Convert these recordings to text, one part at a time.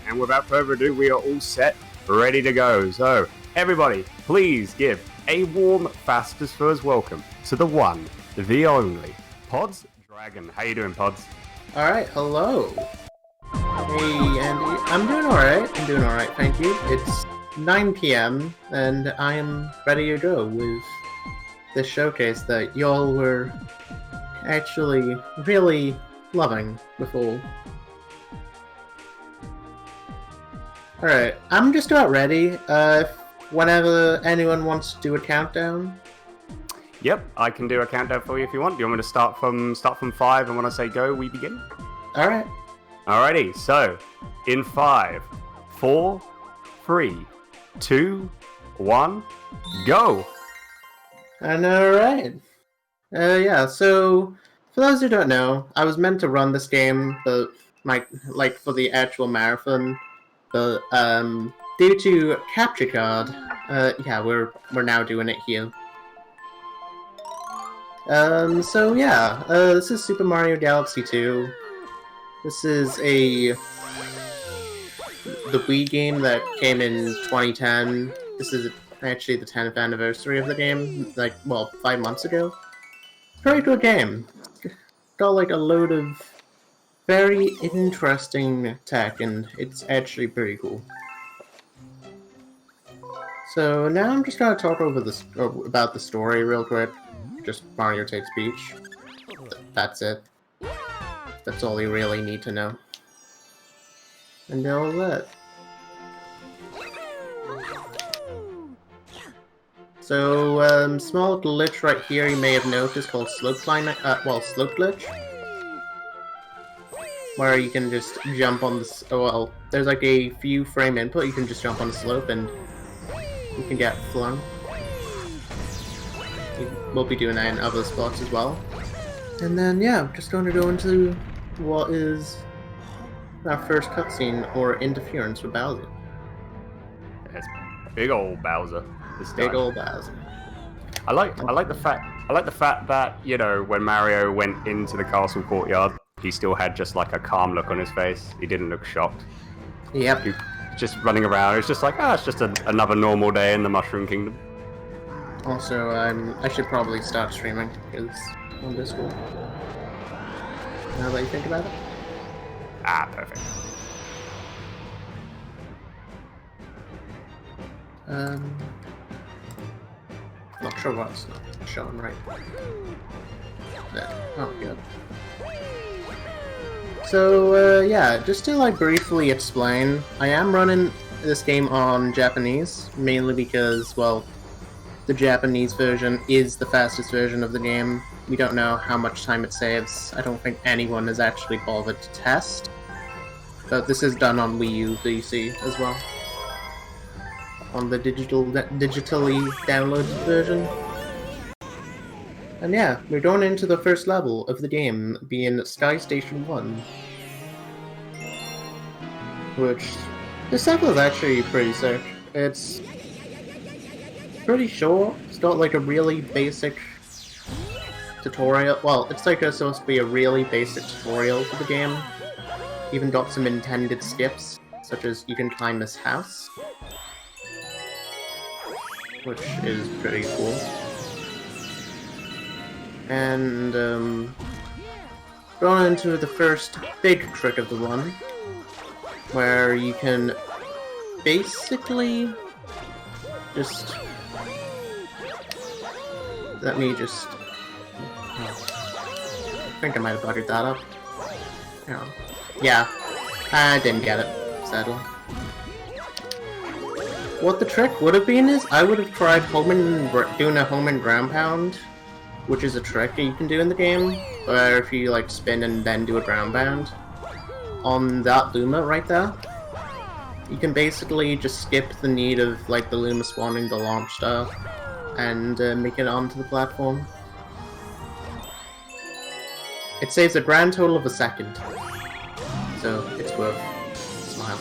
and without further ado, we are all set, ready to go. So, everybody, please give a warm, fastest first welcome to the one, the only, PodzDragon. How you doing, Pods? Alright, hello. Hey, Andy. I'm doing alright, thank you. It's 9 p.m. and I am ready to go with this showcase that y'all were actually really loving before. Alright, I'm just about ready. Whenever anyone wants to do a countdown. Yep, I can do a countdown for you if you want. Do you want me to start from 5, and when I say go, we begin? Alright. Alrighty, so, in 5, 4, 3, 2, 1, go! And alright. Yeah, so, for those who don't know, I was meant to run this game, but, for the actual marathon, but, due to capture card, yeah, we're now doing it here. So yeah, this is Super Mario Galaxy 2. This is the Wii game that came in 2010. This is actually the 10th anniversary of the game, 5 months ago. Pretty good game. Got like a load of very interesting tech, and it's actually pretty cool. So now I'm just gonna talk about the story real quick. Just Mario Takes Peach. That's it. That's all you really need to know. And all that. So, small glitch right here you may have noticed called slope climbing. Slope glitch. Where you can just jump on the. There's like a few frame input. You can just jump on the slope and you can get flung. We'll be doing that in other spots as well. And then, yeah, I'm just going to go into what is our first cutscene or interference with Bowser. It's big old Bowser. Big old Bowser. I like the fact that, you know, when Mario went into the castle courtyard, he still had just like a calm look on his face. He didn't look shocked. Yep. He just running around. It's just like, it's just another normal day in the Mushroom Kingdom. Also, I should probably start streaming, because on Discord. Now that you think about it. Perfect. Not sure what's not showing right. There. Oh, good. So, yeah, just to, briefly explain, I am running this game on Japanese, mainly because, well, the Japanese version is the fastest version of the game. We don't know how much time it saves. I don't think anyone has actually bothered to test. But this is done on Wii U PC as well. On the digitally downloaded version. And yeah, we're going into the first level of the game, being Sky Station 1. Which, this level is actually pretty sick. It's pretty short. It's got like a really basic tutorial. Well, it's supposed to be a really basic tutorial for the game. Even got some intended skips, such as you can climb this house, which is pretty cool. And going into the first big trick of the one, where you can basically just. Let me just. I think I might have buggered that up. Yeah, I didn't get it, sadly. What the trick would have been is I would have tried doing a home and ground pound, which is a trick that you can do in the game, where if you spin and then do a ground pound on that Luma right there, you can basically just skip the need of the Luma spawning the launch star and make it onto the platform. It saves a grand total of a second, so it's worth a smile.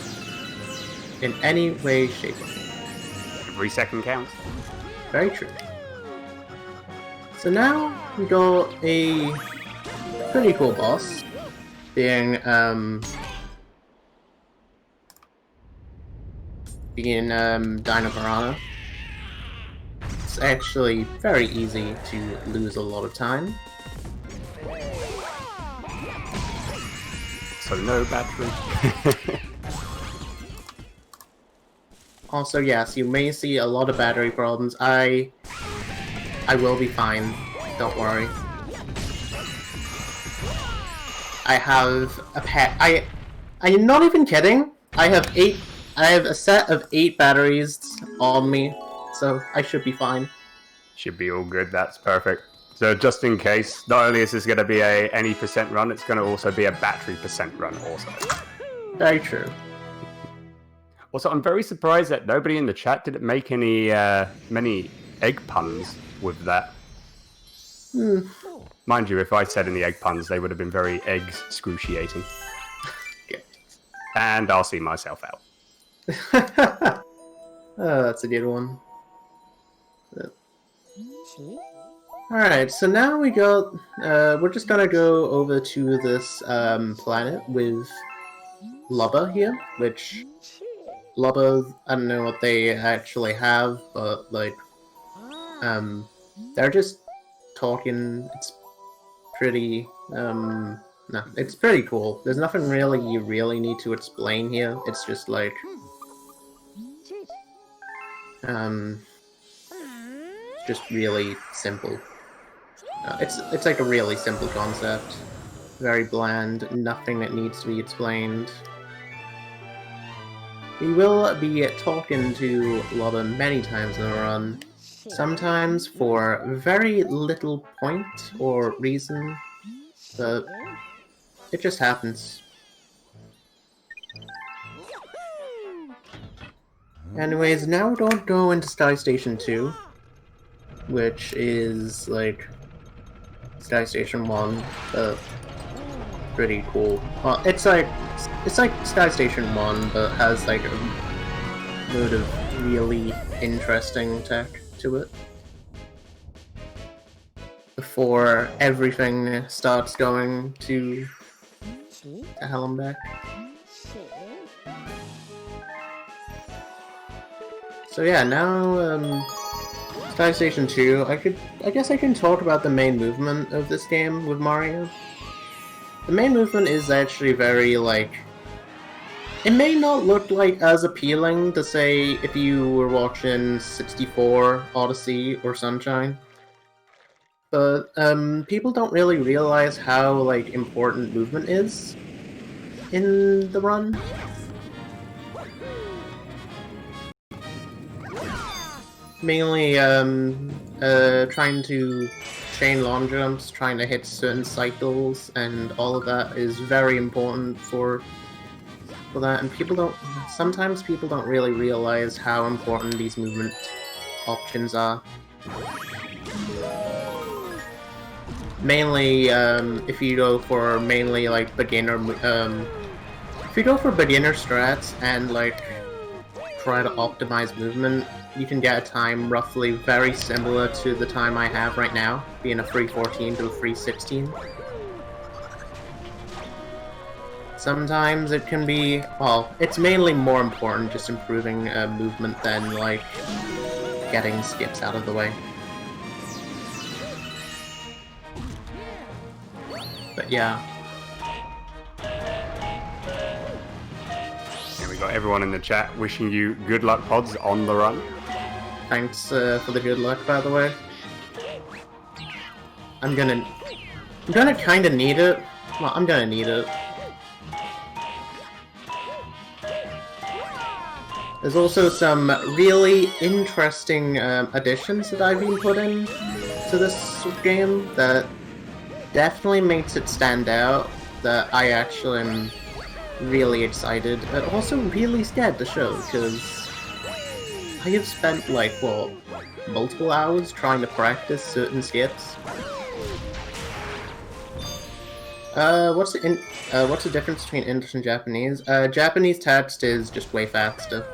In any way, shape, or form. Every second counts. Very true. So now we got a pretty cool boss, being being Dino Piranha. It's actually very easy to lose a lot of time. So no battery. Also, yes, you may see a lot of battery problems. I will be fine. Don't worry. I have a I'm not even kidding. I have a set of 8 batteries on me, so I should be fine. Should be all good, that's perfect. So just in case, not only is this going to be any percent run, it's going to also be a battery percent run also. Very true. Also, I'm very surprised that nobody in the chat didn't make any many egg puns with that. Mind you, if I said any egg puns, they would have been very excruciating. Yeah. And I'll see myself out. Oh, that's a good one. Alright, so now we go. We're just gonna go over to this planet with Lubba here, which Lubba, I don't know what they actually have, but like, they're just talking. It's pretty, no, it's pretty cool. There's nothing really you really need to explain here. It's just like, just really simple. It's like a really simple concept. Very bland, nothing that needs to be explained. We will be talking to Lubba many times in the run, sometimes for very little point or reason, but it just happens. Anyways, now don't go into Sky Station 2, which is like Sky Station 1, pretty cool. Well, it's like Sky Station 1, but has like a load of really interesting tech to it. Before everything starts going to hell and back. So yeah, now Sky Station 2, I guess I can talk about the main movement of this game with Mario. The main movement is actually very, like, it may not look like as appealing to say if you were watching 64, Odyssey, or Sunshine. But people don't really realize how like important movement is in the run. Mainly trying to chain long jumps, trying to hit certain cycles, and all of that is very important for that. And sometimes people don't really realize how important these movement options are. Mainly, if you go for mainly like beginner, if you go for beginner strats and like try to optimize movement, you can get a time roughly very similar to the time I have right now, being a 3:14 to a 3:16. Sometimes it can be, well, it's mainly more important just improving movement than like getting skips out of the way. But yeah. And we got everyone in the chat wishing you good luck, Pods, on the run. Thanks for the good luck, by the way. I'm gonna kinda need it. Well, I'm gonna need it. There's also some really interesting additions that I've been putting to this game that definitely makes it stand out, that I actually am really excited, and also really scared to show, because I have spent, like, what, multiple hours trying to practice certain skips. What's the difference between English and Japanese? Japanese text is just way faster.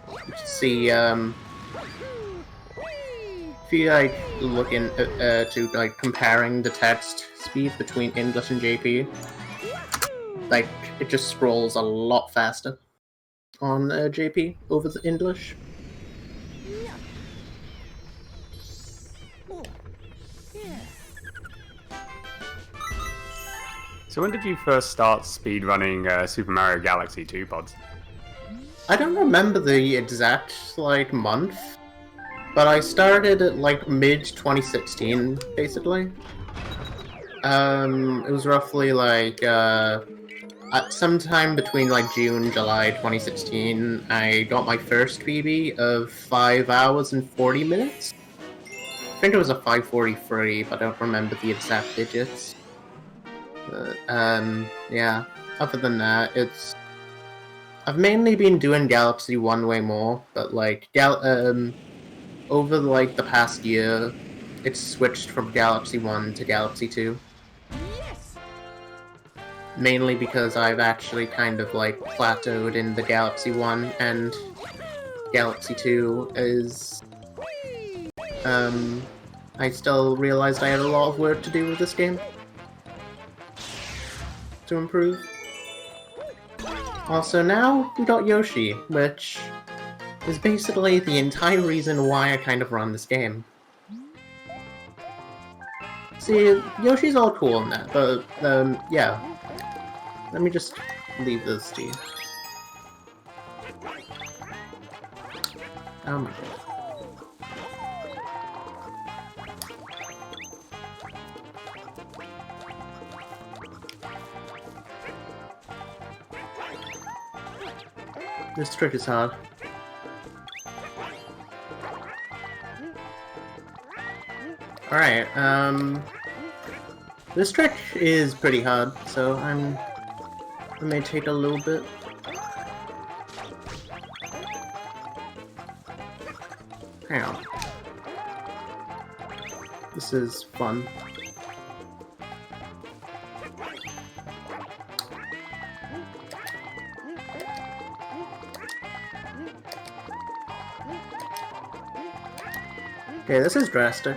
You can see, if you like look to like comparing the text speed between English and JP, like it just scrolls a lot faster. on JP over the English. So when did you first start speedrunning Super Mario Galaxy 2, Pods? I don't remember the exact month, but I started at mid 2016, basically. It was roughly at sometime between June, July 2016. I got my first PB of 5 hours and 40 minutes. I think it was a 5:43, but I don't remember the exact digits. Yeah. Other than that, I've mainly been doing Galaxy 1 way more, but over the past year, it's switched from Galaxy 1 to Galaxy 2. Mainly because I've actually kind of plateaued in the Galaxy 1, and Galaxy 2 is I still realized I had a lot of work to do with this game to improve. Also, now we got Yoshi, which is basically the entire reason why I kind of run this game. See, Yoshi's all cool and that, but, yeah. Let me just leave this to you. Oh my god. This trick is hard. Alright, this trick is pretty hard, so it may take a little bit. Hang on. This is fun. Okay, this is drastic.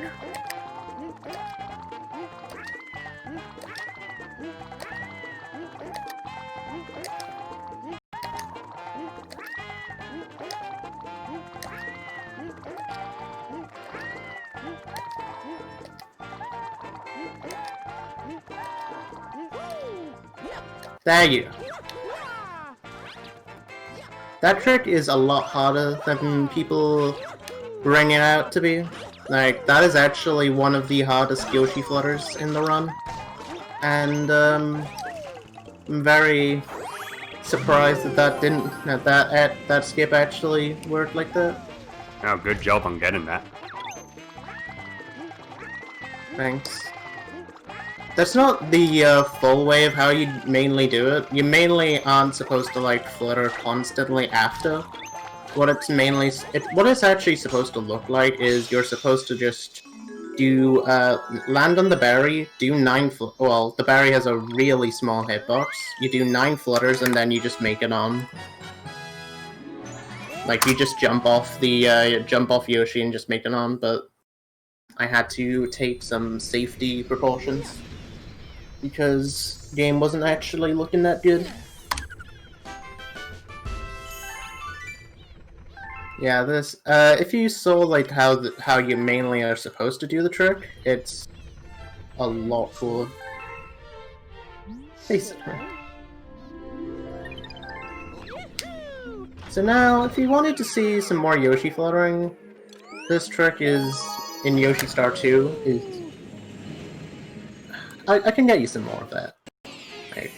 There you go. That trick is a lot harder than people bring it out to be. That is actually one of the hardest Yoshi flutters in the run. And, I'm very surprised that skip actually worked like that. Oh, good job on getting that. Thanks. That's not the full way of how you mainly do it. You mainly aren't supposed to flutter constantly after. What it's actually supposed to look like is you're supposed to just do land on the berry, do 9 well, the berry has a really small hitbox. You do 9 flutters and then you just make it on. You just jump off Yoshi and just make it on, but I had to take some safety precautions because the game wasn't actually looking that good. Yeah, this, if you saw, how you mainly are supposed to do the trick, it's a lot cooler. Basically. So now, if you wanted to see some more Yoshi fluttering, this trick is, in Yoshi Star 2, is... I can get you some more of that. Right.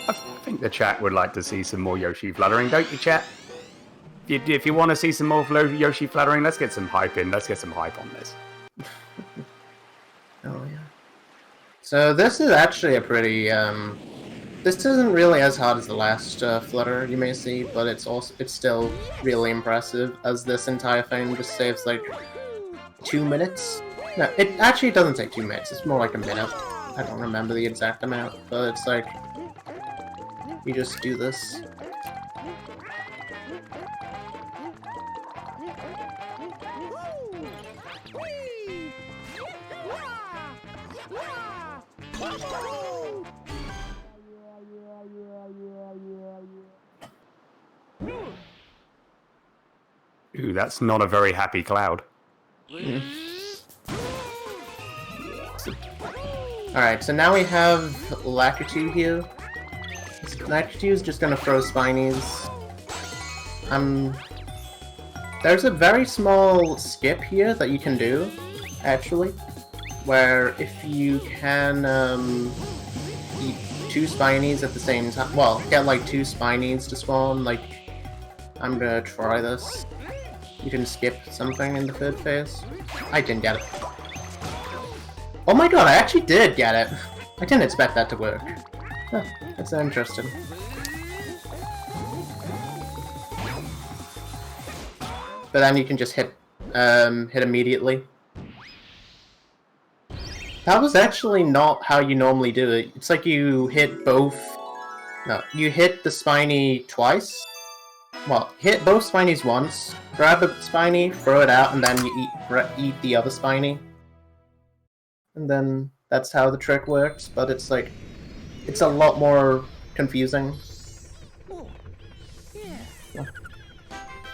I think the chat would like to see some more Yoshi fluttering, don't you, chat? If you want to see some more Yoshi fluttering, let's get some hype in. Let's get some hype on this. Oh, yeah. So this is actually a pretty, this isn't really as hard as the last flutter you may see, but it's still really impressive, as this entire thing just saves 2 minutes. No, it actually doesn't take 2 minutes, it's more like a minute. I don't remember the exact amount, but it's you just do this. Ooh, that's not a very happy cloud. Alright, so now we have Lakitu here. Lakitu is just gonna throw Spinies. There's a very small skip here that you can do, actually, where if you can eat 2 Spinies at the same time, well, get like 2 Spinies to spawn, like, I'm gonna try this. You can skip something in the third phase. I didn't get it. Oh my god, I actually did get it! I didn't expect that to work. Huh, that's interesting. But then you can just hit immediately. That was actually not how you normally do it. It's like you hit both... No, you hit the Spiny twice. Well, hit both Spinies once, grab a Spiny, throw it out, and then you eat the other Spiny. And then that's how the trick works, but it's like... It's a lot more confusing.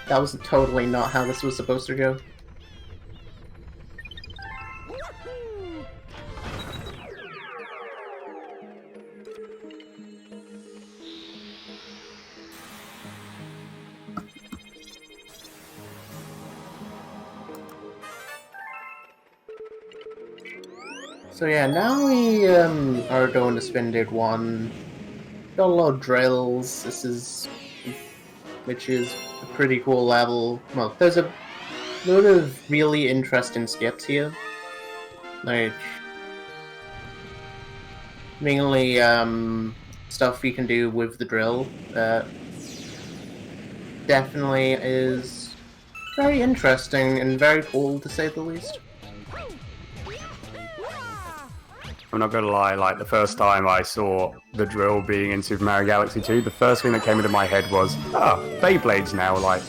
That was totally not how this was supposed to go. So yeah, now we are going to Spindid 1. Got a lot of drills. Which is a pretty cool level. Well, there's a lot of really interesting skips here. Like, mainly stuff you can do with the drill that definitely is very interesting and very cool, to say the least. I'm not gonna lie, like, the first time I saw the drill being in Super Mario Galaxy 2, the first thing that came into my head was, Beyblade's now, like,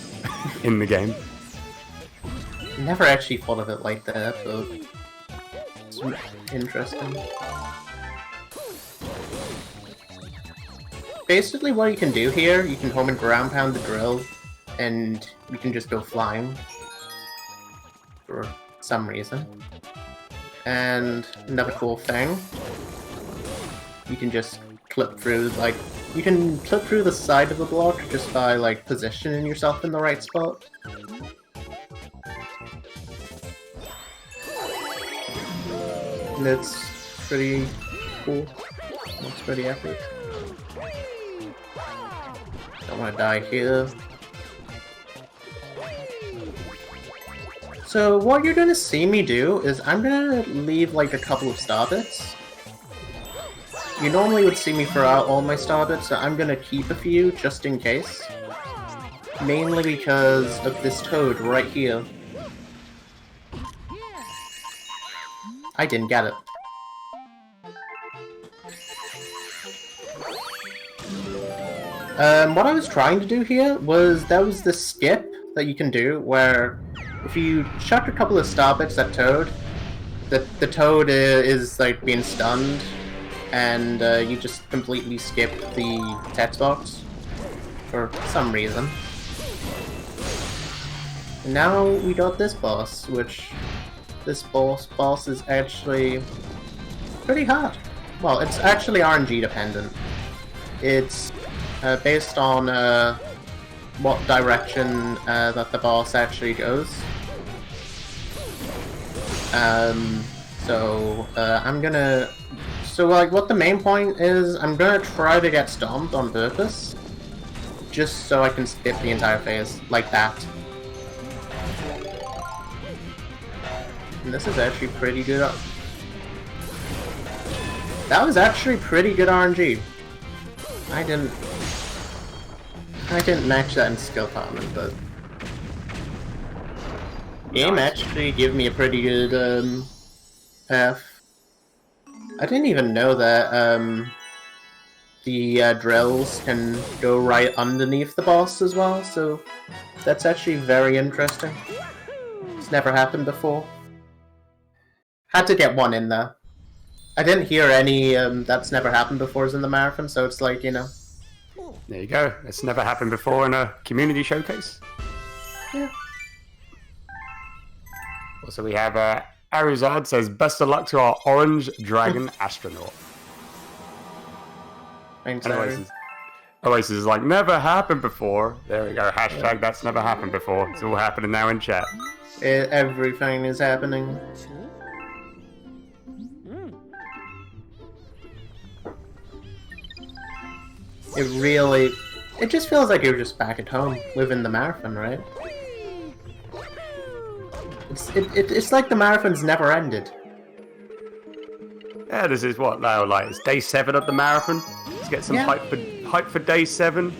in the game. Never actually thought of it like that, but it's interesting. Basically what you can do here, you can home and ground pound the drill, and you can just go flying. For some reason. And another cool thing, you can just clip through, like, you can clip through the side of the block just by, like, positioning yourself in the right spot. And it's pretty cool. Looks pretty epic. Don't want to die here. So what you're gonna see me do is I'm gonna leave like a couple of star bits. You normally would see me throw out all my star bits, so I'm gonna keep a few just in case. Mainly because of this toad right here. I didn't get it. What I was trying to do here was, there was this skip that you can do where if you chuck a couple of star bits at Toad, the Toad is like being stunned, and you just completely skip the text box for some reason. And now we got this boss, which this boss is actually pretty hard. Well, it's actually RNG dependent. It's based on what direction that the boss actually goes. So like what the main point is, I'm gonna try to get stomped on purpose, just so I can skip the entire phase, like that. And this is actually pretty good. That was actually pretty good RNG. I didn't match that in skill department, but game actually gave me a pretty good path. I didn't even know that the drills can go right underneath the boss as well, so that's actually very interesting. It's never happened before. Had to get one in there. I didn't hear any that's never happened before in the marathon, so it's like, you know. There you go. It's never happened before in a community showcase. Yeah. Also, we have Aruzad says, best of luck to our orange dragon astronaut. Thanks, And Aaron. Oasis is like, never happened before. There we go. Hashtag that's never happened before. It's all happening now in chat. Everything is happening. It just feels like you're just back at home within the marathon, right? It's like the marathon's never ended. Yeah, this is what now, like, it's day 7 of the marathon. Let's get some hype for day 7.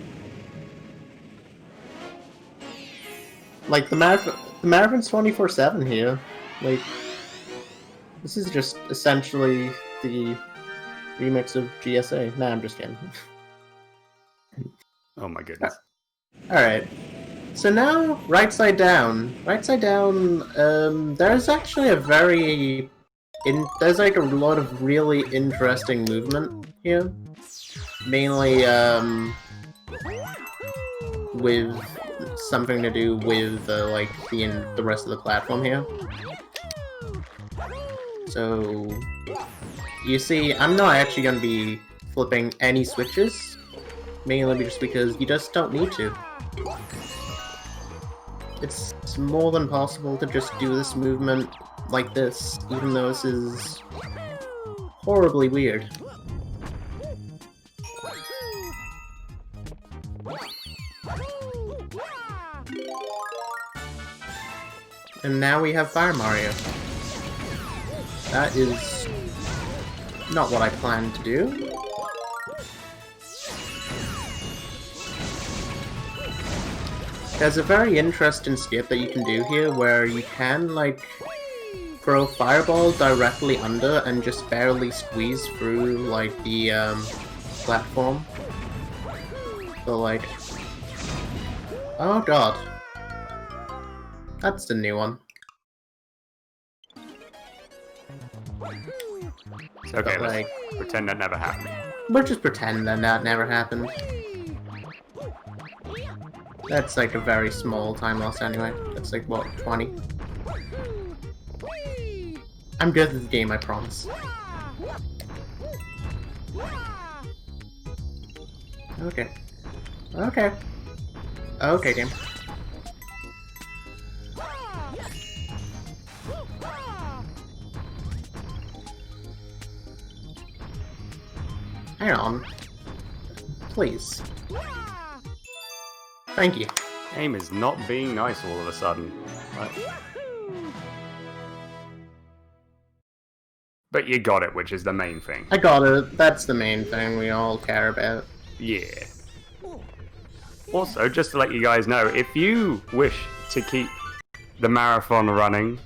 Like the marathon's 24/7 here. Like this is just essentially the remix of GSA. Nah, I'm just kidding. Oh my goodness. Alright. So now, right side down. Right side down, there's actually there's like a lot of really interesting movement here. Mainly, with something to do with, like, the rest of the platform here. So, you see, I'm not actually going to be flipping any switches. Mainly just because you just don't need to. It's more than possible to just do this movement like this, even though this is horribly weird. And now we have Fire Mario. That is not what I planned to do. There's a very interesting skip that you can do here where you can, like, throw Fireball directly under and just barely squeeze through, like, the, platform. So, like... Oh god. That's the new one. It's okay, But, let's like, pretend that never happened. we'll just pretend that that never happened. That's like a very small time loss anyway. That's like, what, 20? I'm good at the game, I promise. Okay. Okay. Okay, game. Hang on. Please. Thank you. Game is not being nice all of a sudden. Right? But you got it, which is the main thing. I got it. That's the main thing we all care about. Yeah. Also, just to let you guys know, if you wish to keep the marathon running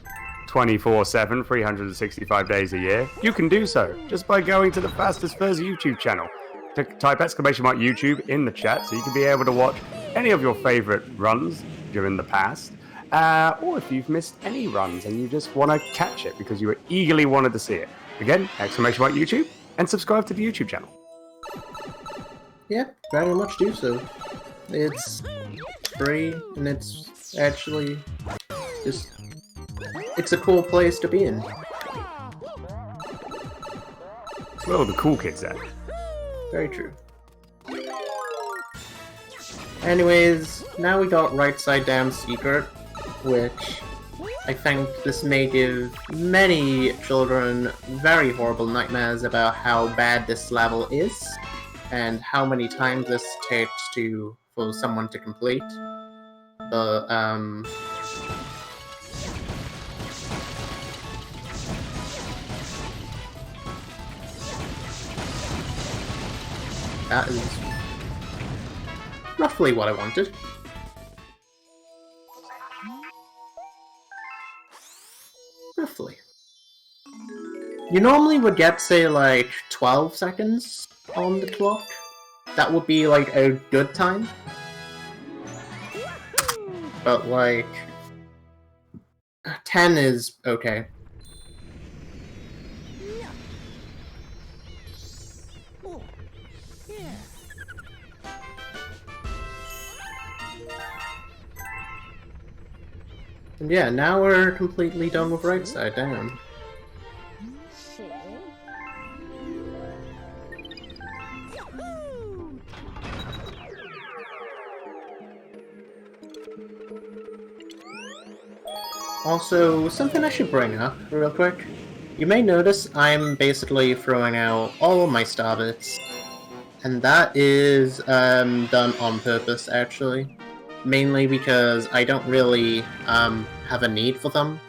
24/7, 365 days a year, you can do so just by going to the Fastest Furs YouTube channel. Type !YouTube in the chat so you can be able to watch any of your favorite runs during the past, or if you've missed any runs and you just want to catch it because you eagerly wanted to see it. Again, !YouTube and subscribe to the YouTube channel. Yeah, very much do so. It's free and it's actually just... It's a cool place to be in. It's where all the cool kids at. Very true. Anyways, now we got Right Side Down Secret, which I think this may give many children very horrible nightmares about how bad this level is, and how many times this takes for someone to complete. That is roughly what I wanted. Roughly. You normally would get, say, like, 12 seconds on the clock. That would be, like, a good time. But, like... 10 is okay. And yeah, now we're completely done with right side down. Also, something I should bring up real quick. You may notice I'm basically throwing out all my star bits. And that is done on purpose, actually. Mainly because I don't really have a need for them.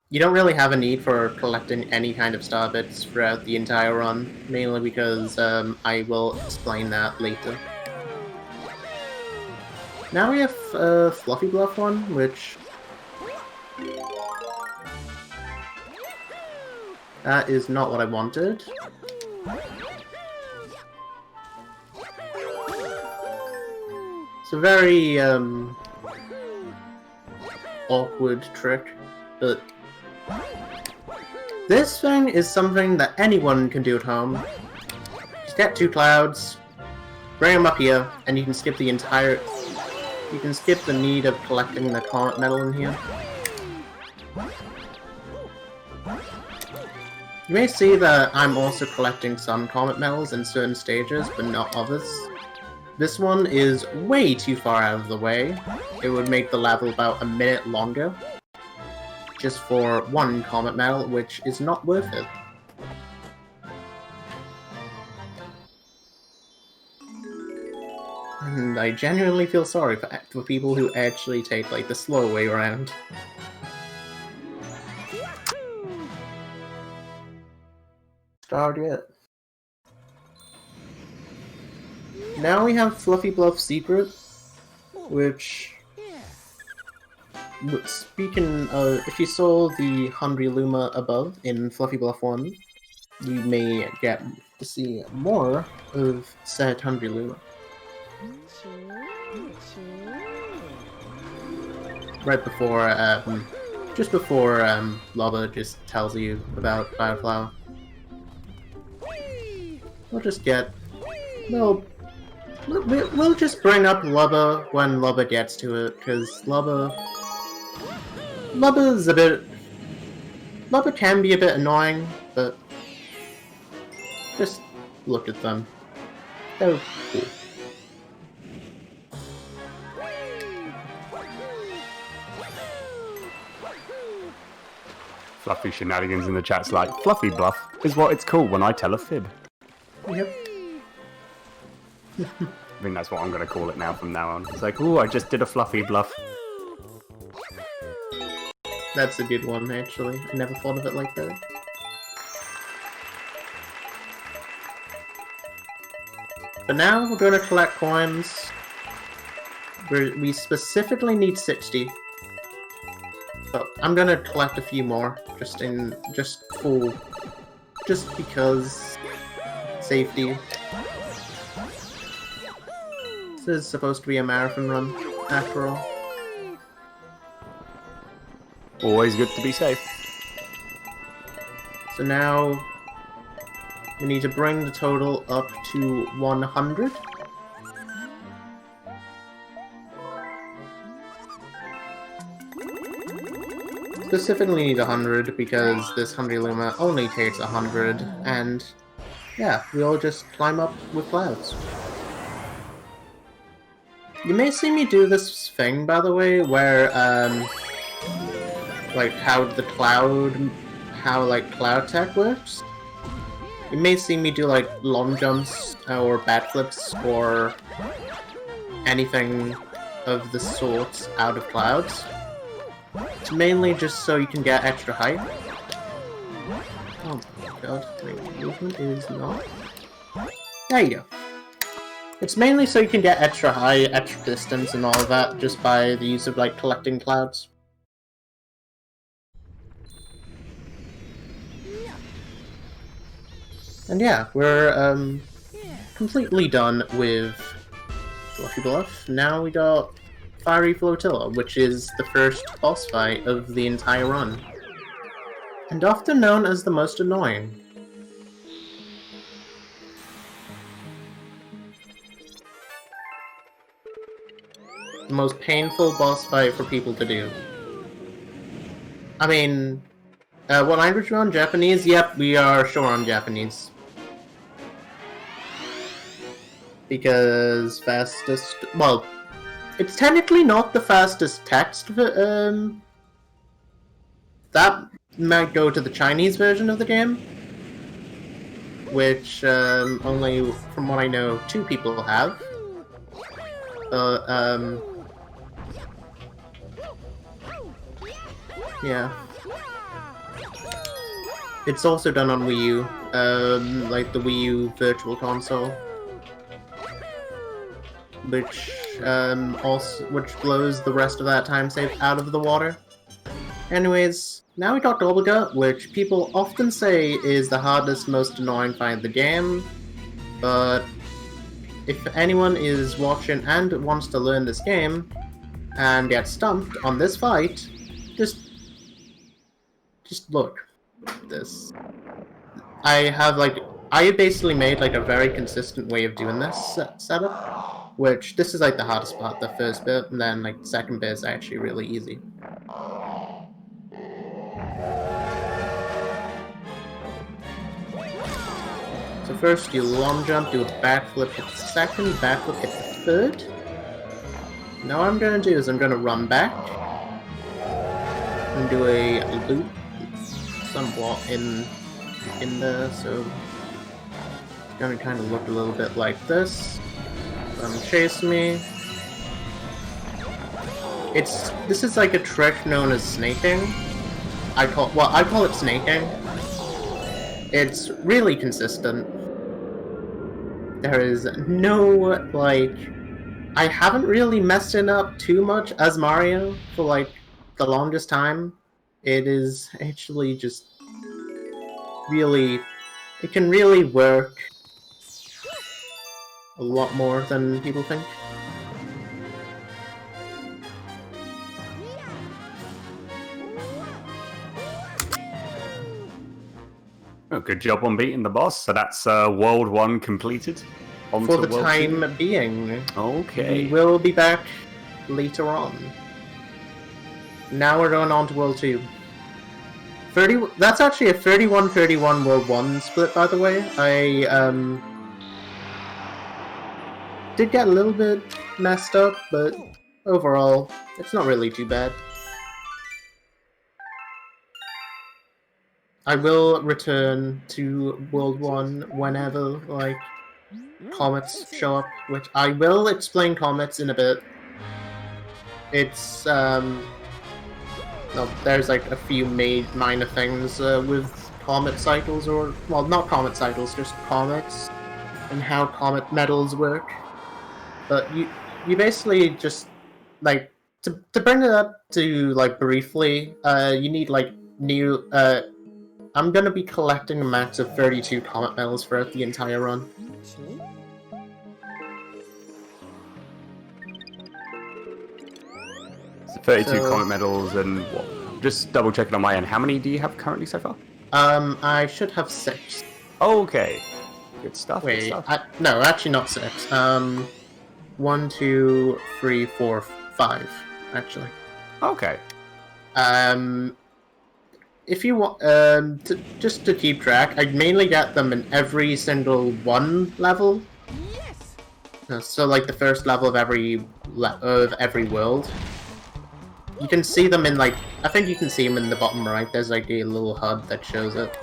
You don't really have a need for collecting any kind of star bits throughout the entire run, mainly because I will explain that later. Now we have Fluffy Bluff one, which... That is not what I wanted. It's a very awkward trick, but this thing is something that anyone can do at home. Just get 2 clouds, bring them up here, and you can skip the entire... You can skip the need of collecting the comet medal in here. You may see that I'm also collecting some comet medals in certain stages, but not others. This one is way too far out of the way. It would make the level about a minute longer. Just for 1 comet medal, which is not worth it. And I genuinely feel sorry for people who actually take, like, the slow way around. Started yet. Now we have Fluffy Bluff Secret, which... Speaking of, if you saw the Hungry Luma above in Fluffy Bluff 1, you may get to see more of said Hungry Luma. Right before, just before Lava just tells you about Fireflower. We'll just get... We'll just bring up Lubba when Lubba gets to it, because Lubba's a bit... Lubba can be a bit annoying, but... Just look at them. They're cool. Fluffy Shenanigans in the chat's like, Fluffy Bluff is what it's called when I tell a fib. Yep. I think that's what I'm going to call it now from now on. It's like, ooh, I just did a Fluffy Bluff. That's a good one, actually. I never thought of it like that. But now we're going to collect coins. We specifically need 60. But I'm going to collect a few more, just because safety. This is supposed to be a marathon run, after all. Always good to be safe. So now we need to bring the total up to 100. Specifically need 100 because this Hungry Luma only takes 100, and yeah, we'll just climb up with clouds. You may see me do this thing, by the way, where like how cloud tech works. You may see me do like long jumps or backflips or anything of the sort out of clouds. It's mainly just so you can get extra height. Oh my god, my movement is not... There you go. It's mainly so you can get extra height, extra distance and all of that just by the use of like collecting clouds. And yeah, we're completely done with Fluffy Bluff. Now we got Fiery Flotilla, which is the first boss fight of the entire run. And often known as the most annoying. the most painful boss fight for people to do. I mean, what language are we on? Japanese? Yep, we are sure on Japanese. Because fastest... Well, it's technically not the fastest text. That might go to the Chinese version of the game. Which, only, from what I know, 2 people have. Yeah. It's also done on Wii U, like the Wii U Virtual Console. Which, which blows the rest of that time save out of the water. Anyways, now we got Dobelga, which people often say is the hardest, most annoying fight in the game, but if anyone is watching and wants to learn this game, and get stumped on this fight, just look at this. I basically made like a very consistent way of doing this setup, which this is like the hardest part, the first bit, and then like the second bit is actually really easy. So first you long jump, do a backflip, hit the second, backflip, hit the third. Now what I'm gonna do is I'm gonna run back and do a loop somewhat in there, so it's gonna kind of look a little bit like this. Chase me. This is like a trick known as snaking. I call it snaking. It's really consistent. There is no, like... I haven't really messed it up too much as Mario for, like, the longest time. It is actually just... really... It can really work a lot more than people think. Oh, good job on beating the boss. So that's World 1 completed. On For to the World time 2. being. Okay. We will be back later on. Now we're going on to World 2. That's actually a 31-31 World 1 split, by the way. I did get a little bit messed up, but overall, it's not really too bad. I will return to World 1 whenever, like, comets show up, which I will explain comets in a bit. It's, no, there's like a few minor things with comet cycles, or, well, not comet cycles, just comets, and how comet medals work. But you basically just, like, to bring it up to, like, briefly, you need, like, new, I'm gonna be collecting a max of 32 comet medals throughout the entire run. So 32 comet medals and what? Just double checking on my end. How many do you have currently so far? I should have 6. Okay. Good stuff. Wait, good stuff. no, actually not 6. 1, 2, 3, 4, 5, actually. Okay. If you want, just to keep track, I mainly get them in every single one level. Yes. So, like the first level of every world. You can see them in, like, I think you can see them in the bottom right. There's like a little HUD that shows it.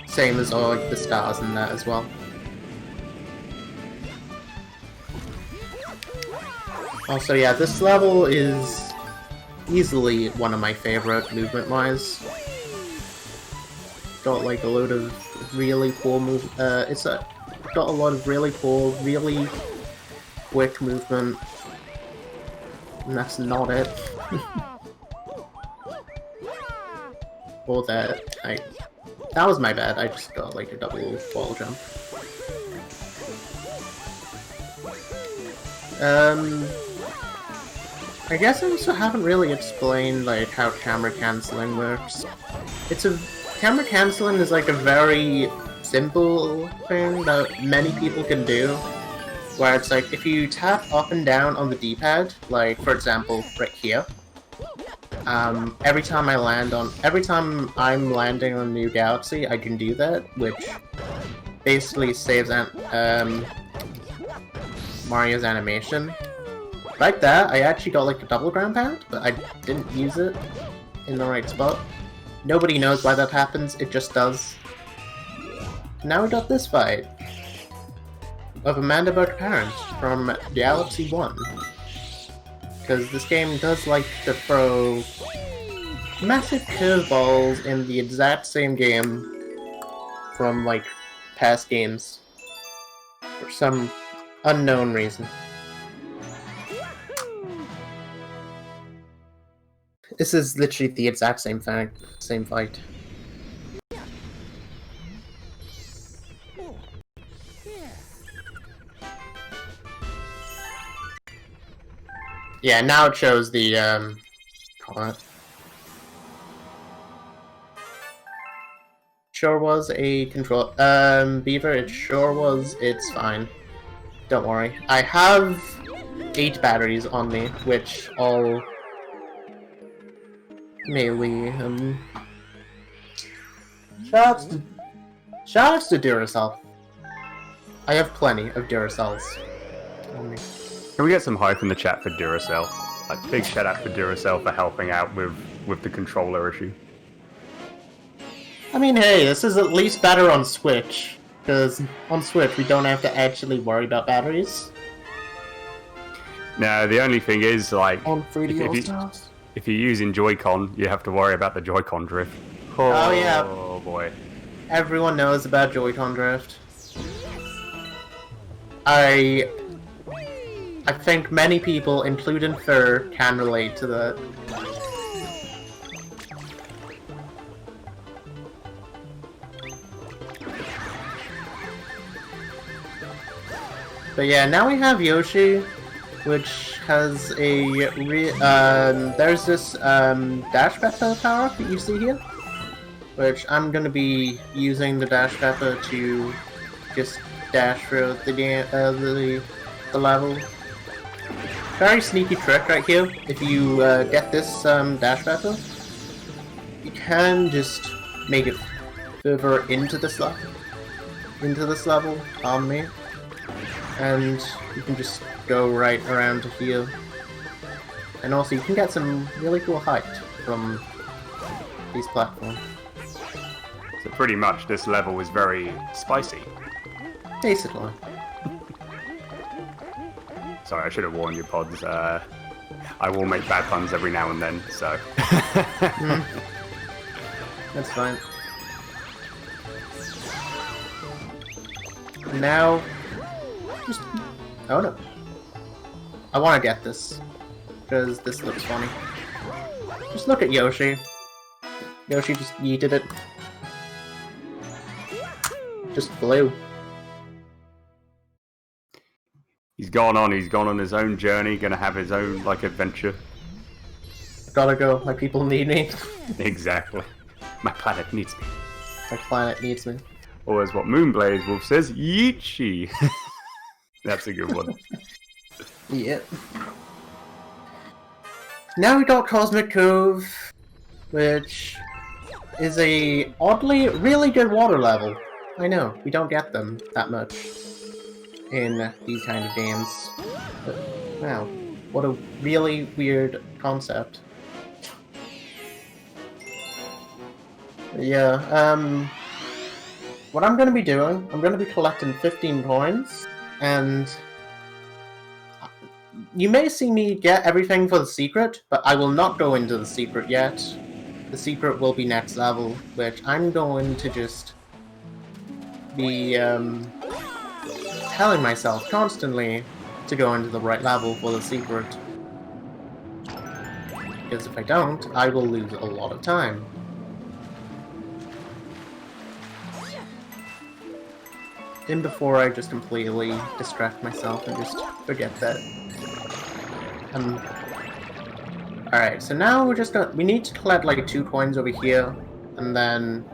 Same as all like the stars in that as well. Also, yeah, this level is easily one of my favorite movement-wise. Got like a load of really cool got a lot of really cool, really quick movement. And that's not it. Or that was my bad, I just got like a double wall jump. I guess I also haven't really explained like how camera cancelling works. Camera cancelling is like a very simple thing that many people can do. where it's like, if you tap up and down on the D-pad, like, for example, right here, every time I'm landing on a new galaxy, I can do that, which basically saves Mario's animation. Like that, I actually got like a double ground pound, but I didn't use it in the right spot. Nobody knows why that happens, it just does. Now we got this fight of Amanda Burke Parent from Galaxy 1. Because this game does like to throw massive curveballs in the exact same game from like past games for some unknown reason. This is literally the exact same fight. Yeah, now it shows the comment. Sure was a control Beaver, it sure was, it's fine. Don't worry. I have 8 batteries on me, which all melee shoutouts to Duracell. I have plenty of Duracells on me. Can we get some hype in the chat for Duracell? Like, big shout out for Duracell for helping out with the controller issue. I mean, hey, this is at least better on Switch, because on Switch we don't have to actually worry about batteries. No, the only thing is, like, On 3D All-Stars? If you're using Joy-Con, you have to worry about the Joy-Con drift. Oh yeah. Oh boy. Everyone knows about Joy-Con drift. I think many people, including Fur, can relate to that. But yeah, now we have Yoshi, which has a there's this dash pepper power up that you see here, which I'm gonna be using the dash pepper to just dash through the game, the level. Very sneaky trick right here. If you get this dash pepper, you can just make it further into this level on me. And you can just go right around to here. And also you can get some really cool height from these platforms. So pretty much this level is very spicy. Basically. Sorry, I should have warned you, Pods. I will make bad puns every now and then, so... That's fine. Now... Just... Oh no. I want to get this. Because this looks funny. Just look at Yoshi. Yoshi just yeeted it. Just flew. He's gone on his own journey, gonna have his own, like, adventure. Gotta go, my people need me. Exactly. My planet needs me. My planet needs me. Or as what Moonblaze Wolf says, Yeechi! That's a good one. Yep. Now we got Cosmic Cove, which is a oddly really good water level. I know, we don't get them that much in these kind of games. But, wow, what a really weird concept. Yeah, what I'm gonna be doing, I'm gonna be collecting 15 coins, and you may see me get everything for the secret, but I will not go into the secret yet. The secret will be next level, which I'm going to just be telling myself constantly to go into the right level for the secret. Because if I don't, I will lose a lot of time. And before I just completely distract myself and just forget that. Alright, so now we need to collect like 2 coins over here, and then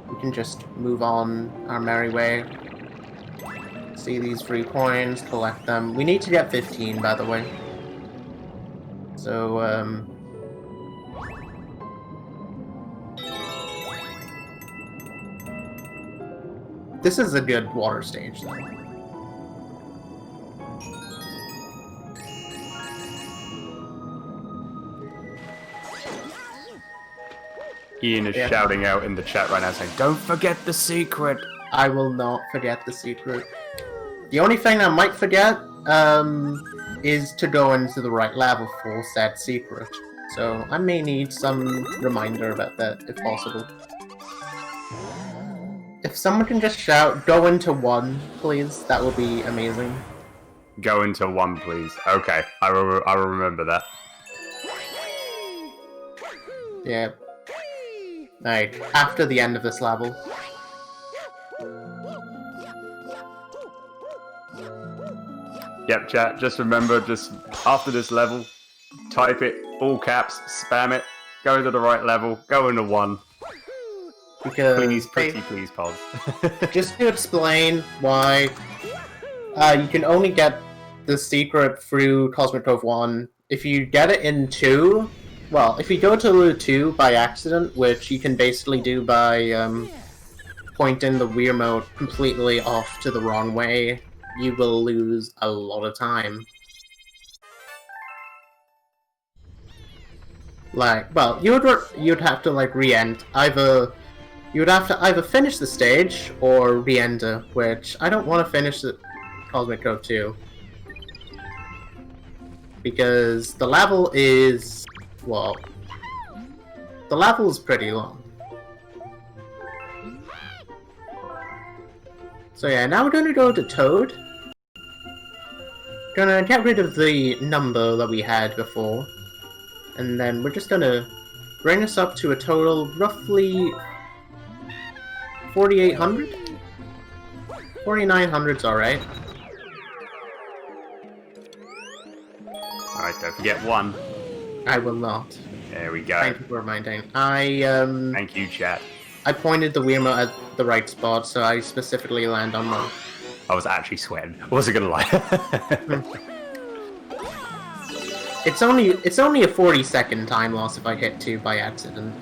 we can just move on our merry way. See these free coins, collect them. We need to get 15, by the way. So, this is a good water stage, though. Ian is shouting out in the chat right now saying, "Don't forget the secret!" I will not forget the secret. The only thing I might forget, is to go into the right level for said secret. So I may need some reminder about that, if possible. If someone can just shout, "Go into 1, please," that would be amazing. Go into 1, please. Okay, I will remember that. Yeah. Like, after the end of this level. Yep, chat, just remember, just after this level, type it, all caps, spam it, go to the right level, go into 1. Because Please, pretty please, Poz. just to explain why you can only get the secret through Cosmic Cove 1. If you get it in 2, well, if you go to 2 by accident, which you can basically do by pointing the Wiimote completely off to the wrong way, you will lose a lot of time. Like, well, you'd have to like re-enter you would have to either finish the stage or re-enter, which I don't want to finish the Cosmic Cove 2. Because the level is, well, the level is pretty long. So yeah, now we're going to go to Toad. Gonna get rid of the number that we had before. And then we're just gonna bring us up to a total roughly 4,800? 4,900's alright. Alright, don't forget 1. I will not. There we go. Thank you for reminding. Thank you, chat. I pointed the Wiimote at the right spot, so I specifically land on 1. I was actually sweating. I wasn't gonna lie. It's only a 40-second time loss if I hit 2 by accident.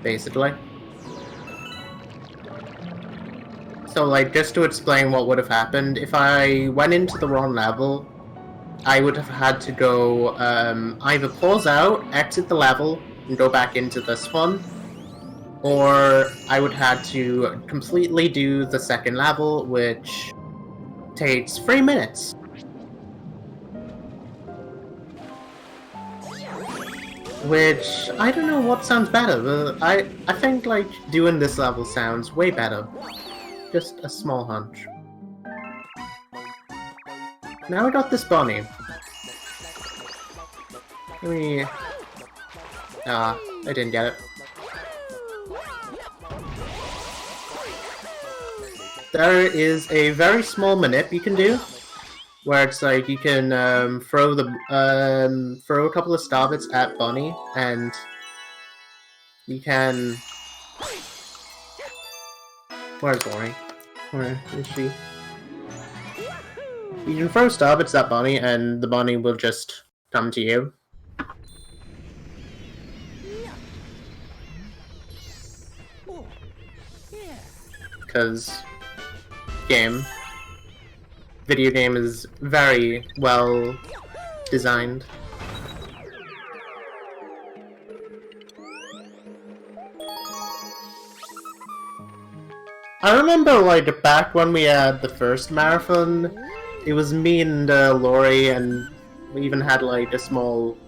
Basically. So, like, just to explain what would have happened, if I went into the wrong level, I would have had to go, either pause out, exit the level, and go back into this one, or I would have to completely do the second level, which takes 3 minutes. Which, I don't know what sounds better, but I think, like, doing this level sounds way better. Just a small hunch. Now we got this bunny. Let me... I didn't get it. There is a very small manip you can do, where it's like you can throw a couple of starbits at Bunny, and you can. Where's Bunny? Where is she? You can throw starbits at Bunny, and the bunny will just come to you. Because video game is very well designed. I remember, like, back when we had the first marathon, it was me and Lori, and we even had, like, a small,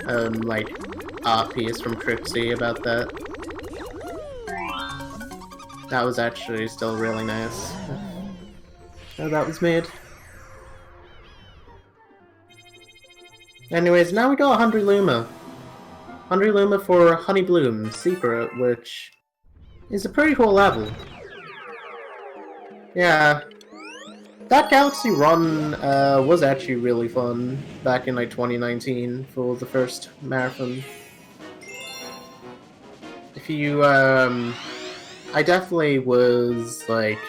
like, art piece from Trixie about that. That was actually still really nice. How that was made. Anyways, now we got 100 Luma. 100 Luma for Honey Bloom Secret, which is a pretty cool level. Yeah. That Galaxy run was actually really fun back in like 2019 for the first marathon. if you, I definitely was, like...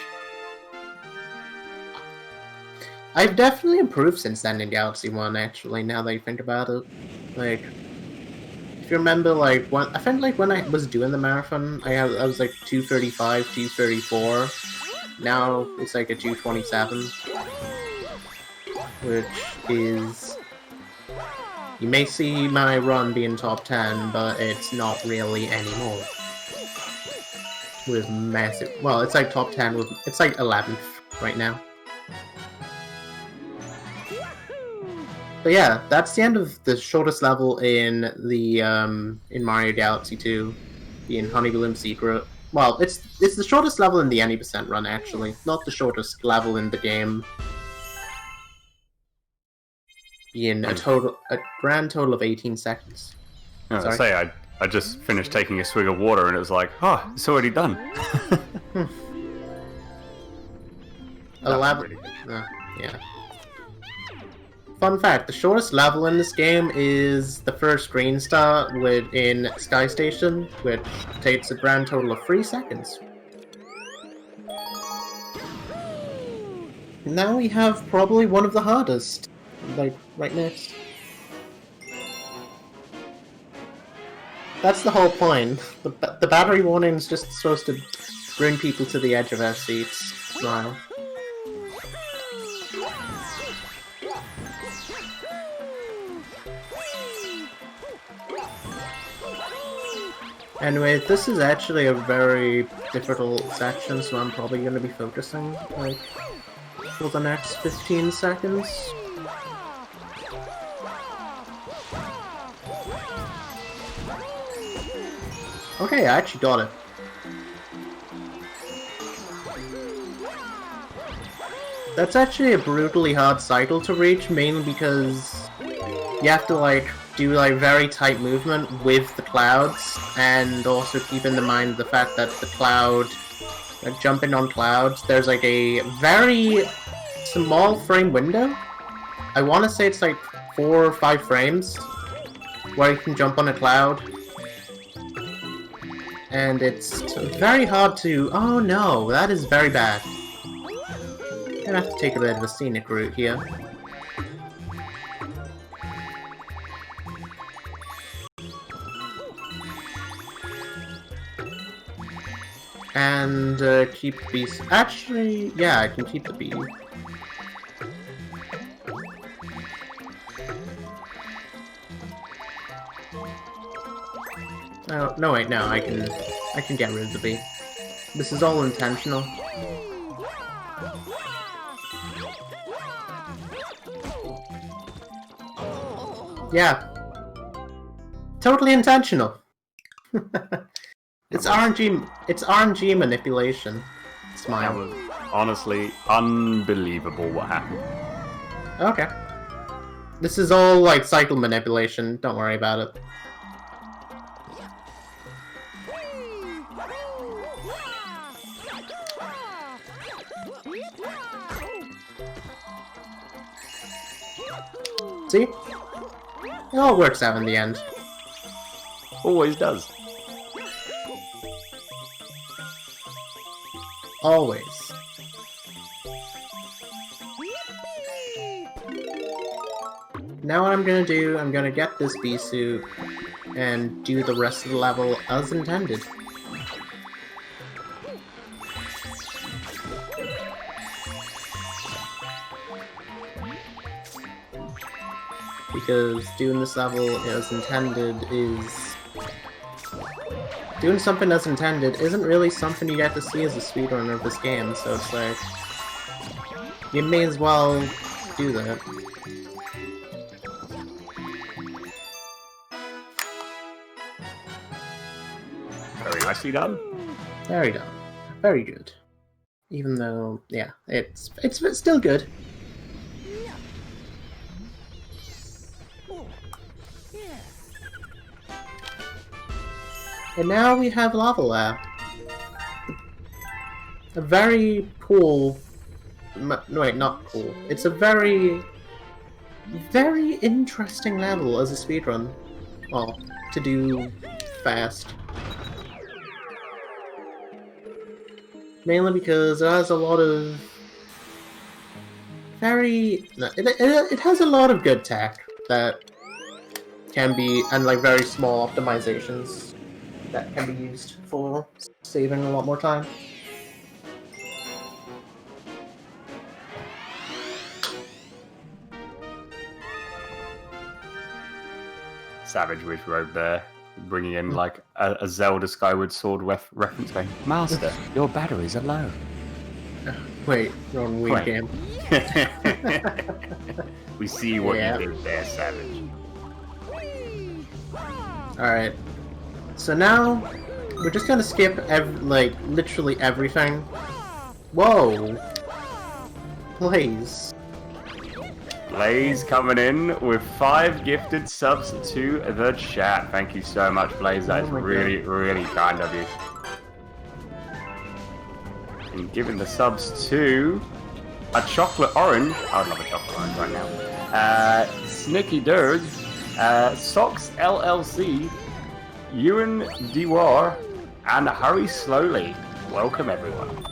I've definitely improved since then in Galaxy 1, actually, now that you think about it. Like, if you remember, like, I think, like, when I was doing the marathon, I was, like, 235, 234. Now, it's, like, a 227. Which is... You may see my run being top 10, but it's not really anymore. With massive... Well, it's, like, top 10 with... It's, like, 11th right now. But yeah, that's the end of the shortest level in the in Mario Galaxy 2, being Honey Bloom Secret. Well, it's the shortest level in the any % run actually, not the shortest level in the game. Being a grand total of 18 seconds. I say I just finished taking a swig of water and it was like, oh, it's already done. 11. Yeah. Fun fact, the shortest level in this game is the first green star in Sky Station, which takes a grand total of 3 seconds. Now we have probably one of the hardest, like, right next. That's the whole point. The battery warning is just supposed to bring people to the edge of their seats. Smile. Anyway, this is actually a very difficult section, so I'm probably going to be focusing, like, for the next 15 seconds. Okay, I actually got it. That's actually a brutally hard cycle to reach, mainly because you have to, like, do, like, very tight movement with the clouds, and also keep in mind the fact that the cloud, like, jumping on clouds, there's, like, a very small frame window. I want to say it's, like, 4 or 5 frames where you can jump on a cloud. And it's very hard to... Oh no, that is very bad. I'm gonna have to take a bit of a scenic route here. And keep these. Actually, yeah, I can keep the B. Oh, no, wait, no, I can get rid of the B. This is all intentional. Yeah. Totally intentional. It's RNG manipulation. Smile. That was honestly unbelievable what happened. Okay. This is all, like, cycle manipulation. Don't worry about it. See? It all works out in the end. Always does. Always. Now what I'm gonna do, I'm gonna get this bee suit and do the rest of the level as intended. Because doing this level as intended is... Doing something as intended isn't really something you get to see as a speedrunner of this game, so it's like... You may as well do that. Very nicely done. Very done. Very good. Even though, yeah, it's still good. And now we have Lava Lab. A very cool... No, wait, not cool. It's a very interesting level as a speedrun. Well, to do fast. Mainly because it has a lot of it has a lot of good tech that can be, and like very small optimizations that can be used for saving a lot more time. Savage Witch Road there, bringing in like a Zelda Skyward Sword reference going, Master, your batteries are low. Wait, wrong Wii game. We see what Yeah. you did there, Savage. Alright. So now, we're just gonna skip, literally everything. Whoa! Please. Blaze coming in with 5 gifted subs to the chat. Thank you so much, Blaze. That is really, really kind of you. And giving the subs to a chocolate orange. I would love a chocolate orange right now. Snicky Dirge, Socks LLC, Ewan Dewar, and Hurry Slowly. Welcome, everyone.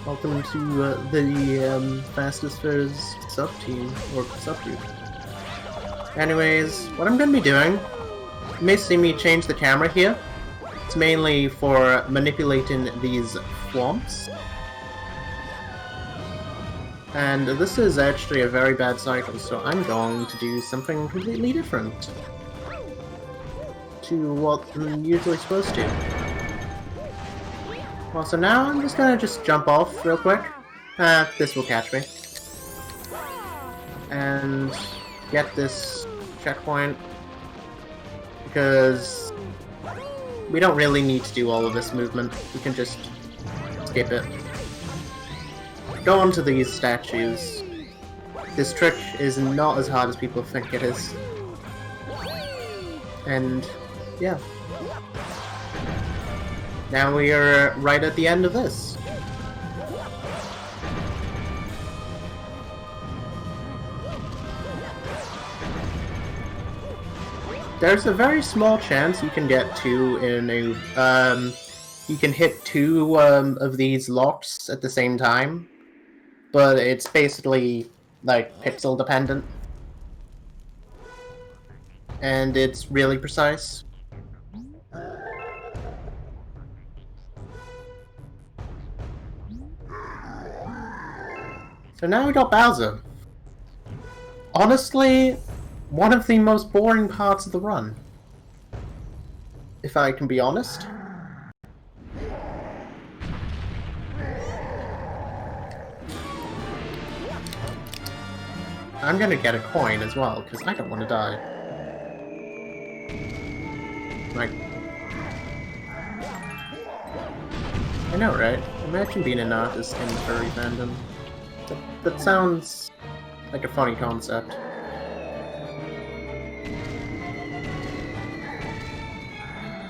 Welcome to the fastest first sub-team, or sub-tube. Anyways, what I'm going to be doing, you may see me change the camera here. It's mainly for manipulating these swamps. And this is actually a very bad cycle, so I'm going to do something completely different to what I'm usually supposed to. Well, so now I'm just gonna jump off real quick. This will catch me. And get this checkpoint. Because we don't really need to do all of this movement. We can just skip it. Go onto these statues. This trick is not as hard as people think it is. And, yeah. Now we are right at the end of this. There's a very small chance you can get 2 in a... you can hit 2 of these locks at the same time. But it's basically, like, pixel dependent. And it's really precise. So now we got Bowser. Honestly, one of the most boring parts of the run. If I can be honest. I'm gonna get a coin as well, because I don't want to die. Like... I know, right? Imagine being an artist in the furry fandom. That sounds like a funny concept.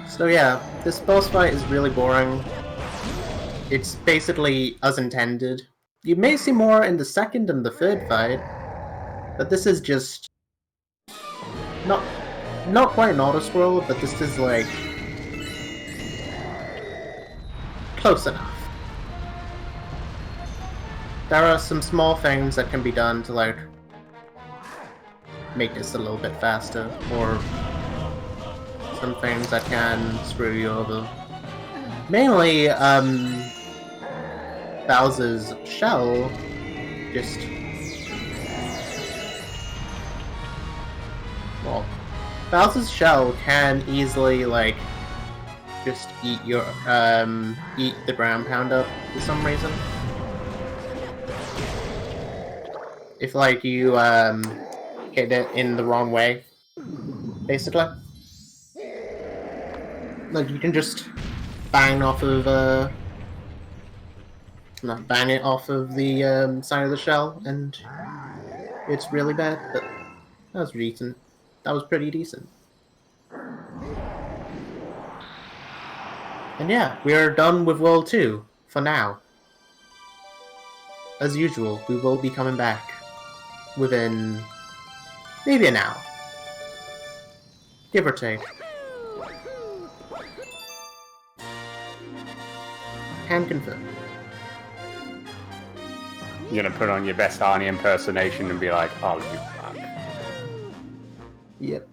So yeah, this boss fight is really boring. It's basically as intended. You may see more in the second and the third fight, but this is just... Not quite an auto-scroll, but this is like... close enough. There are some small things that can be done to, like, make this a little bit faster, or some things that can screw you over. Mainly, Bowser's shell just... well, Bowser's shell can easily, like, just eat your, eat the ground pound up for some reason. If, like, you, hit it in the wrong way, basically. Like, you can just bang off of, not bang it off of the, side of the shell, and it's really bad, but that was decent. That was pretty decent. And yeah, we are done with World 2, for now. As usual, we will be coming back within maybe an hour. Give or take. can confirm. You're gonna put on your best Arnie impersonation and be like, "Oh, you fuck." Yep.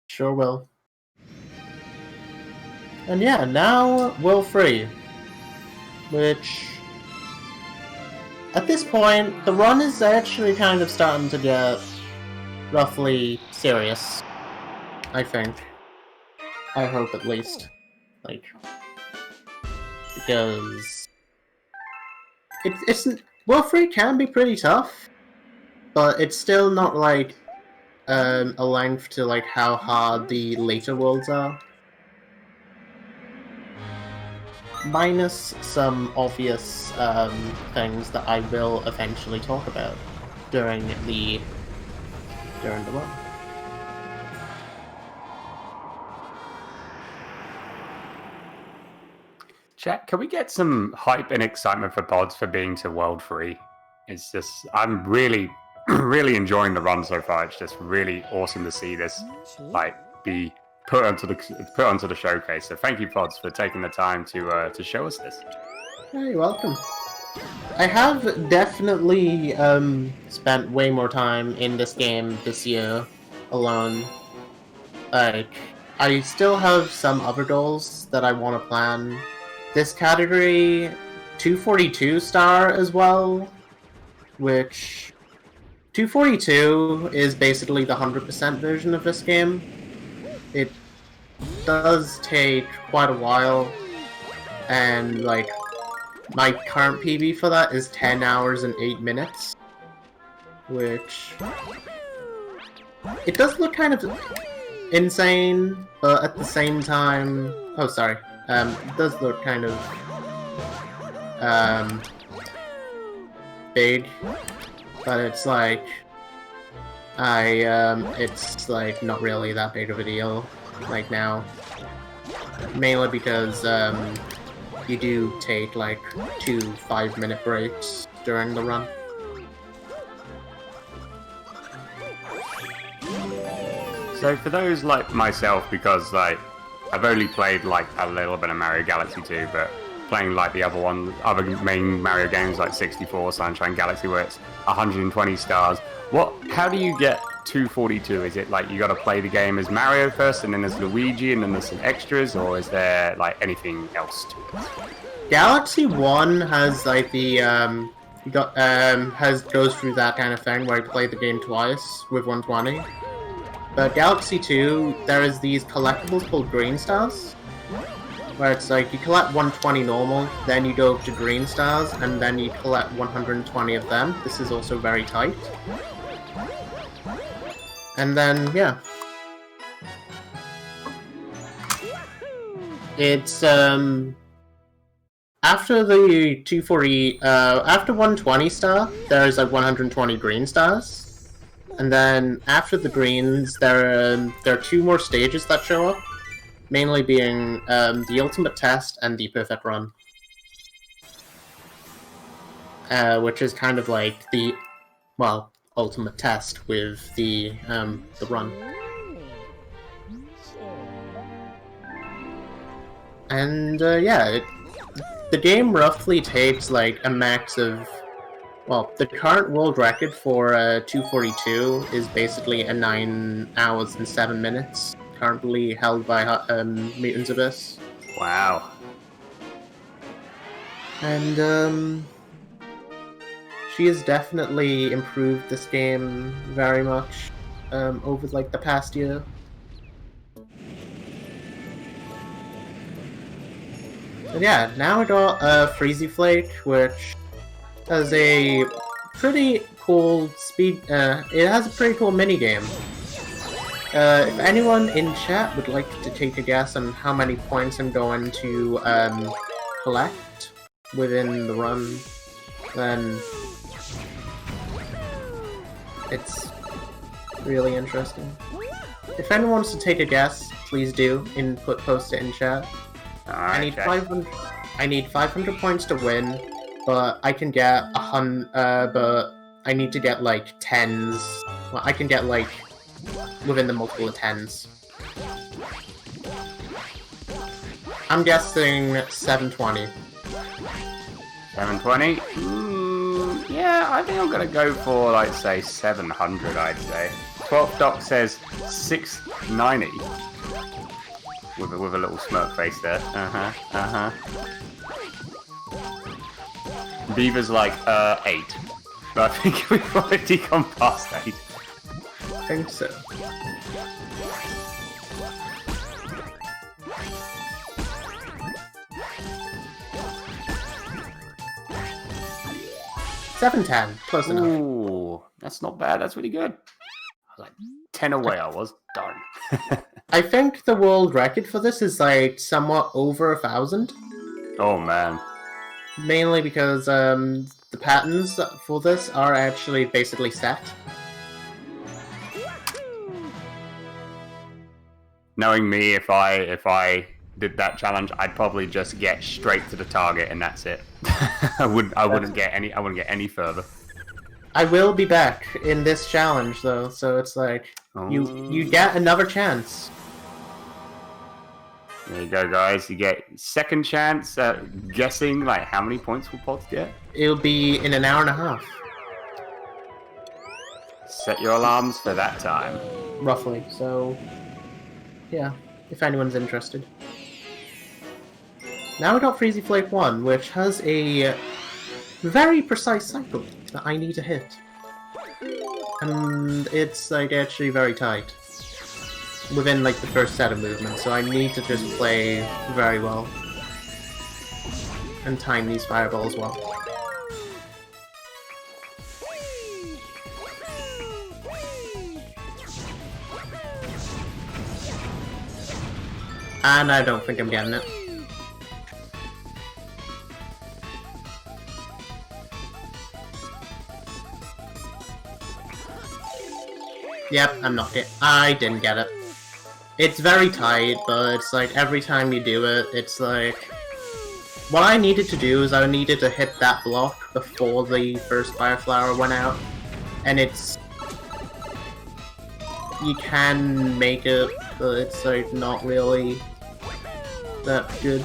Sure will. And yeah, now Will Free. Which... At this point, the run is actually kind of starting to get roughly serious. I think. I hope at least. Like... Because... It's Will Free can be pretty tough. But it's still not like... a length to like how hard the later worlds are. Minus some obvious things that I will eventually talk about during the run. Chat, can we get some hype and excitement for Pods for being to World Free? It's just, I'm really, really enjoying the run so far. It's just really awesome to see this, like, be put onto the showcase. So thank you, Pods, for taking the time to show us this. Yeah, you're welcome. I have definitely spent way more time in this game this year alone. Like, I still have some other goals that I want to plan. This category 242 star as well, which 242 is basically the 100% version of this game. It does take quite a while, and like my current PB for that is 10 hours and 8 minutes, which it does look kind of insane, but at the same time, oh sorry, it does look kind of big, but it's like it's like not really that big of a deal like now, mainly because you do take like 2 5-minute breaks during the run. So for those like myself, because like I've only played like a little bit of Mario Galaxy 2, but playing like the other main Mario games like 64, Sunshine Galaxy, where it's 120 stars. How do you get 242? Is it like you got to play the game as Mario first, and then there's Luigi, and then there's some extras, or is there like anything else to it? Galaxy 1 has like the goes through that kind of thing where you play the game twice with 120. But Galaxy 2, there is these collectibles called Green Stars, where it's like you collect 120 normal, then you go up to Green Stars, and then you collect 120 of them. This is also very tight. And then, yeah. It's, after the 240, after 120 star, there's like 120 green stars. And then after the greens, there are 2 more stages that show up, mainly being the ultimate test and the perfect run, which is kind of like the ultimate test with the run. And yeah, the game roughly takes like a max of, the current world record for 242 is basically a 9 hours and 7 minutes, currently held by Mutants Abyss. Wow. And she has definitely improved this game very much over like the past year. And yeah, now we got Freezy Flake, which has a pretty cool speed. It has a pretty cool minigame. If anyone in chat would like to take a guess on how many points I'm going to collect within the run, then it's really interesting. If anyone wants to take a guess, please do. Post it in chat. Right, I need 500 points to win, but I can get 100. But I need to get like tens. Well, I can get like within the multiple of tens. I'm guessing 720. 720? Yeah, I think I'm gonna go for, like, say, 700, I'd say. 12th Doc says 690. With a little smirk face there. Beaver's like, 8. But I think we've already gone past 8. I think so. $710, close enough. Ooh, that's not bad. That's really good. I was like 10 away. I was. Darn. I think the world record for this is like somewhat over 1,000. Oh man. Mainly because the patterns for this are actually basically set. Knowing me, if I did that challenge, I'd probably just get straight to the target and that's it. I wouldn't get any further. I will be back in this challenge though, so it's like you get another chance. There you go, guys. You get second chance at guessing like how many points will Pods get. It'll be in an hour and a half. Set your alarms for that time. Roughly, so yeah, if anyone's interested. Now we got Freezy Flake 1, which has a very precise cycle that I need to hit. And it's like actually very tight. Within like the first set of movements, so I need to just play very well. And time these fireballs well. And I don't think I'm getting it. Yep, I'm not it. I didn't get it. It's very tight, but it's like every time you do it, it's like... What I needed to do is I needed to hit that block before the first Fire Flower went out. And it's... You can make it, but it's like not really that good.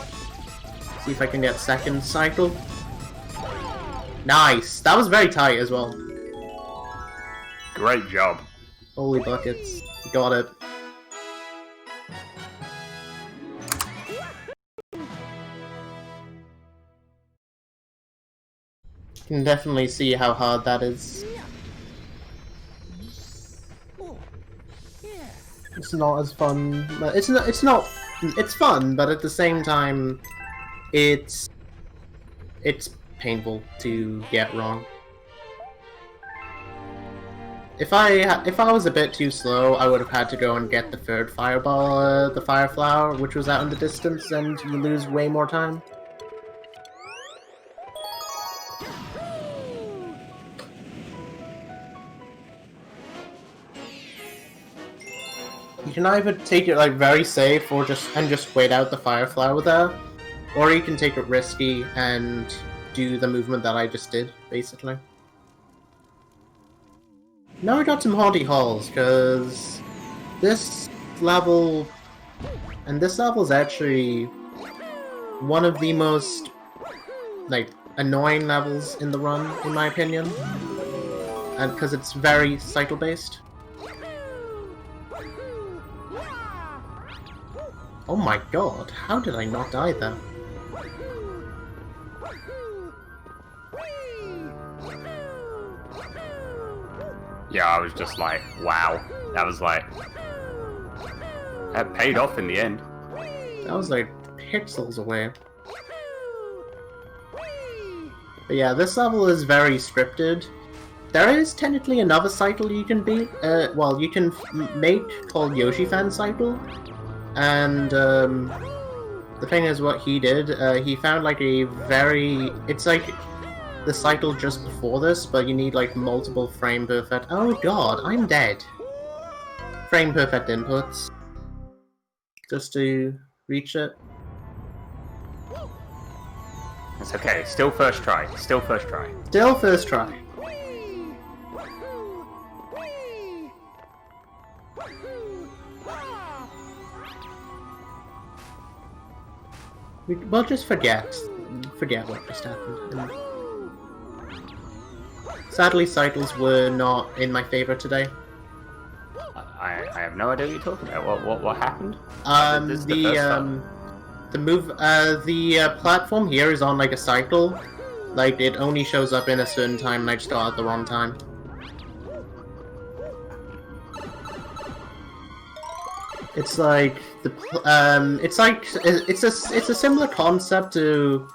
See if I can get second cycle. Nice! That was very tight as well. Great job. Holy buckets. Got it. You can definitely see how hard that is. It's not as fun, but it's fun, but at the same time, it's painful to get wrong. If I was a bit too slow, I would have had to go and get the third fireball, the Fire Flower, which was out in the distance, and you lose way more time. You can either take it like very safe, or just wait out the Fire Flower there, or you can take it risky and do the movement that I just did, basically. Now we got some Haunty Halls, because this level is actually one of the most, like, annoying levels in the run, in my opinion. And because it's very cycle-based. Oh my god, how did I not die there? Yeah, I was just like, wow. That was like... That paid off in the end. That was like pixels away. But yeah, this level is very scripted. There is technically another cycle you can beat. Well, you can make called Yoshi Fan Cycle. And the thing is, what he did, he found like a very... It's like the cycle just before this, but you need like multiple frame perfect... Oh god, I'm dead. Frame perfect inputs. Just to reach it. It's okay. Still first try. Still first try. Still first try. We'll just forget what just happened. And sadly, cycles were not in my favor today. I have no idea what you're talking about. What happened? This is the first time. The platform here is on like a cycle. Like it only shows up in a certain time, and I just got at the wrong time. It's like it's a similar concept to,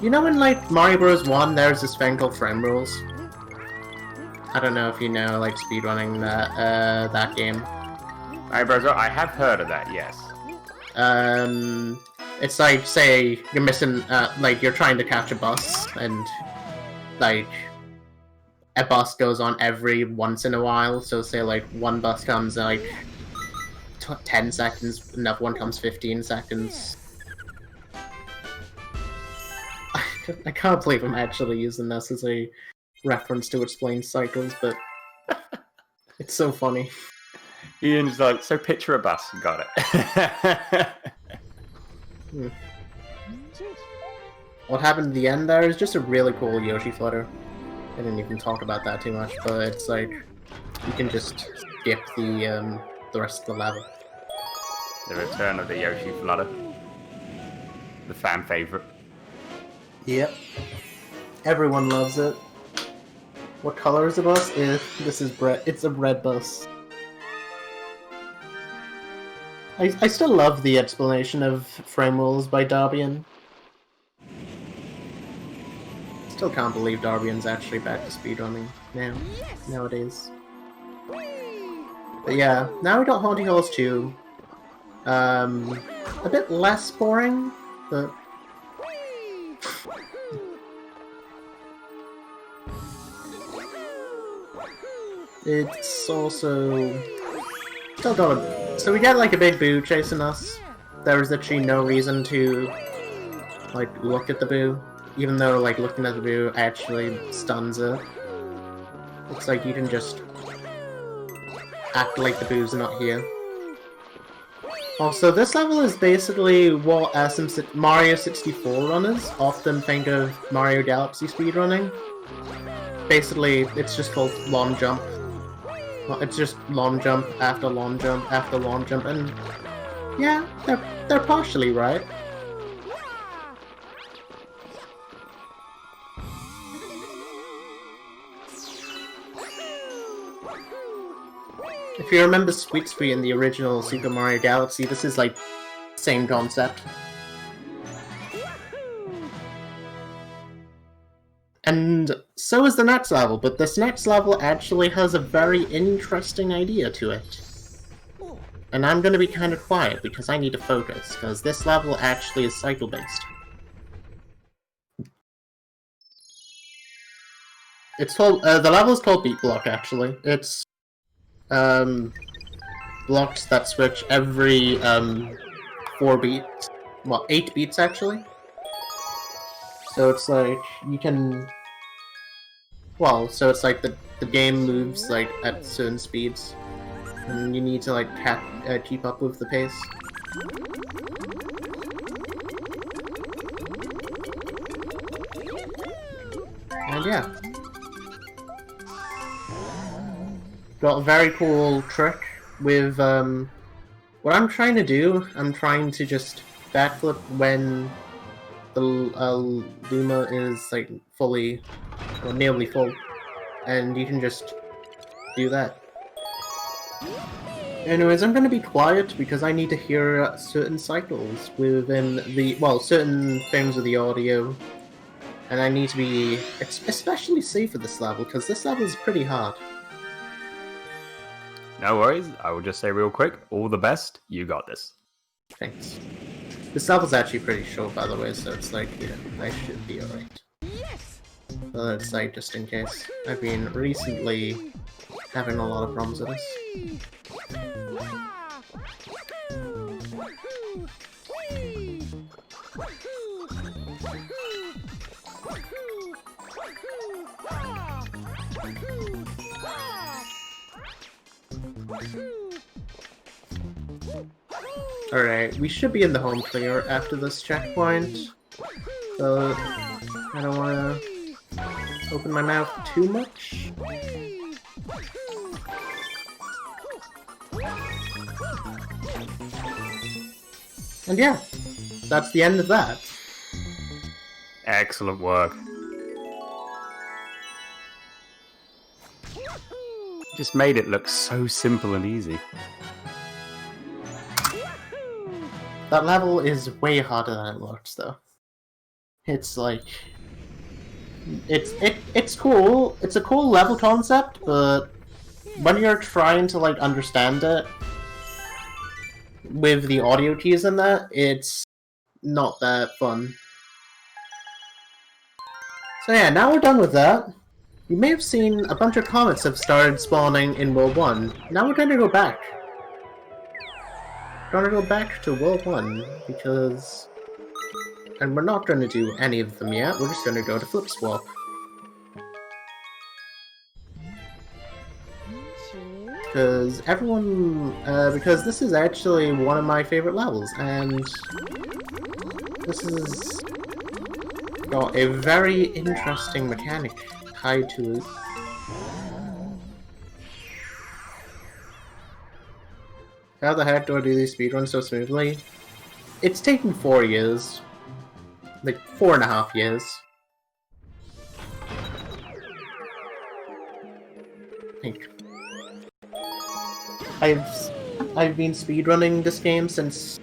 you know, in like Mario Bros. 1, there's this thing called frame rules. I don't know if you know, like, speedrunning that game. Mario Bros. I have heard of that, yes. It's like, say, you're missing, like, you're trying to catch a bus, and, like, a bus goes on every once in a while, so say, like, one bus comes, like, 10 seconds, another one comes 15 seconds. I can't believe I'm actually using this as a reference to explain cycles, but it's so funny. Ian's like, so picture a bus. Got it. What happened at the end there is just a really cool Yoshi flutter. I didn't even talk about that too much, but it's like, you can just skip the rest of the level. The return of the Yoshi flutter. The fan favorite. Yep. Everyone loves it. What color is the bus? This is it's a red bus. I still love the explanation of frame rules by Darbian. Still can't believe Darbian's actually back to speedrunning nowadays. But yeah, now we got Haunting Halls 2. A bit less boring, but it's also still got a... So we get like a big boo chasing us. There's actually no reason to like look at the boo, even though like looking at the boo actually stuns it. Looks like you can just act like the boo's not here. Also, this level is basically what Mario 64 runners often think of Mario Galaxy speedrunning. Basically, it's just called long jump. It's just long jump after long jump after long jump, and yeah, they're partially right. If you remember Sweet Sweet in the original Super Mario Galaxy, this is like same concept. And so is the next level, but this next level actually has a very interesting idea to it. And I'm gonna be kind of quiet because I need to focus, because this level actually is cycle-based. It's called, the level is called Beat Block, actually. It's, blocks that switch every, 4 beats. Well, 8 beats, actually. So it's like, you can... Well, so it's like the game moves, like, at certain speeds. And you need to, like, keep up with the pace. And yeah. Got a very cool trick with, what I'm trying to do, I'm trying to just backflip when the Luma is, like, fully, or nearly full. And you can just do that. Anyways, I'm gonna be quiet because I need to hear certain cycles within the, well, certain things of the audio. And I need to be especially safe for this level, because this level is pretty hard. No worries, I will just say real quick, all the best, you got this. Thanks. This level's actually pretty short, by the way, so it's like, yeah, I should be alright. But it's like, just in case. I've been recently having a lot of problems with this. Alright, we should be in the home clear after this checkpoint. But I don't want to open my mouth too much. And yeah, that's the end of that. Excellent work. Just made it look so simple and easy. That level is way harder than it looks, though. It's like... It's cool. It's a cool level concept, but when you're trying to, like, understand it, with the audio keys in that, it's not that fun. So yeah, now we're done with that. You may have seen a bunch of comets have started spawning in World 1. Now we're going to go back. We're going to go back to World 1, because... And we're not going to do any of them yet, we're just going to go to Flip Swap. Because because this is actually one of my favorite levels, and this has got a very interesting mechanic tied to it. How the heck do I do these speedruns so smoothly? It's taken 4 years. Like, 4.5 years. I think. I've been speedrunning this game since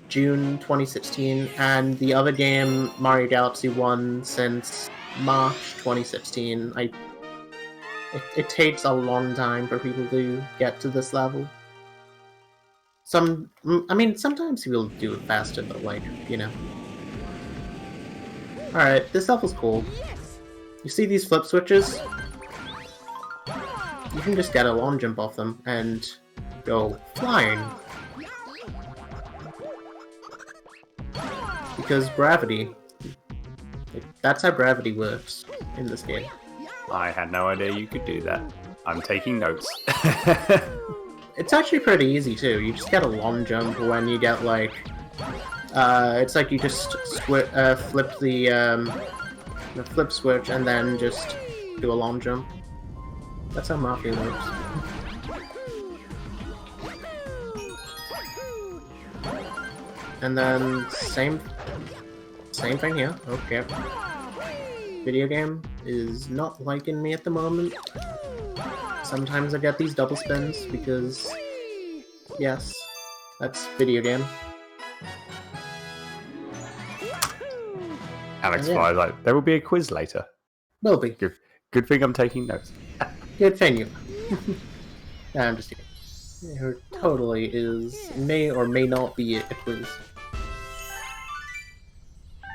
June 2016, and the other game, Mario Galaxy 1, since March 2016. It takes a long time for people to get to this level. I mean, sometimes people do it faster, but like, you know. Alright, this level's cool. You see these flip switches? You can just get a long jump off them and go flying. Because gravity. That's how gravity works in this game. I had no idea you could do that. I'm taking notes. It's actually pretty easy too. You just get a long jump when you get like... it's like you just flip the flip switch and then just do a long jump. That's how Mafia works. And then same thing here. Okay. Video game is not liking me at the moment. Sometimes I get these double spins because, yes, that's video game. Alex flies like, there will be a quiz later. Will be. Good thing I'm taking notes. Good thing you. Nah, I'm just kidding. There totally may or may not be a quiz.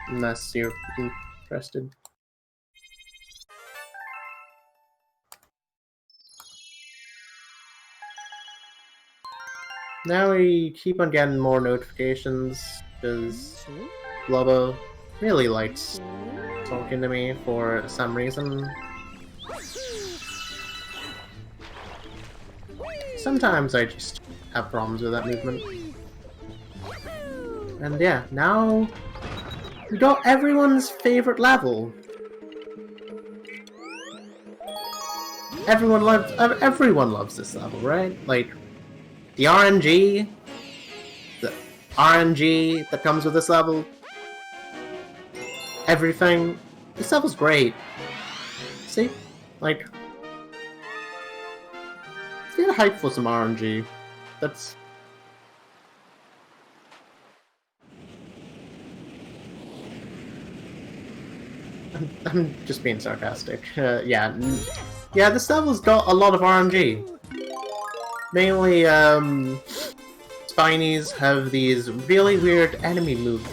Unless you're interested. Now we keep on getting more notifications, because Blubbo really likes talking to me for some reason. Sometimes I just have problems with that movement. And yeah, now we got everyone's favorite level. Everyone loves this level, right? Like the RNG that comes with this level, everything. This level's great. See? Like, let's get hype for some RNG. That's... I'm just being sarcastic. Yeah, this level's got a lot of RNG. Mainly, Spinies have these really weird enemy moves.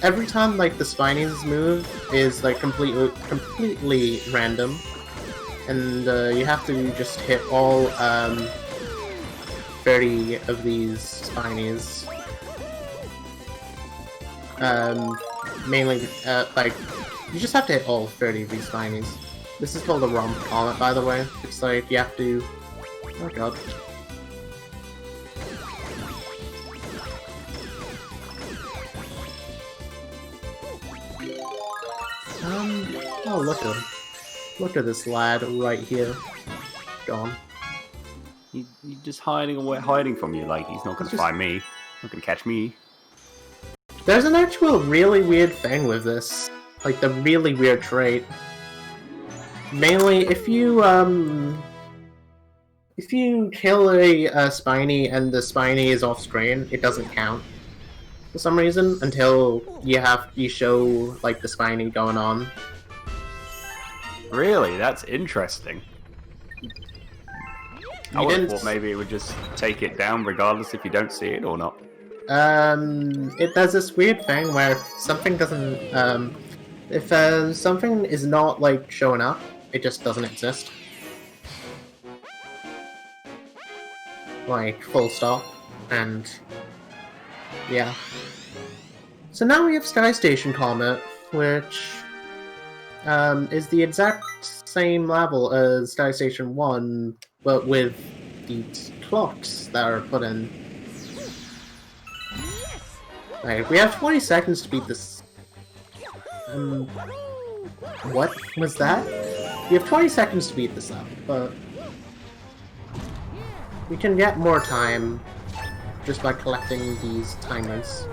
Every time, like, the Spinies move is, like, completely random. And, you have to just hit all, 30 of these Spinies. Mainly, like, you just have to hit all 30 of these Spinies. This is called a Romp Comet, by the way. It's like, you have to... Oh god. Oh, look at him. Look at this lad right here. Gone. He's just hiding from you. Like, he's not going to find me. Not going to catch me. There's an actual really weird thing with this. Like, the really weird trait. Mainly, if you kill a Spiny and the Spiny is off screen, it doesn't count. For some reason, until you show, like, the Spiny going on. Really? That's interesting. I would have thought maybe it would just take it down regardless if you don't see it or not. It does this weird thing where if something doesn't, if something is not, like, showing up, it just doesn't exist. Like, full stop. And, yeah. So now we have Sky Station Comet, which, is the exact same level as Sky Station 1, but with these clocks that are put in. Right, we have 20 seconds to beat this. What was that? We have 20 seconds to beat this up, but we can get more time just by collecting these timers.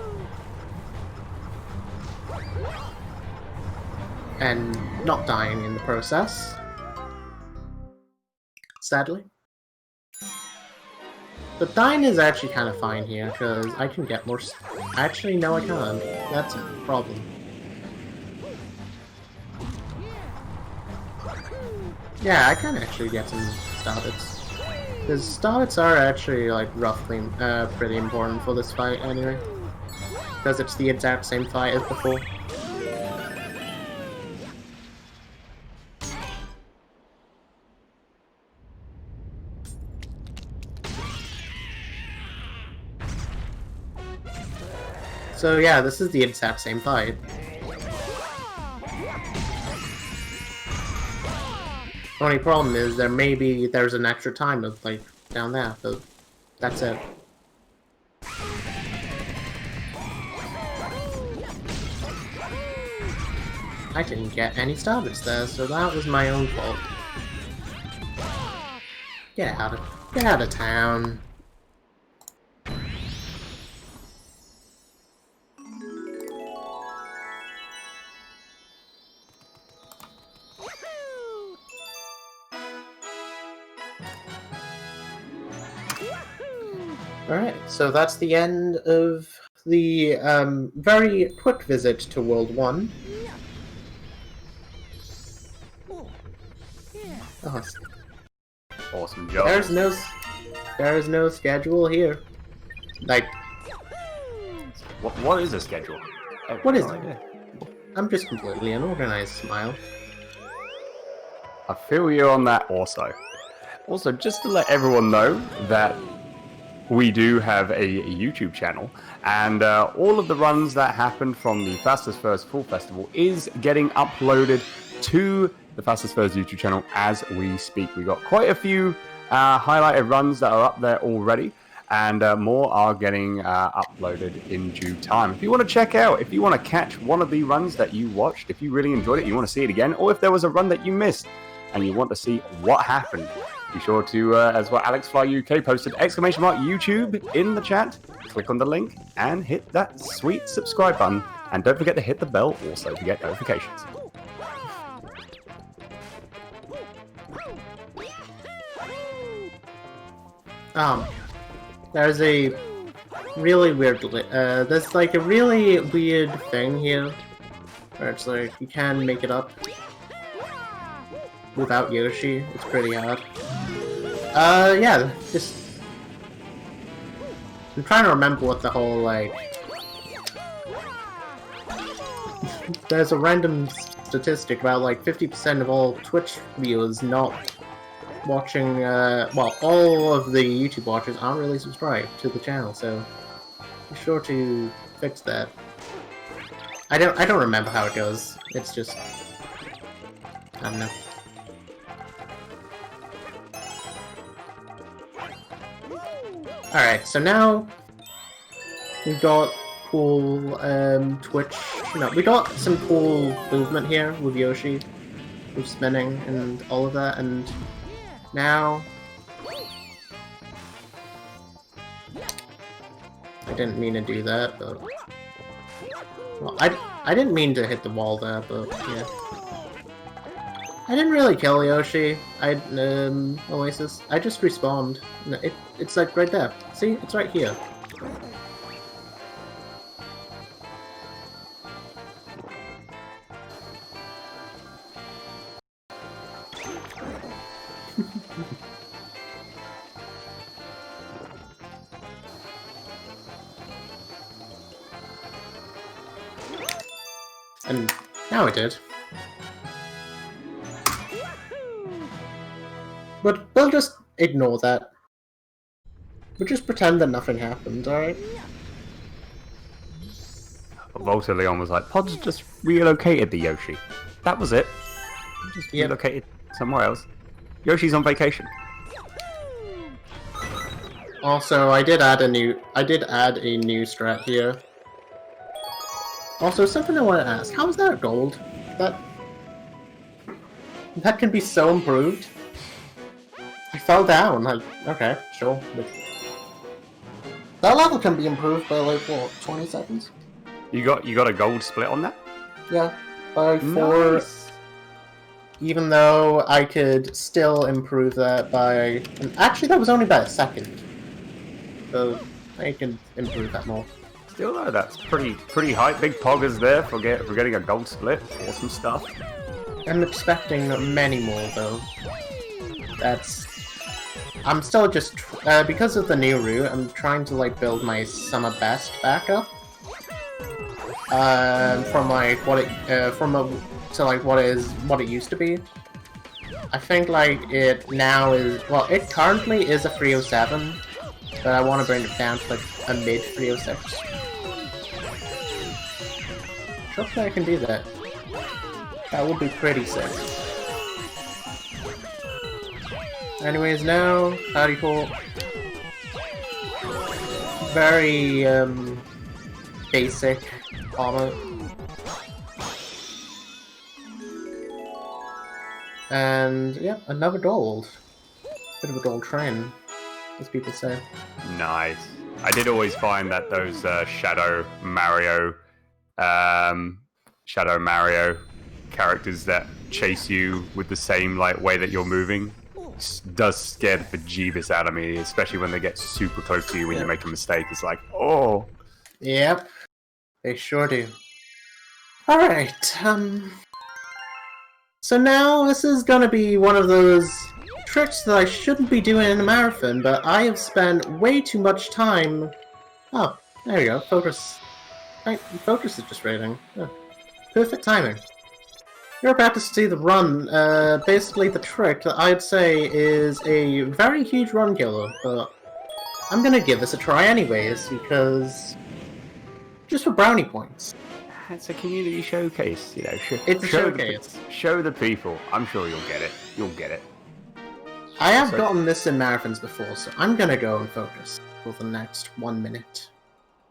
And not dying in the process. Sadly. But dying is actually kind of fine here, because I can get more... Actually, no I can't. That's a problem. Yeah, I can actually get some Starbits. Because Starbits are actually, like, roughly pretty important for this fight anyway. Because it's the exact same fight as before. So yeah, this is the exact same fight. The only problem is there's an extra time of, like, down there, but that's it. I didn't get any Starbits there, so that was my own fault. Get out of town. Alright, so that's the end of the very quick visit to World 1. Oh, awesome job. There is no schedule here. Like, what is a schedule? What is it? I'm just completely unorganized, Smile. I feel you on that also. Also, just to let everyone know that we do have a YouTube channel, and all of the runs that happened from the Fastest First Full Festival is getting uploaded to the Fastest First YouTube channel as we speak. We got quite a few highlighted runs that are up there already, and more are getting uploaded in due time. If you want to check out, if you want to catch one of the runs that you watched, if you really enjoyed it, you want to see it again, or if there was a run that you missed and you want to see what happened, be sure to, as well, Alex Fly UK posted !YouTube in the chat. Click on the link and hit that sweet subscribe button. And don't forget to hit the bell also to get notifications. There's a really weird, there's like a really weird thing here, where it's like, you can make it up without Yoshi. It's pretty hard. Yeah, just... I'm trying to remember what the whole, like... There's a random statistic about, like, 50% of all Twitch viewers not watching, well, all of the YouTube watchers aren't really subscribed to the channel, so be sure to fix that. I don't remember how it goes. It's just... I don't know. Alright, so now we've got cool Twitch. No, we got some cool movement here with Yoshi. with spinning and all of that, and now... I didn't mean to do that, but... Well, I didn't mean to hit the wall there, but yeah. I didn't really kill Yoshi. Oasis. I just respawned. It's like right there. See? It's right here. And now it did. But we'll just ignore that. We'll just pretend that nothing happened, alright? Volta Leon was like, Pods just relocated the Yoshi. That was it. Just relocated somewhere else. Yoshi's on vacation. Also, I did add a new strat here. Also, something I want to ask: how is that gold? That can be so improved. I fell down. Like, okay, sure. That level can be improved by like what, 20 seconds? You got a gold split on that? Yeah, by 4. Nice. Even though I could still improve that by... Actually, that was only by a second. So I can improve that more. Still though, that's pretty high. Big poggers there for getting a gold split. Awesome stuff. I'm expecting many more though. I'm still just because of the new route. I'm trying to like build my summer best back up. From like what it used to be. I think like it now is, well, it currently is a 307, but I want to bring it down to like a mid 306. Hopefully I can do that. That would be pretty sick. Anyways, now, howdy Paul. Very, basic armor. And, yeah, another gold. Bit of a gold train, as people say. Nice. I did always find that those Shadow Mario characters that chase you with the same like way that you're moving does scare the bejeebus out of me, especially when they get super close to you when you make a mistake. It's like, oh. Yep, they sure do. Alright, so now this is gonna be one of those tricks that I shouldn't be doing in a marathon, but I have spent way too much time... Oh, there you go, focus. Right, focus is just rating. Yeah. Perfect timing. You're about to see the run, basically the trick that I'd say is a very huge run killer, but I'm gonna give this a try anyways, because... just for brownie points. It's a community showcase, you know. It's a showcase. Show the people. I'm sure you'll get it. You'll get it. I have gotten this in marathons before, so I'm gonna go and focus for the next 1 minute.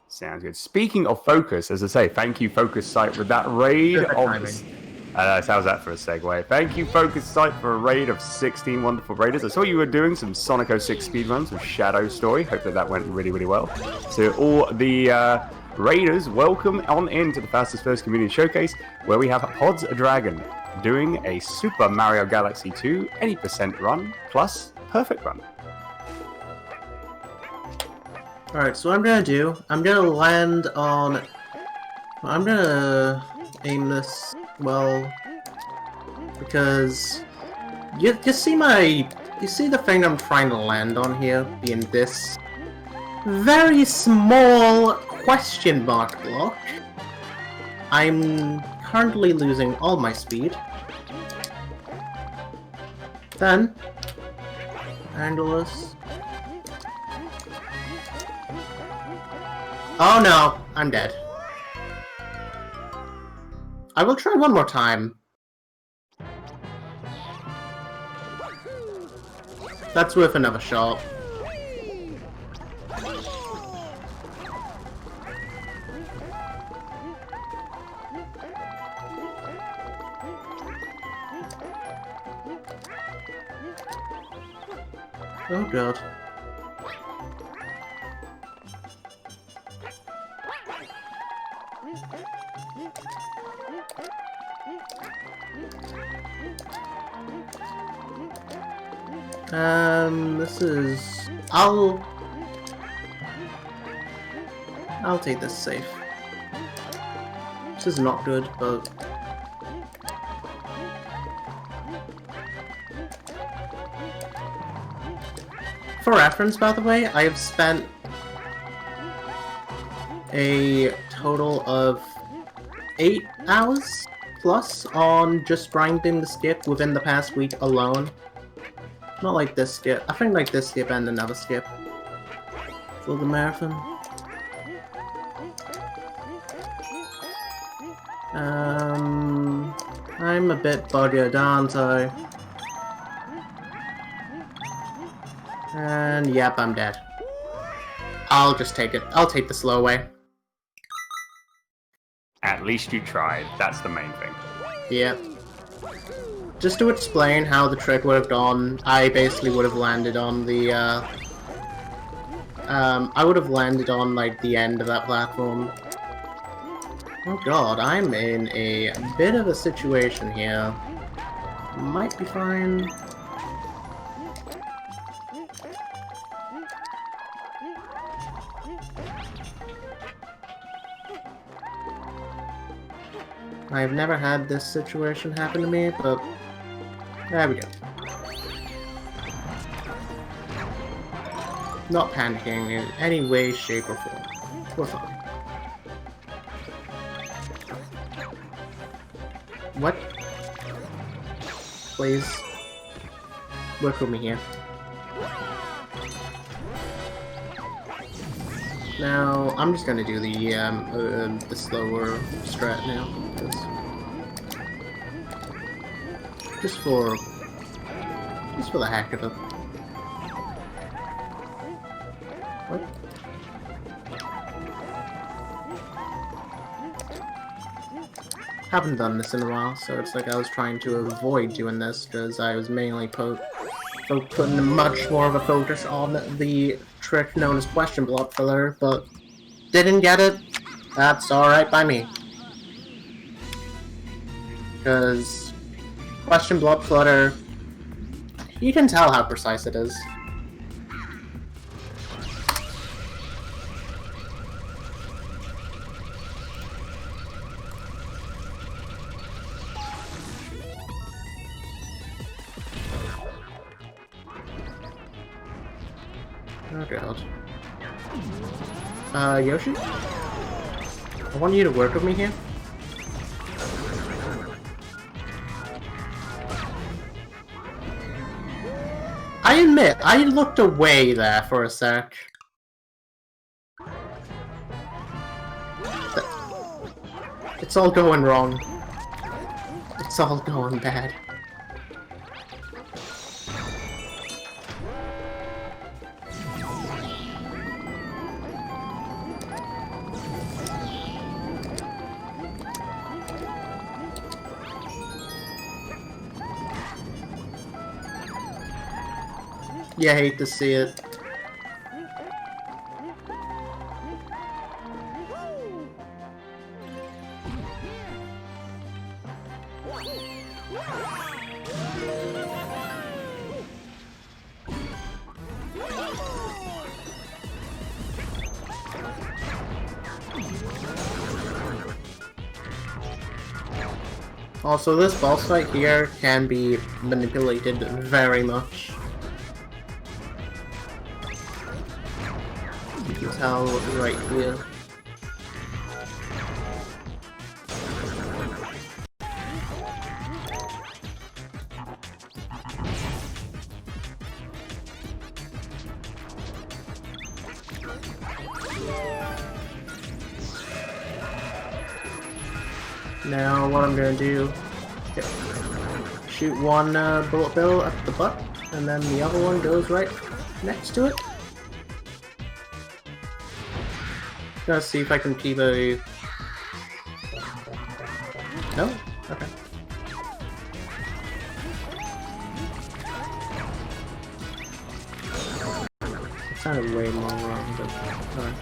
Sounds good. Speaking of focus, as I say, thank you, Focus Site, with that raid of... how's that for a segue? Thank you, Focus Site, for a raid of 16 wonderful raiders. I saw you were doing some Sonic 06 speedruns with Shadow Story. Hope that went really, really well. So all the raiders, welcome on into the Fastest First Community Showcase, where we have PodzDragon doing a Super Mario Galaxy 2 any% run plus perfect run. Alright, so what I'm gonna do, I'm gonna land on... I'm gonna aim this well, because you see the thing I'm trying to land on here being this very small question mark block. I'm currently losing all my speed. Then angle this. Oh no, I'm dead. I will try one more time. That's worth another shot. Oh god. This is... I'll take this safe. This is not good, but... For reference, by the way, I have spent a total of 8 hours plus on just grinding the skip within the past week alone. Not like this skip. I think like this skip and another skip for the marathon. I'm a bit buggered, aren't I? And yep, I'm dead. I'll just take it. I'll take the slow way. At least you tried. That's the main thing. Yep. Just to explain how the trick would have gone, I basically would have landed on the, I would have landed on, like, the end of that platform. Oh god, I'm in a bit of a situation here. Might be fine. I've never had this situation happen to me, but there we go. Not panicking in any way, shape, or form. We're fine. What? Please. Work with me here. Now, I'm just gonna do the slower strat now. Just for the heck of it. What? Haven't done this in a while, so it's like I was trying to avoid doing this because I was mainly putting much more of a focus on the trick known as question block filler, but didn't get it. That's alright by me. Because question block flutter, you can tell how precise it is. Oh god. Yoshi? I want you to work with me here. I admit, I looked away there for a sec. It's all going wrong. It's all going bad. You hate to see it. Also, this boss fight here can be manipulated very much. You can tell right here. Now what I'm gonna do, shoot one bullet bill at the butt, and then the other one goes right next to it. Gonna see if I can keep a... No? Okay. sounded way more wrong, but alright.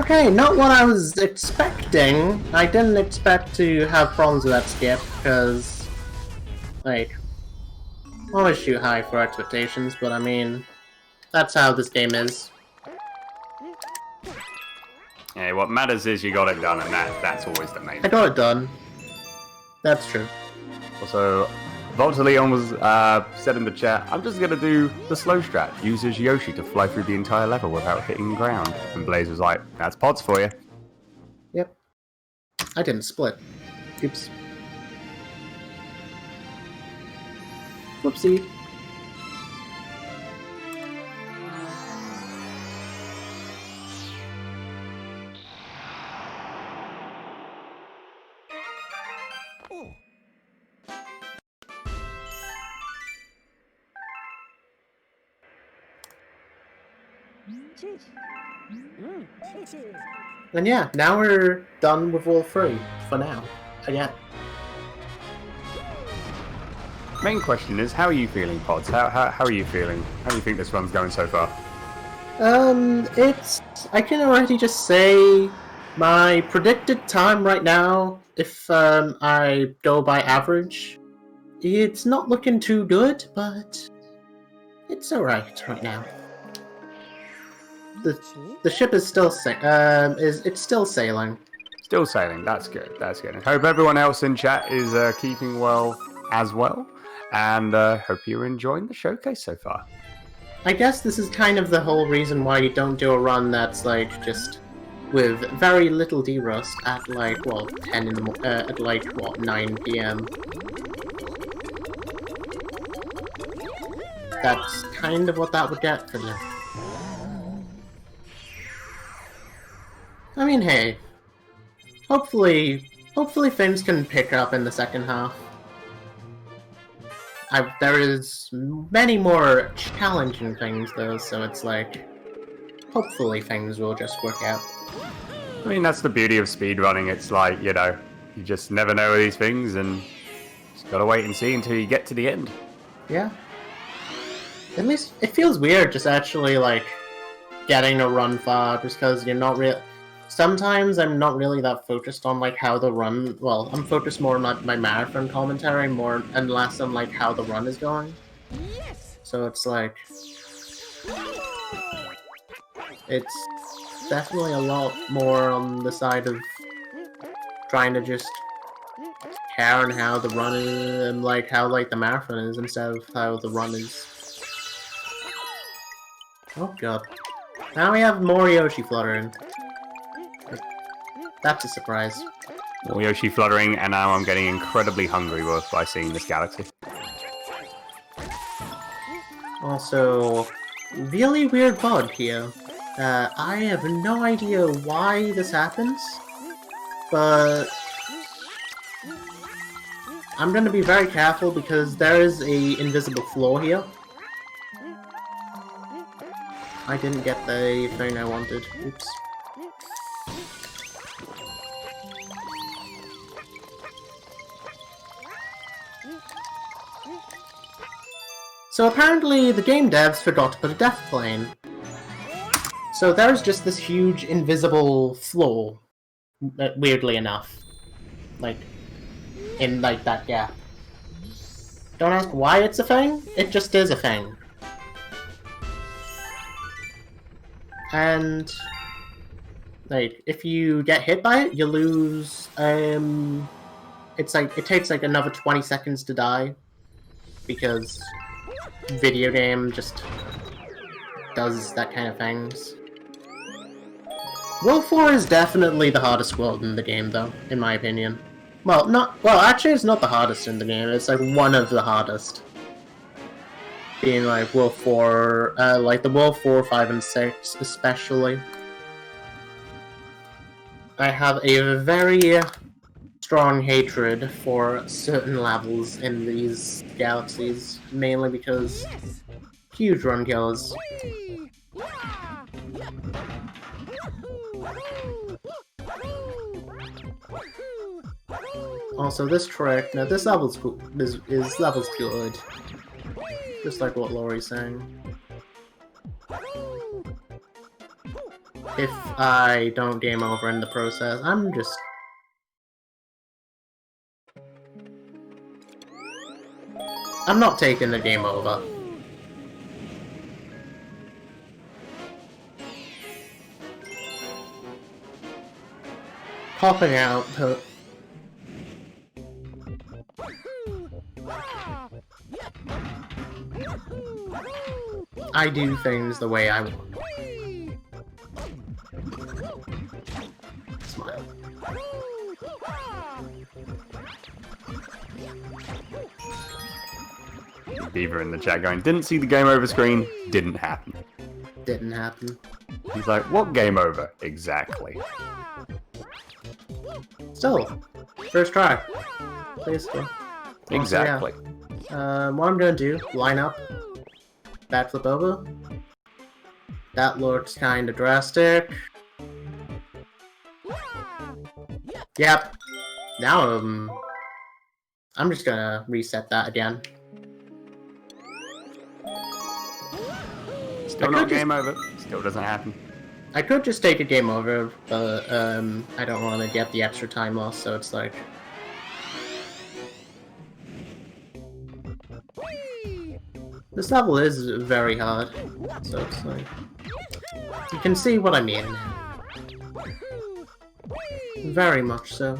Okay, not what I was expecting. I didn't expect to have problems with that skip, because, like, always shoot high for expectations, but I mean, that's how this game is. Yeah, what matters is you got it done, and that's always the main I thing. got it done. That's true. Also, Voltaleon was said in the chat, I'm just going to do the slow strat. Uses Yoshi to fly through the entire level without hitting the ground. And Blaze was like, that's Pods for you. Yep. I didn't split. Oops. Whoopsie. And yeah, now we're done with all three, for now. Again. Main question is, how are you feeling, Pods? How are you feeling? How do you think this run's going so far? I can already just say my predicted time right now, if I go by average, it's not looking too good, but it's alright right now. The ship is still it's still sailing. Still sailing, that's good, that's good. I hope everyone else in chat is keeping well as well, and hope you're enjoying the showcase so far. I guess this is kind of the whole reason why you don't do a run that's like just with very little D-Rust at like, well, 10 in the at like, what, 9 PM. That's kind of what that would get for you. I mean, hey, hopefully things can pick up in the second half. There is many more challenging things though, so it's like, hopefully things will just work out. I mean, that's the beauty of speedrunning. It's like, you know, you just never know these things, and just gotta wait and see until you get to the end. Yeah. At least it feels weird just actually like getting a run far, just because you're not real. Sometimes I'm not really that focused on like how the run. Well, I'm focused more on like, my marathon commentary more and less on like how the run is going. Yes. So it's like it's definitely a lot more on the side of trying to just care on how the run is and like how like the marathon is instead of how the run is. Oh god. Now we have more Yoshi fluttering. That's a surprise. More Yoshi fluttering, and now I'm getting incredibly hungry by seeing this galaxy. Also, really weird bug here. I have no idea why this happens, but I'm gonna be very careful because there is a invisible floor here. I didn't get the thing I wanted. Oops. So apparently the game devs forgot to put a death plane. So there's just this huge invisible floor, weirdly enough. Like, in like that gap. Don't ask why it's a thing, it just is a thing. And like, if you get hit by it, you lose, it's like, it takes like another 20 seconds to die. Because video game just does that kind of things. World 4 is definitely the hardest world in the game, though, in my opinion. Well, actually it's not the hardest in the game, it's like one of the hardest. Being like World 4, like the World 4, 5, and 6, especially. I have a very strong hatred for certain levels in these galaxies, mainly because huge run killers. Also, this trick, now this level's cool, is level's good. Just like what Laurie's saying. If I don't game over in the process, I'm not taking the game over. Popping out to... I do things the way I want. Smile. Beaver in the chat going, didn't see the game over screen, didn't happen. Didn't happen. He's like, what game over? Exactly. Still, first try. Basically. Exactly. Also, yeah. What I'm gonna do, line up, backflip over. That looks kinda drastic. Yep. Now, I'm just gonna reset that again. Still not game over. Still doesn't happen. I could just take a game over, but I don't want to get the extra time loss, so it's like... This level is very hard, so it's like... You can see what I mean. Very much so.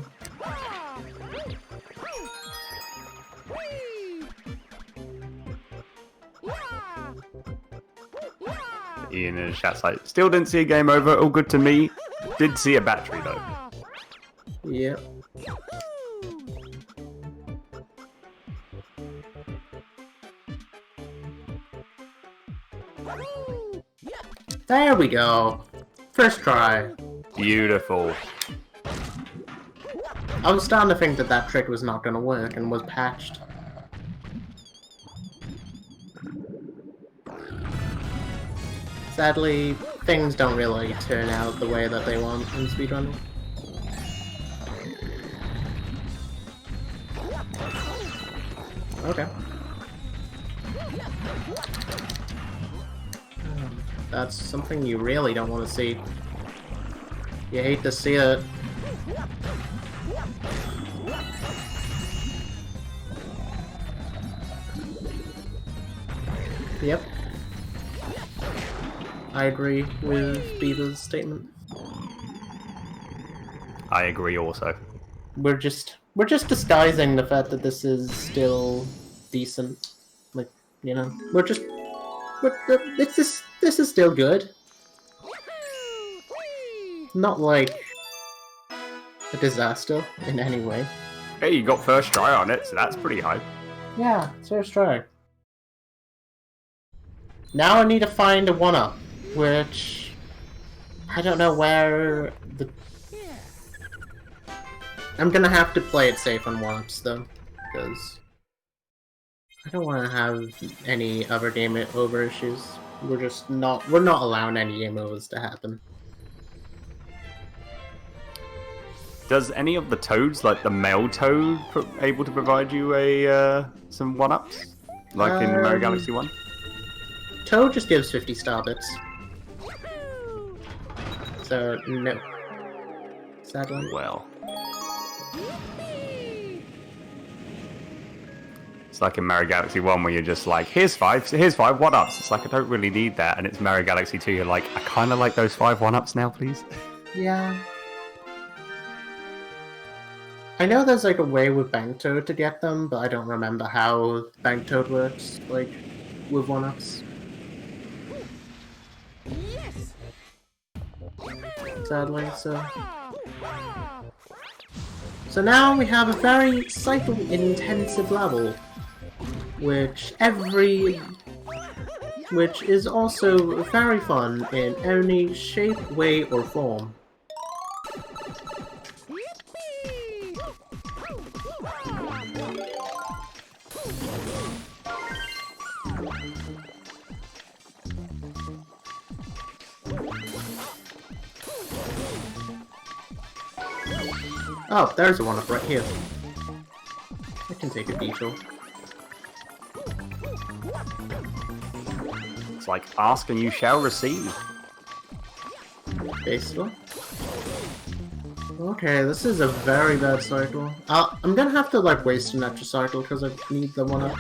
Ian in the chat's like, still didn't see a game over, all good to me. Did see a battery though. Yep. There we go. First try. Beautiful. I was starting to think that that trick was not going to work and was patched. Sadly, things don't really turn out the way that they want in speedrunning. Okay. That's something you really don't want to see. You hate to see it. Yep. I agree with Beaver's statement. I agree also. We're just disguising the fact that this is still decent. Like, you know, this is still good. Not like a disaster in any way. Hey, you got first try on it, so that's pretty high. Yeah, first try. Now I need to find a 1-up, which I don't know where the... I'm gonna have to play it safe on 1-ups though, because I don't want to have any other game over issues. We're not allowing any game overs to happen. Does any of the toads, like the male toad, able to provide you a some 1-ups? Like in Mario Galaxy 1? Toad just gives 50 star bits. So, no. Sadly. Well. It's like in Mario Galaxy 1 where you're just like, here's 5 1-ups. It's like, I don't really need that. And it's Mario Galaxy 2, you're like, I kind of like those 5 1-ups now, please. Yeah. I know there's like a way with Bank Toad to get them, but I don't remember how Bank Toad works, like, with 1-ups. Sadly, so... So now we have a very cycle-intensive level, which is also very fun in any shape, way, or form. Oh, there's a 1-up right here. I can take a detour. It's like, ask and you shall receive. Basically. Okay, this is a very bad cycle. I'm gonna have to like waste an extra cycle because I need the 1-up.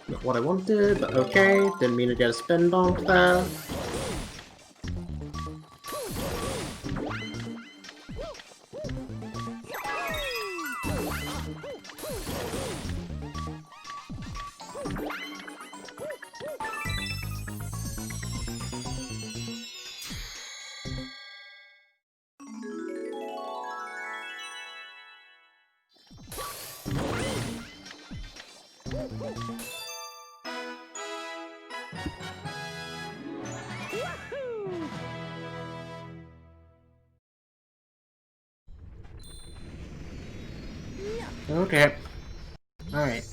Not what I wanted, but okay. Didn't mean to get a spin bonk there. Okay. Alright.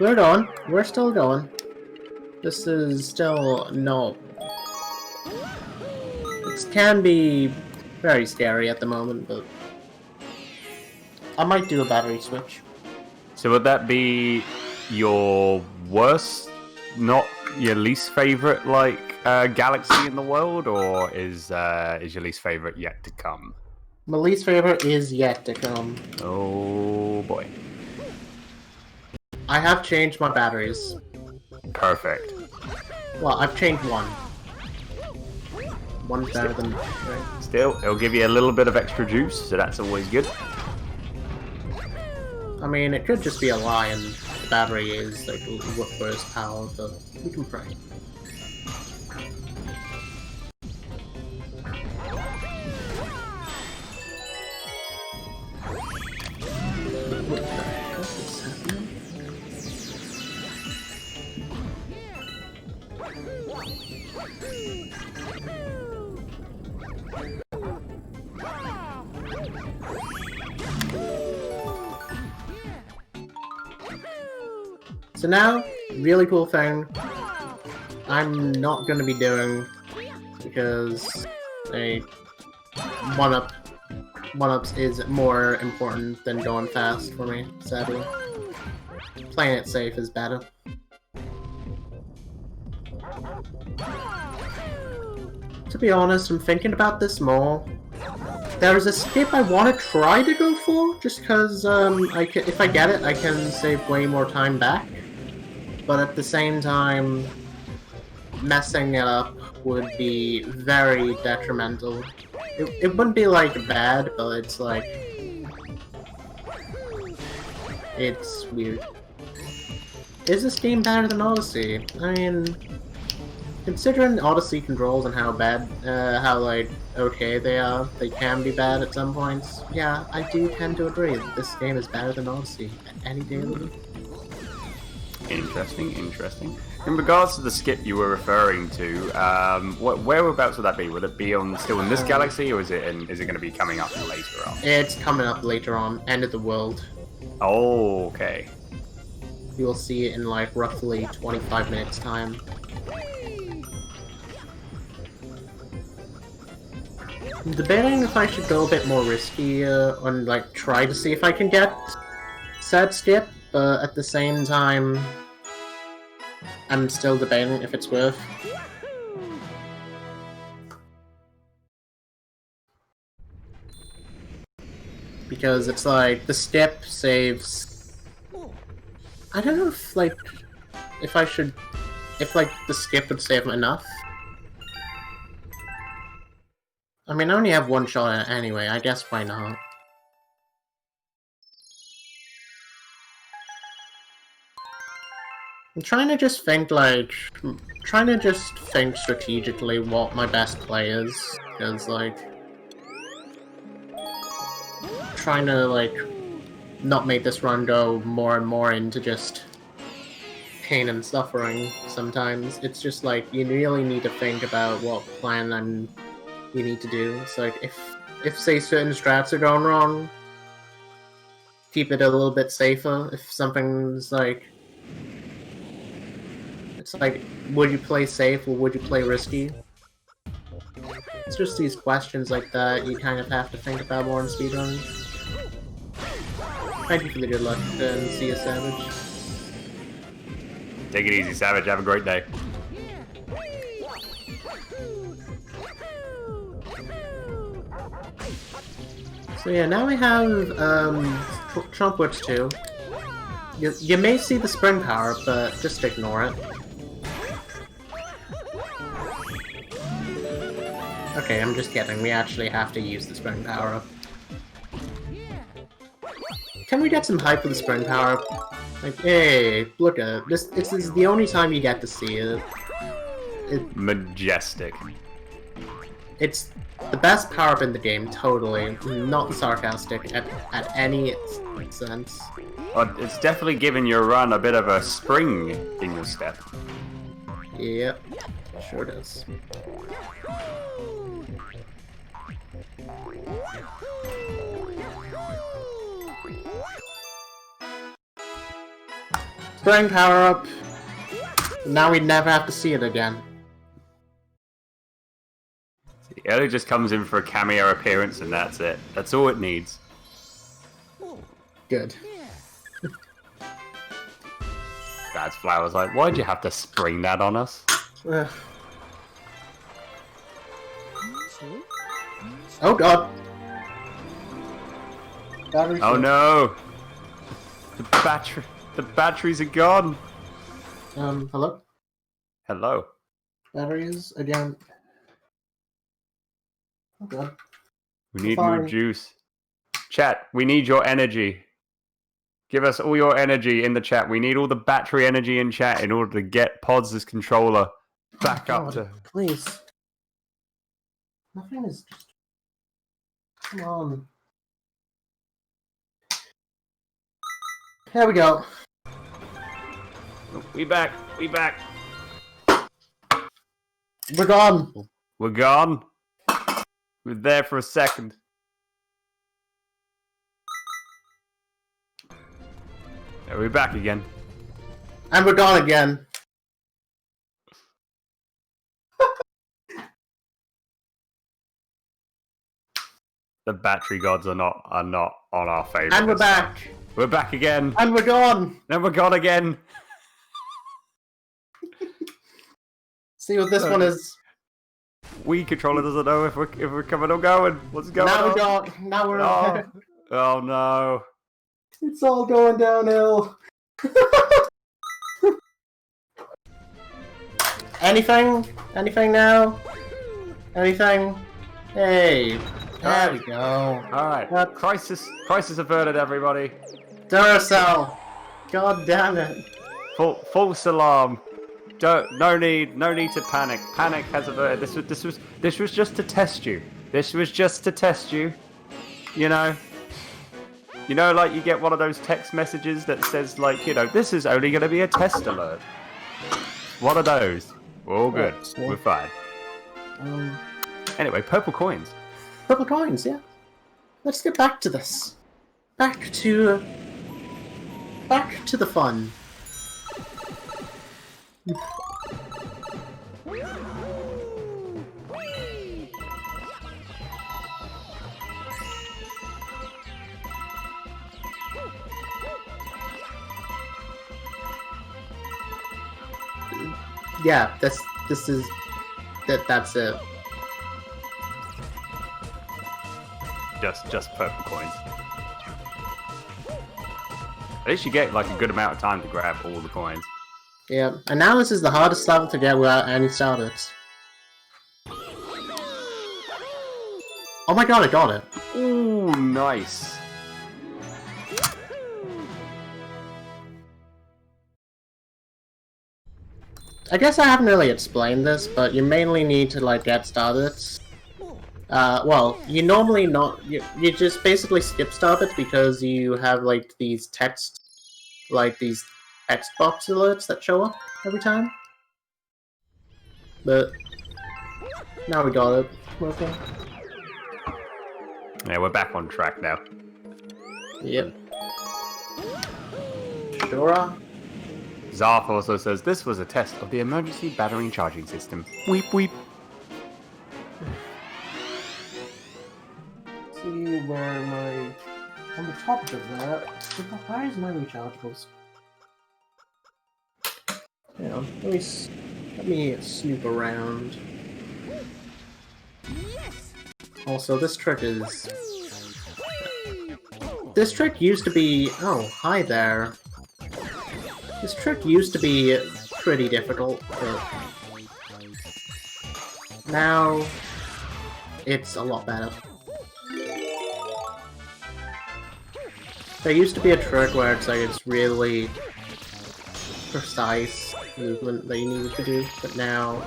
We're going. We're still going. This is still no. It can be very scary at the moment, but I might do a battery switch. So would that be your worst, not your least favorite, like galaxy in the world, or is your least favorite yet to come? My least favorite is yet to come. Oh boy. I have changed my batteries. Perfect. Well, I've changed one. One's better than right. Still, it'll give you a little bit of extra juice, so that's always good. I mean, it could just be a lie and the battery is like what burst power, but we can pray. What the heck is happening? So now, really cool thing I'm not going to be doing because a 1-ups is more important than going fast for me, sadly. Playing it safe is better. To be honest, I'm thinking about this more. There's a skip I want to try to go for, just because if I get it, I can save way more time back. But at the same time, messing it up would be very detrimental. It wouldn't be, like, bad, but it's, like... It's weird. Is this game better than Odyssey? I mean... Considering Odyssey controls and how bad, like, okay they are, they can be bad at some points. Yeah, I do tend to agree that this game is better than Odyssey any day of the week. Interesting, interesting. In regards to the skip you were referring to, whereabouts would that be? Would it be still in this galaxy, or is it going to be coming up later on? It's coming up later on, end of the world. Oh, okay. You will see it in like roughly 25 minutes time. I'm debating if I should go a bit more risky and like try to see if I can get said skip, but at the same time, I'm still debating if it's worth. Because it's like, the skip saves... I don't know if, like, if the skip would save enough. I mean, I only have one shot at it anyway, I guess why not? I'm trying to just think, strategically what my best play is, because, like... Trying to, like, not make this run go more and more into just pain and suffering sometimes. It's just, like, you really need to think about what plan you need to do. It's like, if say, certain strats are going wrong, keep it a little bit safer. If something's, like, It's like, would you play safe or would you play risky? It's just these questions like that you kind of have to think about more in speedrunning. Thank you for the good luck, and see you, Savage. Take it easy, Savage. Have a great day. So yeah, now we have Trumpwitch 2. You may see the spring power, but just ignore it. Okay, I'm just kidding. We actually have to use the spring power up. Can we get some hype with the spring power up? Like, hey, look at it. This is the only time you get to see it. Majestic. It's the best power up in the game, totally. Not sarcastic at any sense. Well, it's definitely giving your run a bit of a spring in your step. Yep, sure does. Spring power up. Now we never have to see it again. Ellie just comes in for a cameo appearance and that's it. That's all it needs. Good. Dad's Flower's like, why'd you have to spring that on us? Oh god. Battery Oh no! The batteries are gone! Hello? Hello. Batteries again. Oh god. We need more juice. Chat, we need your energy. Give us all your energy in the chat. We need all the battery energy in chat in order to get Pods' controller back up to... Please. Nothing is just... Come on. There we go. We back. We back. We're gone. We're gone. We're there for a second. Yeah, we're back again. And we're gone again. The battery gods are not on our favor. And we're back. Time. We're back again. And we're gone. And we're gone again. See what this one is. Wii controller doesn't know if we're coming or going. What's going on? Now we're gone. Now we're oh no. It's all going downhill. Anything? Anything now? Anything? Hey. There we go. Alright. Crisis averted, everybody. Duracell. God damn it. False alarm. No need to panic. Panic has averted. This was just to test you. This was just to test you. You know, like you get one of those text messages that says like, this is only going to be a test alert. One of those. We're all good. Yeah. We're fine. Anyway, purple coins. Purple coins, yeah. Let's get back to this. Back to the fun. Yeah, that's it. Just purple coins. At least you get like a good amount of time to grab all the coins. Yeah, and now this is the hardest level to get without any starters. Oh my god, I got it! Ooh, nice. I guess I haven't really explained this, but you mainly need to like get starters. Well, you normally you just basically skip starters because you have like these text box alerts that show up every time. But now we got it. Okay. Yeah, we're back on track now. Yep. Sure. Zarth also says this was a test of the emergency battery charging system. Weep weep. See where my... On the top of that, where is my rechargeables? Hang on, let me snoop around. Also, this trick is... This trick used to be... Oh, hi there. This trick used to be pretty difficult, but... Now... It's a lot better. There used to be a trick where it's like it's really precise movement that you needed to do, but now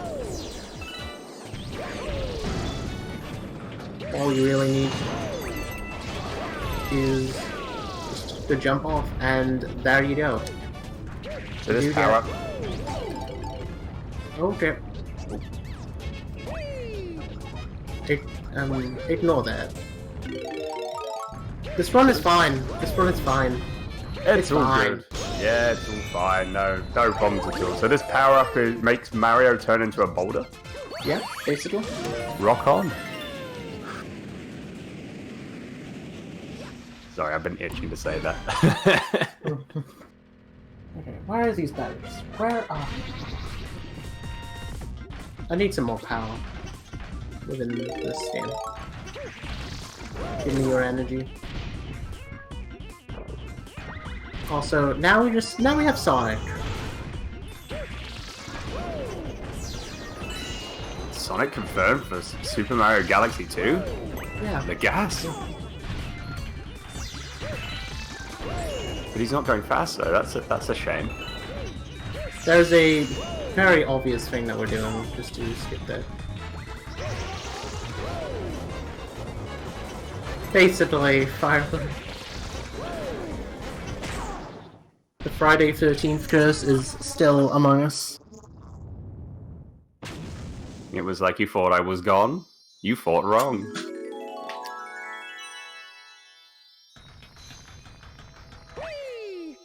all you really need is just to jump off, and there you go. So this power up. Okay. Ignore that. This run is fine. This run is fine. It's all fine. good. Yeah, it's all fine. No problems at all. So this power up makes Mario turn into a boulder? Yeah, basically. Rock on. Sorry, I've been itching to say that. Okay, where are these batteries? Where are... I need some more power within this game. Give me your energy. Also, now we have Sonic. Sonic confirmed for Super Mario Galaxy 2? Yeah. The gas? But he's not going fast though, that's a shame. There's a very obvious thing that we're doing, just to skip that. Basically, the Friday 13th curse is still among us. It was like you thought I was gone. You thought wrong.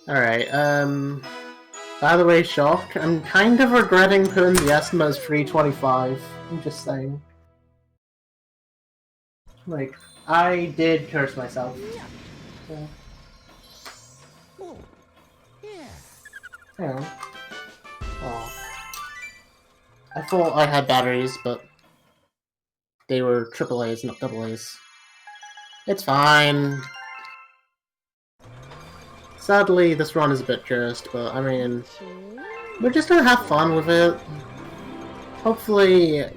Alright, by the way, Shock, I'm kind of regretting putting the estimate as 325. I'm just saying. Like, I did curse myself. So. Yeah. Aw. I thought I had batteries, but they were AAAs, not AAs. It's fine. Sadly, this run is a bit cursed, but I mean, we're just gonna have fun with it. Hopefully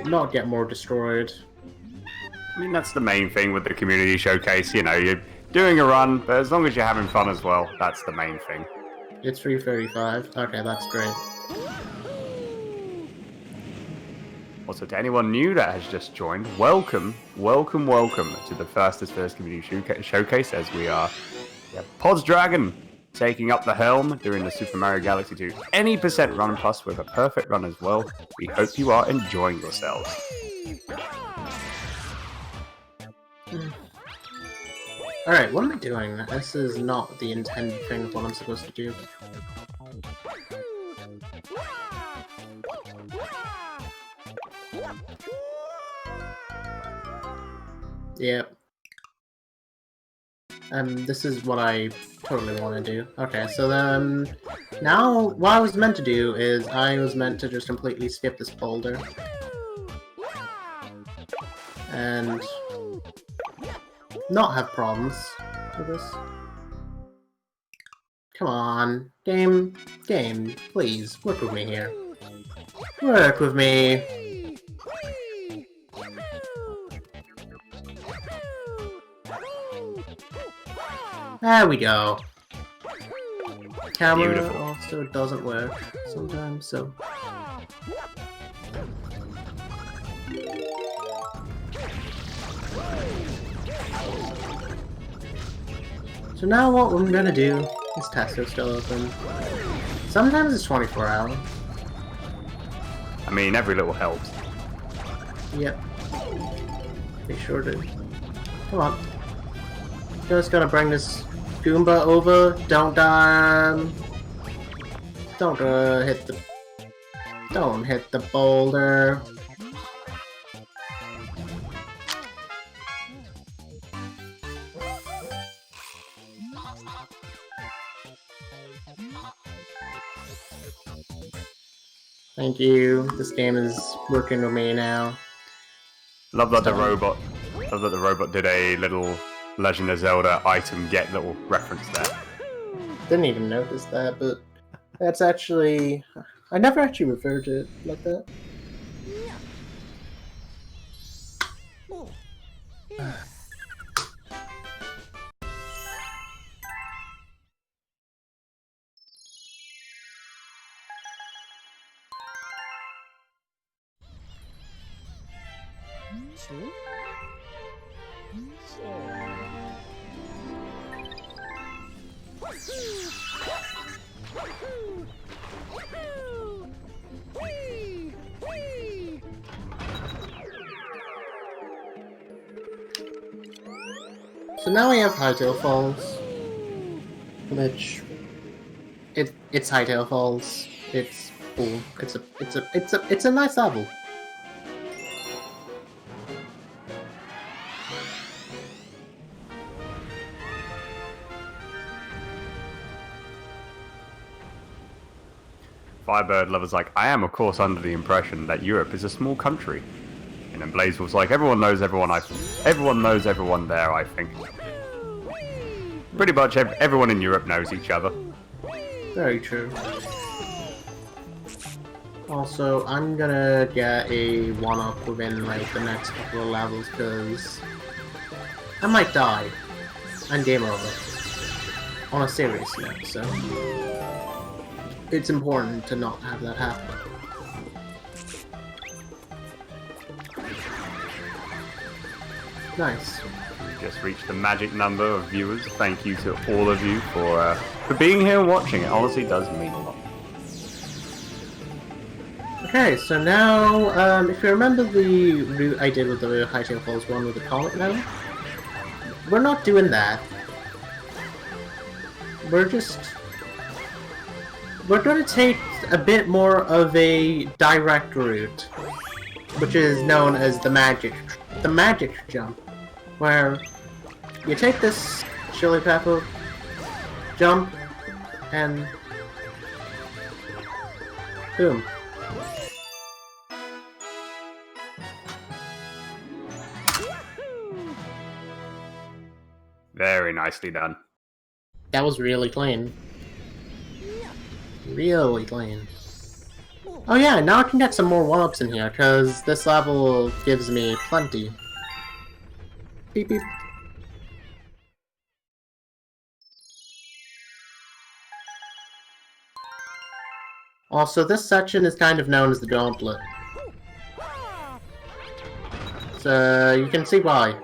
not get more destroyed. I mean, that's the main thing with the community showcase, you know, you're doing a run, but as long as you're having fun as well, that's the main thing. It's 3:35. Okay, that's great. Also, to anyone new that has just joined, welcome to the Fastest First Community Showcase, as we are PodzDragon taking up the helm during the Super Mario Galaxy 2 any percent run plus with a perfect run as well. We hope you are enjoying yourselves. Alright, what am I doing? This is not the intended thing of what I'm supposed to do. Yep. This is what I totally want to do. Okay, so then... Now, what I was meant to do is I was meant to just completely skip this boulder. And... not have problems with this. Come on. Game, please, work with me here. Work with me! There we go. Camera Beautiful. also doesn't work sometimes, so... So now what I'm gonna do is Tesco's still open. Sometimes it's 24 hours. I mean, every little helps. Yep. They sure do. Come on. Just gotta bring this Goomba over. Don't die. Don't hit the. Don't hit the boulder. Thank you. This game is working with me now. Love that the robot did a little Legend of Zelda item get little reference there. Didn't even notice that, but that's actually... I never actually referred to it like that. So now we have Hightail Falls, which it's Hightail Falls. It's cool. It's a nice level. Firebird Lover's like, I am of course under the impression that Europe is a small country. And then Blaze was like, everyone knows everyone. Everyone knows everyone there. I think. Pretty much everyone in Europe knows each other. Very true. Also, I'm gonna get a 1-up within like the next couple of levels because I might die and game over. On a serious note, so it's important to not have that happen. Nice. Just reached the magic number of viewers. Thank you to all of you for being here and watching. It honestly does mean a lot. Okay, so now, if you remember the route I did with the Hightail Falls one with the Comet now, we're not doing that. We're going to take a bit more of a direct route, which is known as the magic jump, where you take this chili pepper, jump, and boom. Very nicely done. That was really clean. Really clean. Oh yeah, now I can get some more 1-ups in here, because this level gives me plenty. Beep beep. Also, this section is kind of known as the Gauntlet. So, you can see why.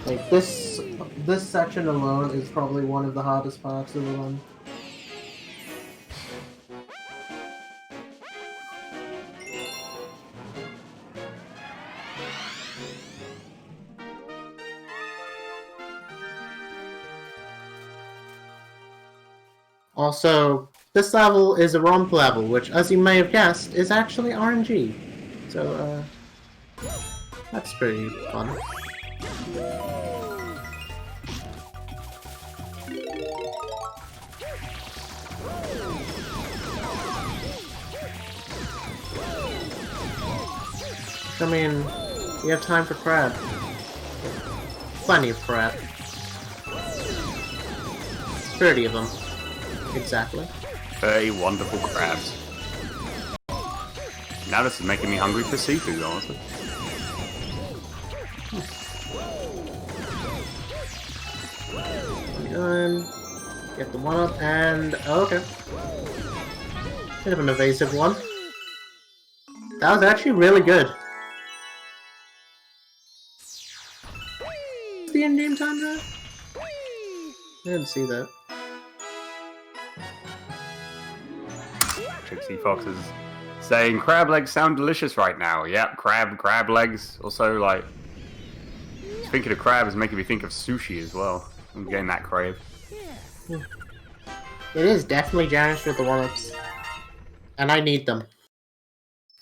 Like, this section alone is probably one of the hardest parts of the run. Also, this level is a romp level, which, as you may have guessed, is actually RNG. So, that's pretty fun. I mean, we have time for crab. Plenty of crab. 30 of them. Exactly. 30 wonderful crabs. Now this is making me hungry for seafood, honestly. Done. Get the 1-up and... oh, okay. Bit of an evasive one. That was actually really good. The in-game time there? I didn't see that. Trixie Fox is saying crab legs sound delicious right now. Yep, crab legs. Also, like, thinking of crab is making me think of sushi as well. I'm getting that crave. It is definitely generous with the 1-ups. And I need them.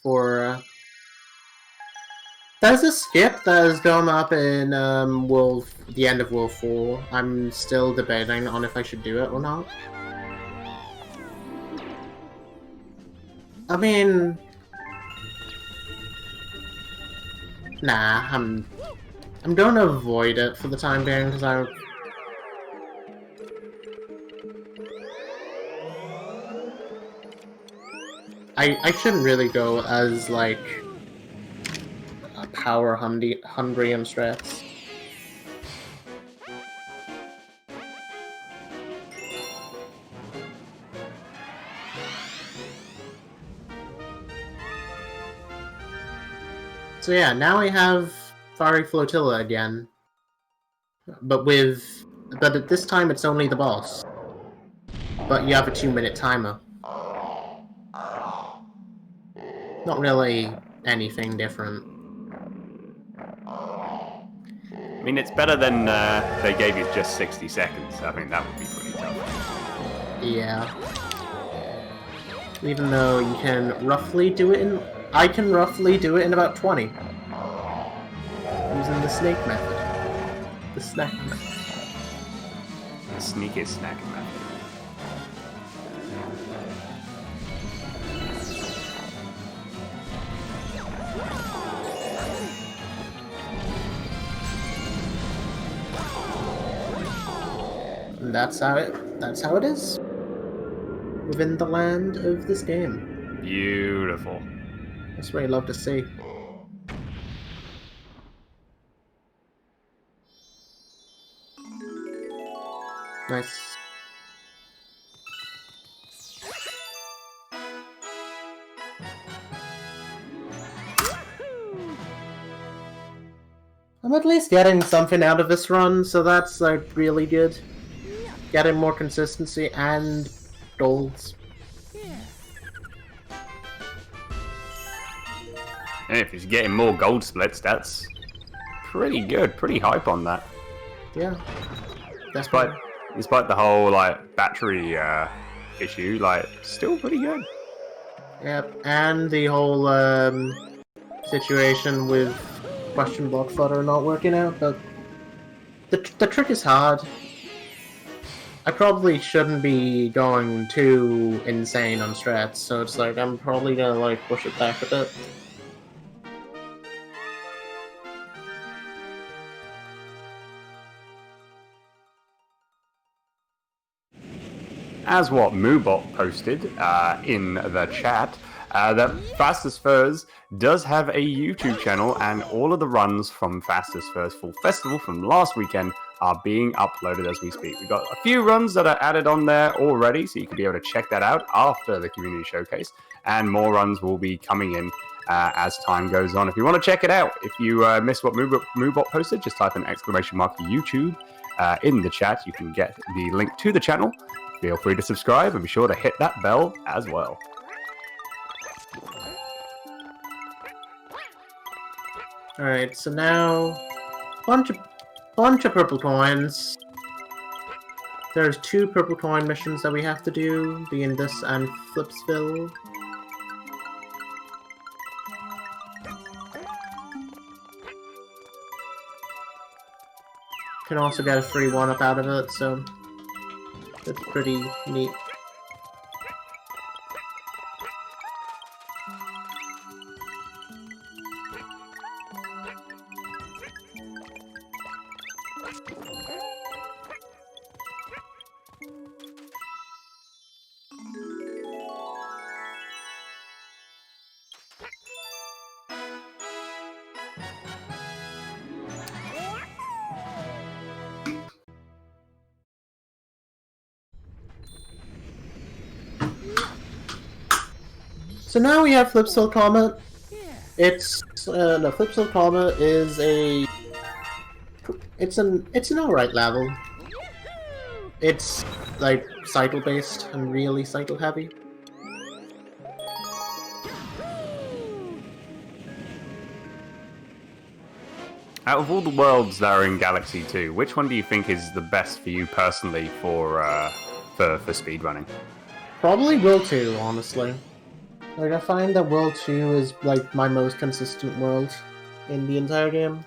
For, There's a skip that has come up in the end of World 4. I'm still debating on if I should do it or not. I mean... Nah, I'm gonna avoid it for the time being, because I shouldn't really go as, like, power hungry on strats. So yeah, now I have Fiery Flotilla again. But at this time it's only the boss. But you have a 2-minute timer. Not really anything different. I mean, it's better than they gave you just 60 seconds. I think that would be pretty tough. Yeah. Even though you can roughly do it in... I can roughly do it in about 20. Using the snake method. The snack method. The sneaky snack method. And that's how it is. Within the land of this game. Beautiful. That's what I love to see. Nice. I'm at least getting something out of this run, so that's like really good. Getting more consistency and golds. And if he's getting more gold splits, that's pretty good. Pretty hype on that. Yeah. Despite the whole like battery issue, like still pretty good. Yep, and the whole situation with question block fodder not working out, but the trick is hard. I probably shouldn't be going too insane on strats, so it's like I'm probably gonna like push it back a bit. As what Moobot posted in the chat, that Fastest Furs does have a YouTube channel, and all of the runs from Fastest Furs Full Festival from last weekend are being uploaded as we speak. We've got a few runs that are added on there already, so you can be able to check that out after the community showcase, and more runs will be coming in as time goes on. If you want to check it out, if you missed what Moobot posted, just type an !YouTube in the chat. You can get the link to the channel. Feel free to subscribe and be sure to hit that bell as well. Alright, so now bunch of purple coins. There's 2 purple coin missions that we have to do, being this and Flipsville. Can also get a free 1-up out of it, so that's pretty neat. So now we have Flipsville Comet. Flipsville Comet is it's an alright level. It's like cycle based and really cycle heavy. Out of all the worlds that are in Galaxy 2, which one do you think is the best for you personally for speedrunning? Probably World 2, honestly. Like, I find that World 2 is, like, my most consistent world in the entire game.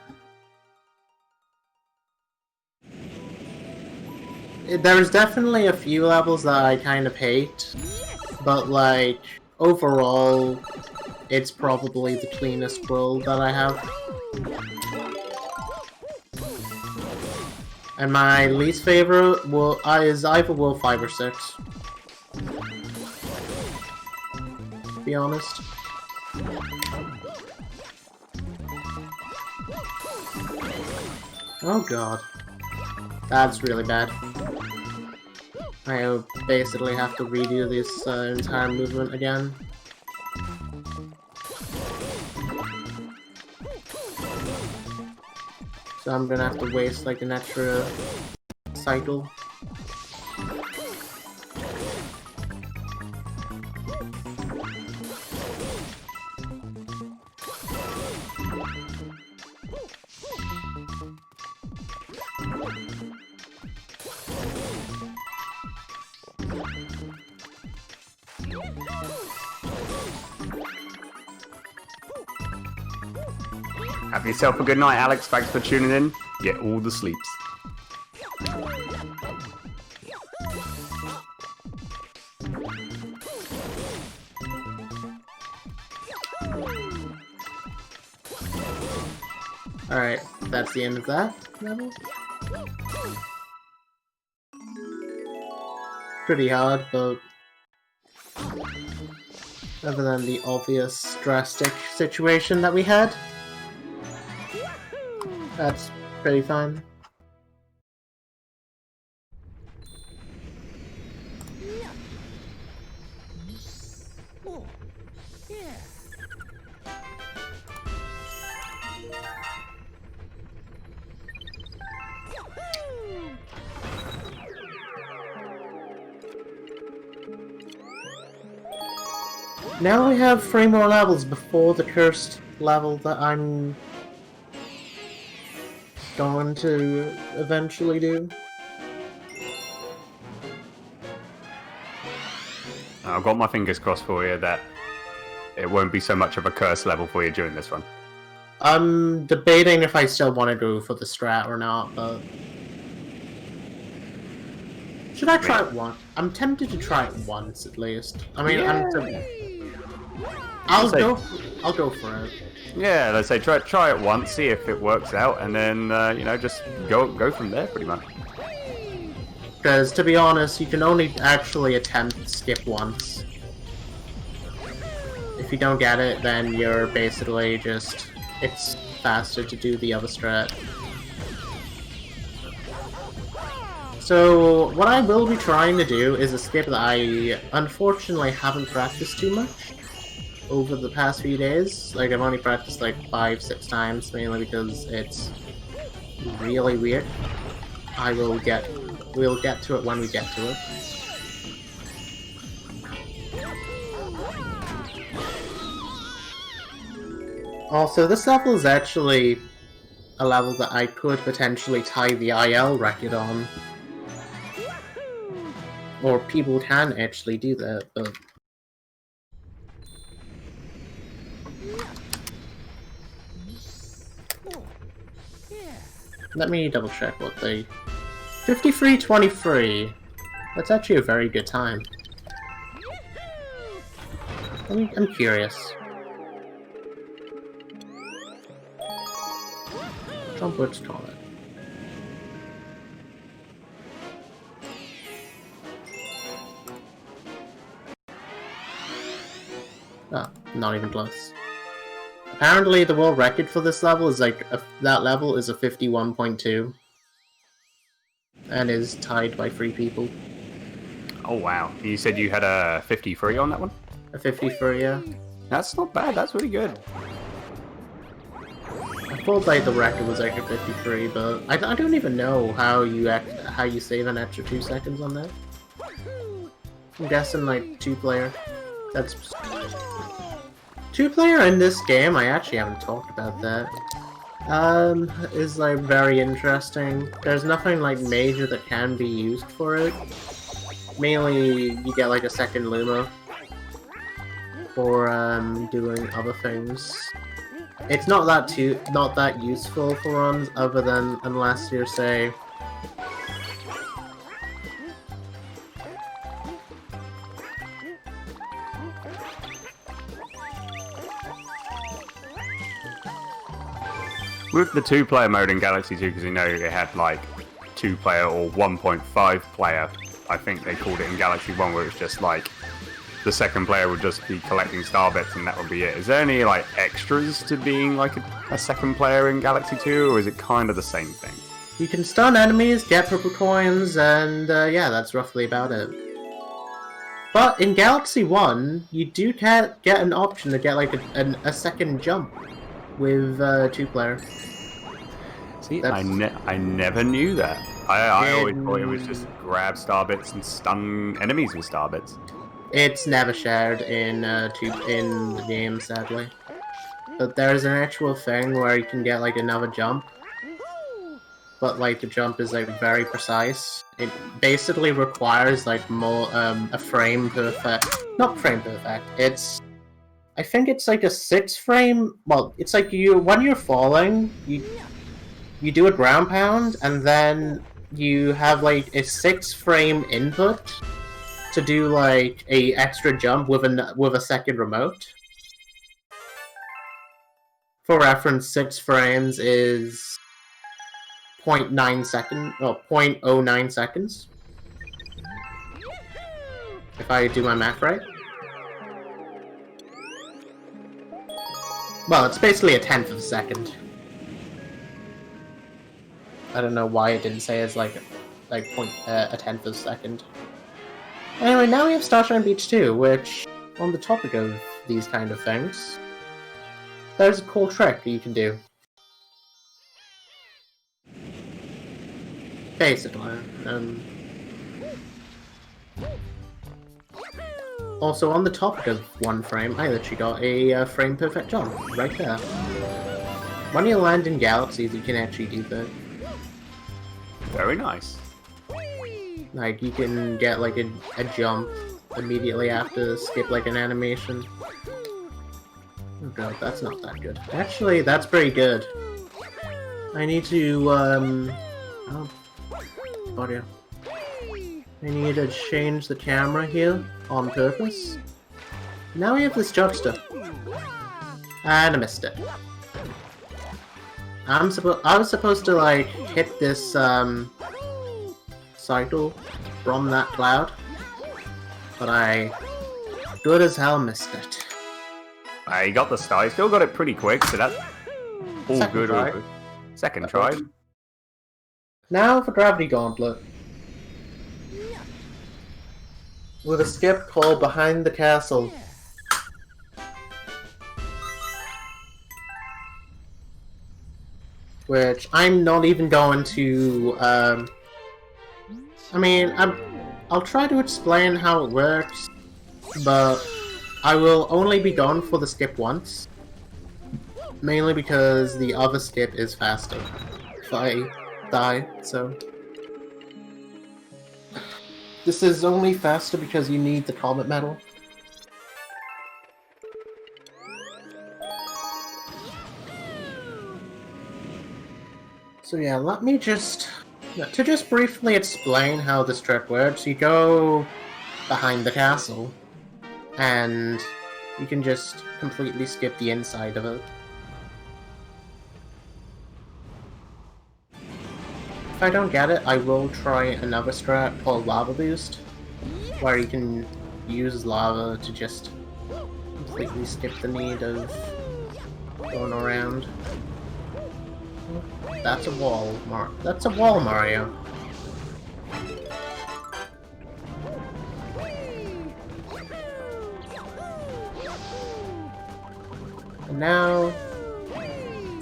There's definitely a few levels that I kind of hate, but, like, overall, it's probably the cleanest world that I have. And my least favorite is either World 5 or 6. To be honest. Oh god. That's really bad. I basically have to redo this entire movement again. So I'm gonna have to waste like an extra cycle. Have yourself a good night, Alex. Thanks for tuning in. Get all the sleeps. Alright, that's the end of that level. Pretty hard, but other than the obvious drastic situation that we had, that's pretty fine. Now we have 3 more levels before the cursed level that I'm going to eventually do. I've got my fingers crossed for you that it won't be so much of a curse level for you during this run. I'm debating if I still want to go for the strat or not, but should I try it once? I'm tempted to try it once at least. I mean, I'll go for it. Yeah, let's say try it once, see if it works out, and then you know, just go from there pretty much. Because to be honest, you can only actually attempt to skip once. If you don't get it, then you're basically just it's faster to do the other strat. So what I will be trying to do is a skip that I unfortunately haven't practiced too much over the past few days. Like, I've only practiced like 5-6 times, mainly because it's really weird. We'll get to it when we get to it. Also, this level is actually a level that I could potentially tie the IL record on. Or people can actually do that, but let me double check what they... 53:23. That's actually a very good time. I'm curious. Trumpets call it. Ah, not even close. Apparently, the world record for this level is like that level is a 51.2, and is tied by 3 people. Oh wow! You said you had a 53 on that one? A 53, yeah. That's not bad. That's really good. I thought like the record was like a 53, but I don't even know how you save an extra 2 seconds on that. I'm guessing like 2-player. That's 2-player in this game. I actually haven't talked about that. Is like very interesting. There's nothing like major that can be used for it. Mainly, you get like a second Luma for doing other things. It's not that useful for runs, other than unless you're say. With the 2-player mode in Galaxy 2, because you know it had like 2-player or 1.5 player, I think they called it in Galaxy 1, where it's just like the second player would just be collecting star bits and that would be it. Is there any like extras to being like a second player in Galaxy 2, or is it kind of the same thing? You can stun enemies, get purple coins, and yeah, that's roughly about it. But in Galaxy 1, you do get an option to get like a second jump with 2-player. See, I never knew that. I always thought it was just grab star bits and stun enemies with star bits. It's never shared in the game, sadly. But there's an actual thing where you can get like another jump. But like the jump is like very precise. It basically requires like more a frame perfect. Not frame perfect. I think it's like a 6 frame. Well, it's like when you're falling, you do a ground pound, and then you have like a 6 frame input to do like a extra jump with a second remote. For reference, 6 frames is 0.9 seconds, or 0.09 seconds. If I do my math right. Well, it's basically a 1/10 of a second. I don't know why it didn't say it's like a 1/10 of a second. Anyway, now we have Starshine Beach 2, which, on the topic of these kind of things, there's a cool trick you can do. Basically, also, on the topic of 1 frame, I literally got a frame perfect jump right there. When you land in galaxies, you can actually do that. Very nice. Like, you can get like a jump immediately after skip like an animation. Oh god, that's not that good. Actually, that's pretty good. I need to, oh, audio. I need to change the camera here on purpose. Now we have this jumpster. And I missed it. I was supposed to like hit this cycle from that cloud, but I good as hell missed it. I got the star. You still got it pretty quick, so that's all Second good. try. All good. Second try. Now for Gravity Gauntlet. With a skip called Behind the Castle. Which I'm not even going to, I mean, I'll try to explain how it works, but I will only be gone for the skip once. Mainly because the other skip is faster if I die, so... This is only faster because you need the Comet Medal. So yeah, let me just briefly explain how this trick works. You go behind the castle, and you can just completely skip the inside of it. If I don't get it, I will try another strat called Lava Boost, where you can use lava to just completely skip the need of going around. That's a wall, That's a wall, Mario. And now,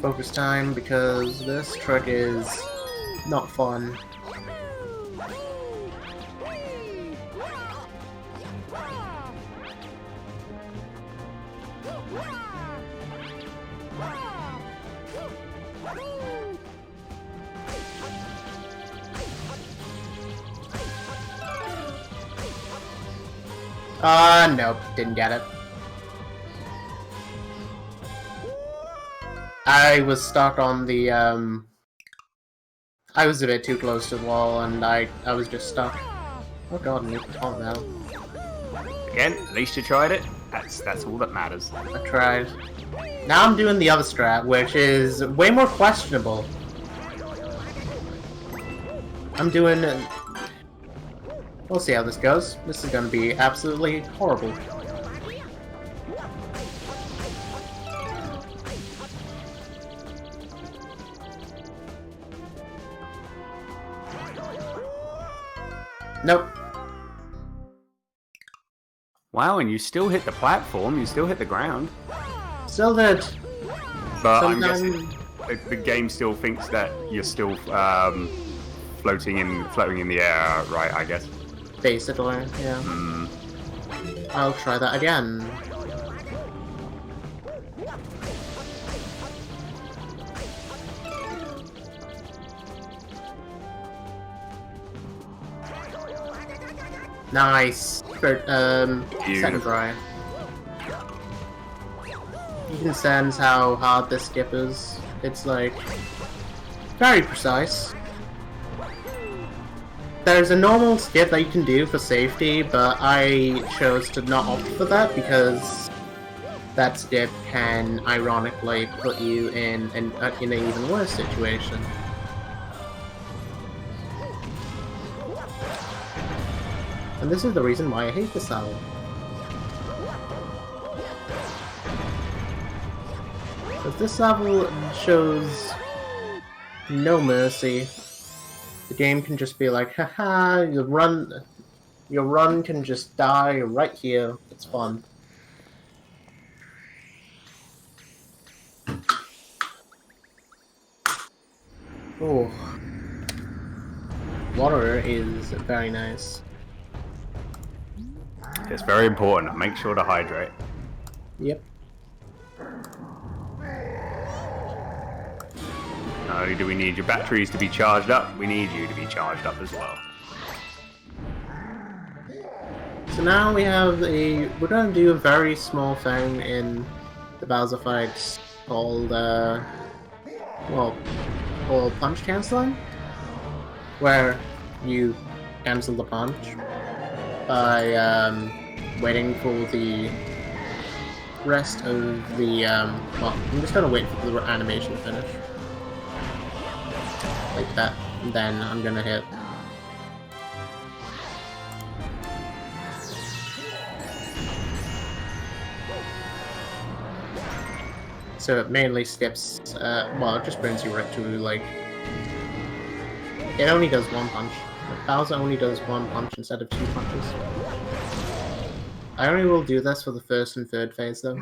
focus time, because this trick is not fun. Nope, didn't get it. I was stuck on the, I was a bit too close to the wall, and I was just stuck. Oh god, I need to calm down. Again, at least you tried it. That's all that matters. I tried. Now I'm doing the other strat, which is way more questionable. I'm doing... We'll see how this goes. This is gonna be absolutely horrible. Nope. Wow, and you still hit the platform, you still hit the ground. Still did. But Sometimes... I'm guessing the game still thinks that you're still floating in the air, right, I guess. Basically, yeah. I'll try that again. Nice. Set and dry. You can sense how hard this skip is. It's like very precise. There's a normal skip that you can do for safety, but I chose to not opt for that because that skip can ironically put you in an even worse situation. And this is the reason why I hate this level. Because this level shows no mercy. The game can just be like, haha, your run can just die right here. It's fun. Oh. Water is very nice. It's very important. Make sure to hydrate. Yep. Not only do we need your batteries to be charged up, we need you to be charged up as well. So now we have we're gonna do a very small thing in the Bowser fights called, called punch canceling, where you cancel the punch by, waiting for the rest of the, well, I'm just gonna wait for the animation to finish. Like that, and then I'm gonna hit. So it mainly skips, well, it just brings you right to, like, it only does one punch. Bowser only does one punch instead of two punches. I only will do this for the first and third phase, though.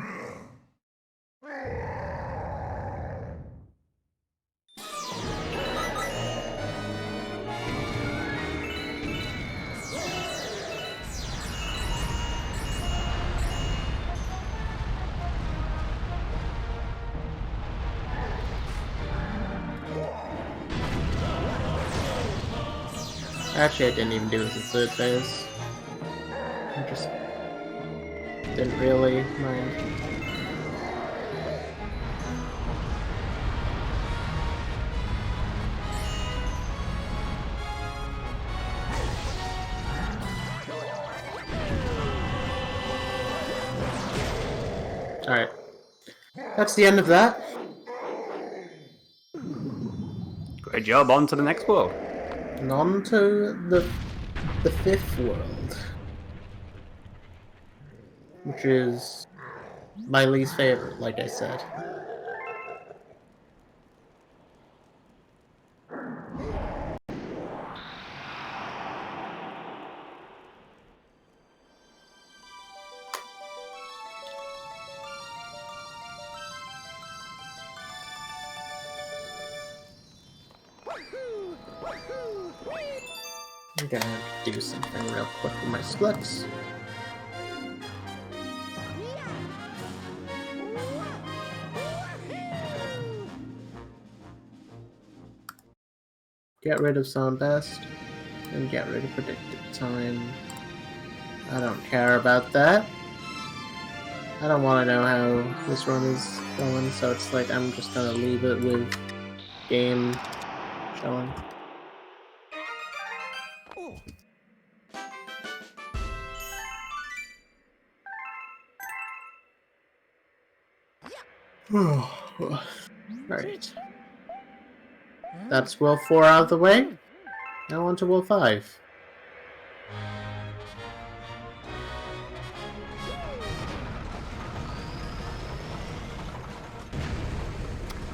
Actually, I didn't even do it as a third phase. I just didn't really mind. Alright. That's the end of that. Great job, on to the next world. And on to the fifth world. Which is my least favorite, like I said. I'm gonna have to do something real quick with my splits. Get rid of Sound Best, and get rid of Predicted Time. I don't care about that. I don't want to know how this run is going, so it's like I'm just gonna leave it with game showing. Right. That's World 4 out of the way. Now on to World 5.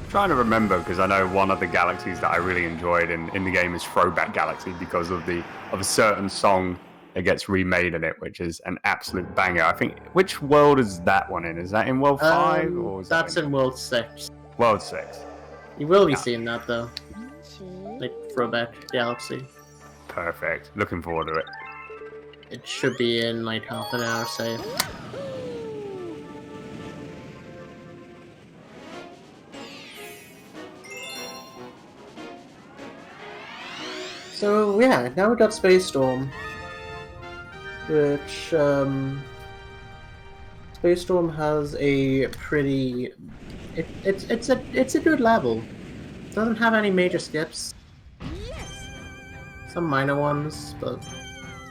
Trying to remember, because I know one of the galaxies that I really enjoyed in the game is Throwback Galaxy, because of a certain song that gets remade in it, which is an absolute banger. I think, which world is that one in? Is that in World 5? Or is That's that in World 6. World 6? You will be seeing that, though. Like, Throwback Galaxy. Perfect. Looking forward to it. It should be in, like, half an hour, say. So, yeah, now we got Space Storm. Which, Space Storm has a pretty... It's a good level. Doesn't have any major skips. Some minor ones, but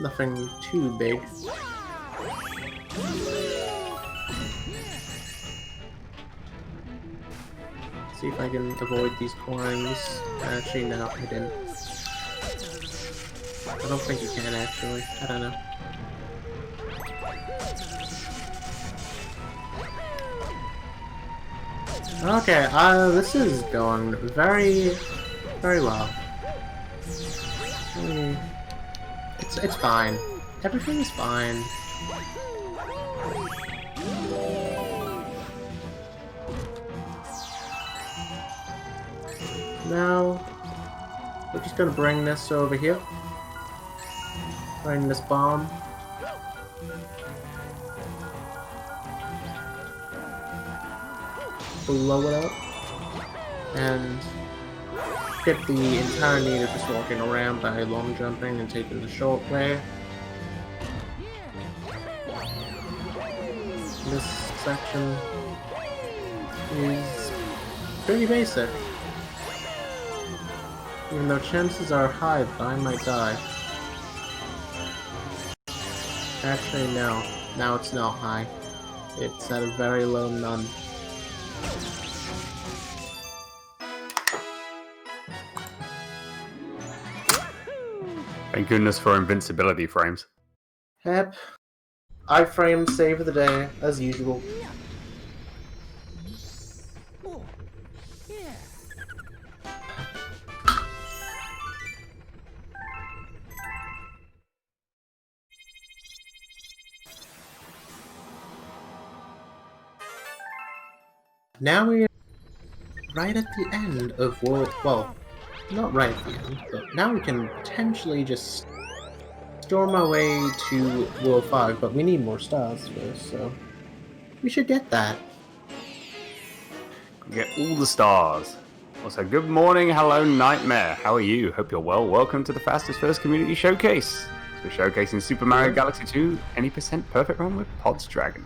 nothing too big. See if I can avoid these coins. Actually, no, I didn't. I don't think you can, actually. I don't know. Okay, this is going very, very well. It's fine. Everything is fine. Now, we're just gonna bring this over here. Bring this bomb. Blow it up. And get the entire need of just walking around by long jumping and taking the short way. This section is pretty basic. Even though chances are high that I might die. Actually, no. Now it's not high. It's at a very low none. Thank goodness for invincibility frames. Yep. Iframe save of the day, as usual. Now we're right at the end of World... Well, not right at the end, but now we can potentially just storm our way to World 5, but we need more stars first, so we should get that. Get all the stars. Also, good morning, hello, Nightmare. How are you? Hope you're well. Welcome to the Fastest First Community Showcase. We're showcasing Super Mario Galaxy 2, any percent perfect run with PodzDragon.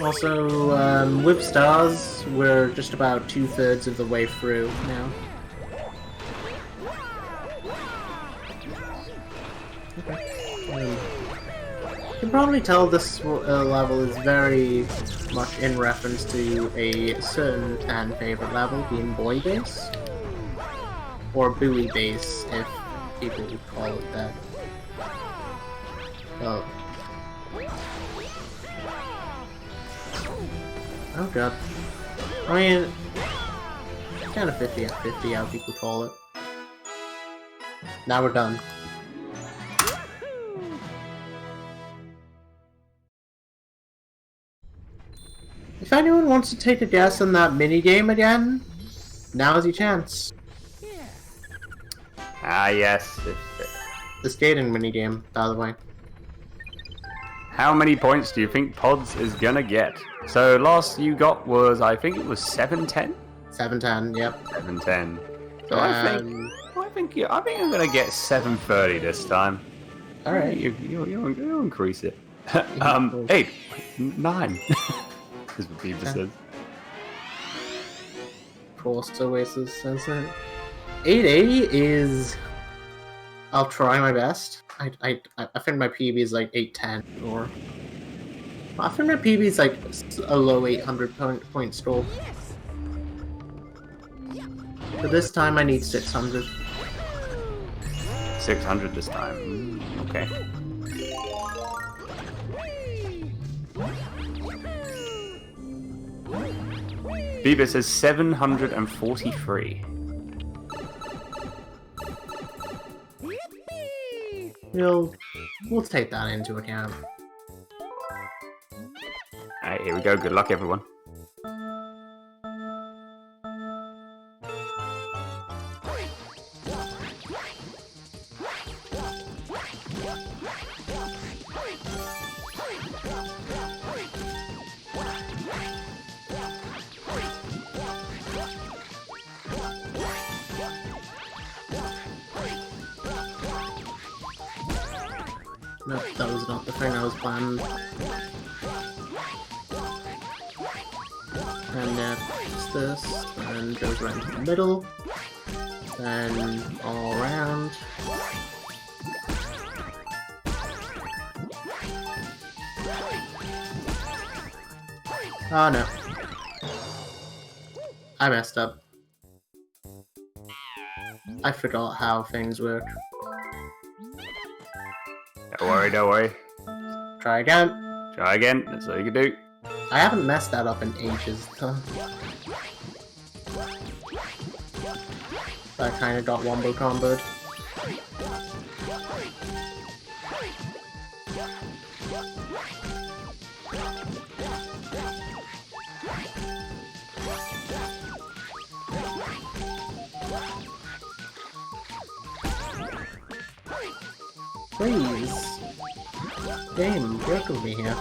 Also, with stars, we're just about 2/3 of the way through now. Okay. You can probably tell this level is very much in reference to a certain fan favorite level, being Boy Base. Or Buoy Base, if people would call it that. Well... Oh god. I mean, kind of 50/50, how people call it. Now we're done. If anyone wants to take a guess on that minigame again, now's your chance. Ah, yes. The skating minigame, by the way. How many points do you think Pods is gonna get? So last you got was, I think it was 710? 710, yep. 710. So I think I'm gonna get 730 this time. Alright. You increase it. 8, 9. Is what Beaver says. Forced Oasis says it. 880 is. I'll try my best. I think my PB is like 810 or. I think my PB is like a low 800 point score. But this time I need 600. 600 this time. Okay. Bieber says 743. We'll take that into account. Alright, here we go. Good luck, everyone. Nope, that was not the thing I was planning. And it's this, and goes right into the middle, and all around. Oh no. I messed up. I forgot how things work. Don't worry, don't worry. Try again. Try again. That's all you can do. I haven't messed that up in ages, though. I kind of got wombo comboed. Please. Game, work with me here.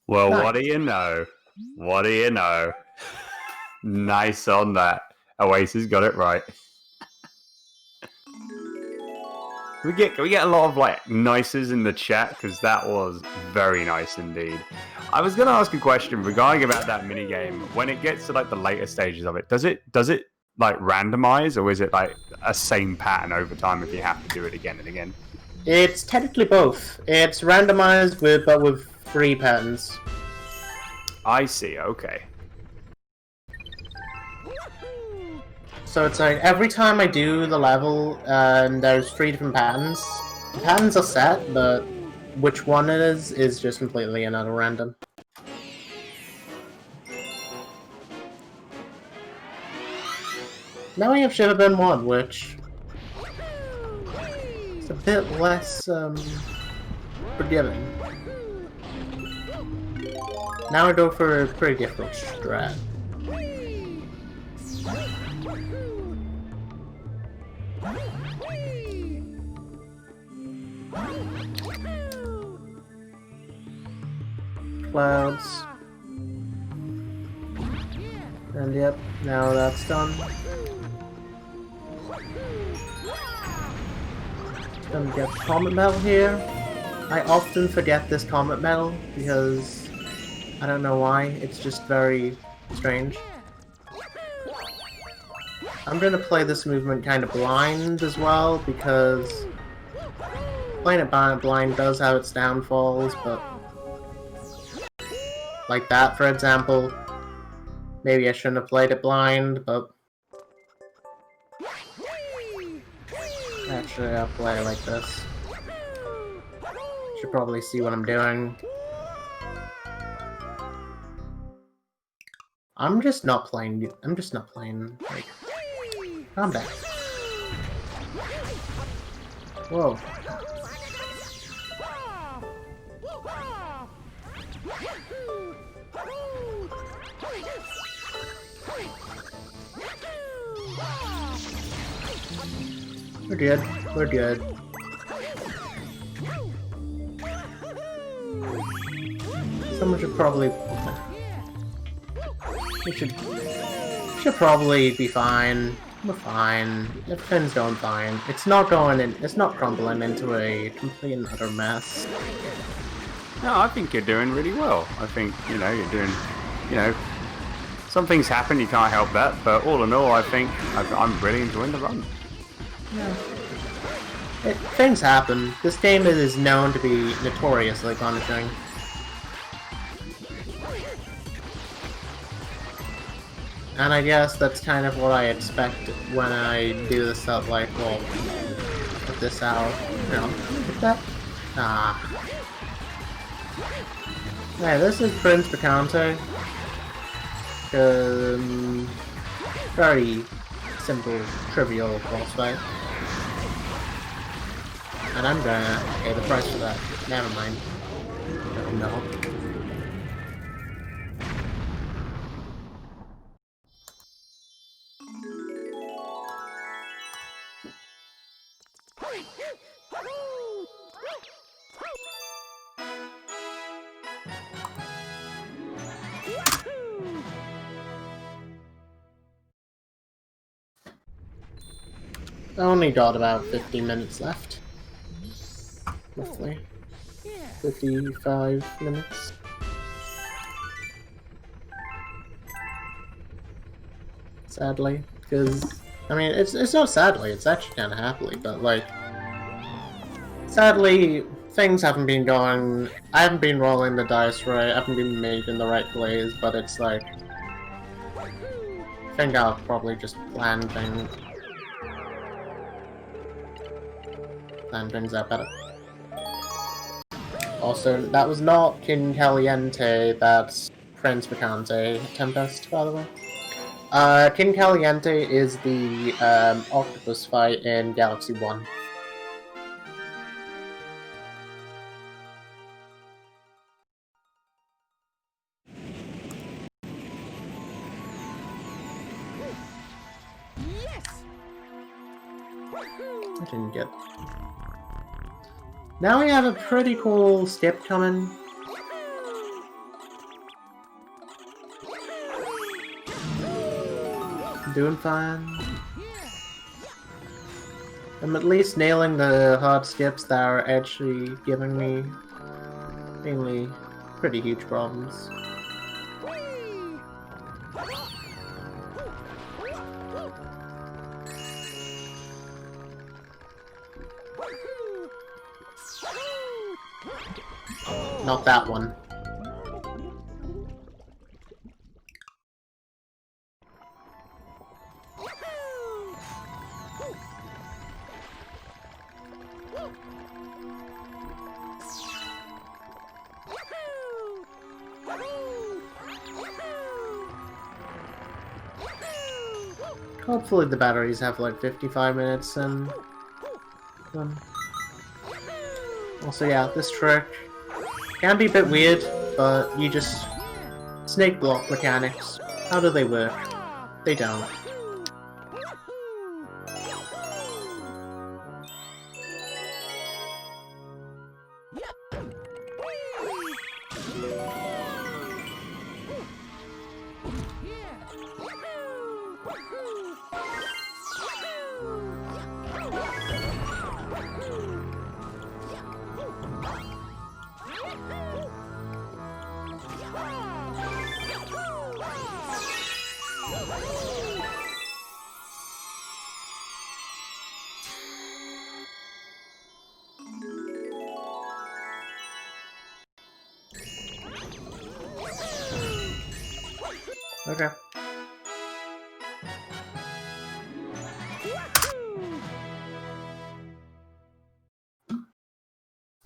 Well, Nice. what do you know? What do you know? Nice on that. Oasis got it right. We get a lot of like nices in the chat because that was very nice indeed. I was gonna ask a question regarding about that minigame. When it gets to like the later stages of it, does it like randomize, or is it like a same pattern over time if you have to do it again and again? It's technically both. It's randomized but with 3 patterns. I see. Okay. So it's like every time I do the level, there's 3 different patterns. The patterns are set, but which one it is just completely another random. Now we have Shiverbin 1, which is a bit less forgiving. Now I go for a pretty difficult strat. Clouds. And yep, now that's done. Gonna get Comet Medal here. I often forget this Comet Medal because I don't know why, it's just very strange. I'm gonna play this movement kind of blind as well because playing it blind does have its downfalls, but like that, for example. Maybe I shouldn't have played it blind, but actually I'll play it like this. Should probably see what I'm doing. I'm just not playing, like... Calm down. Whoa. We're good. We're good. Someone should probably... We should probably be fine. We're fine. Everything's going fine. It's not going in... It's not crumbling into a complete and utter mess. No, I think you're doing really well. I think, you know, you're doing, you know, some things happen, you can't help that, but all in all, I think I'm really enjoying the run. Yeah. Things happen. This game is known to be notoriously punishing. And I guess that's kind of what I expect when I do this stuff, like, well, put this out, you know, like that. Ah. Yeah, this is Prince Picante. Very simple, trivial boss fight. And I'm gonna pay the price for that. Never mind. No. I only got about 15 minutes left. Roughly. 55 minutes. Sadly. Because, I mean, it's not sadly, it's actually kind of happily, but, like... Sadly, things haven't been going... I haven't been rolling the dice right, I haven't been made in the right plays, but it's like... I think I'll probably just plan things out better. Also, that was not King Caliente, that's Prince Picante Tempest, by the way. King Caliente is the octopus fight in Galaxy 1. I didn't get... Now we have a pretty cool skip coming. Doing fine. I'm at least nailing the hard skips that are actually giving me mainly pretty huge problems. Not that one. Hopefully the batteries have like 55 minutes and... Also, yeah, this trick can be a bit weird, but you just... Snake block mechanics. How do they work? They don't. Okay.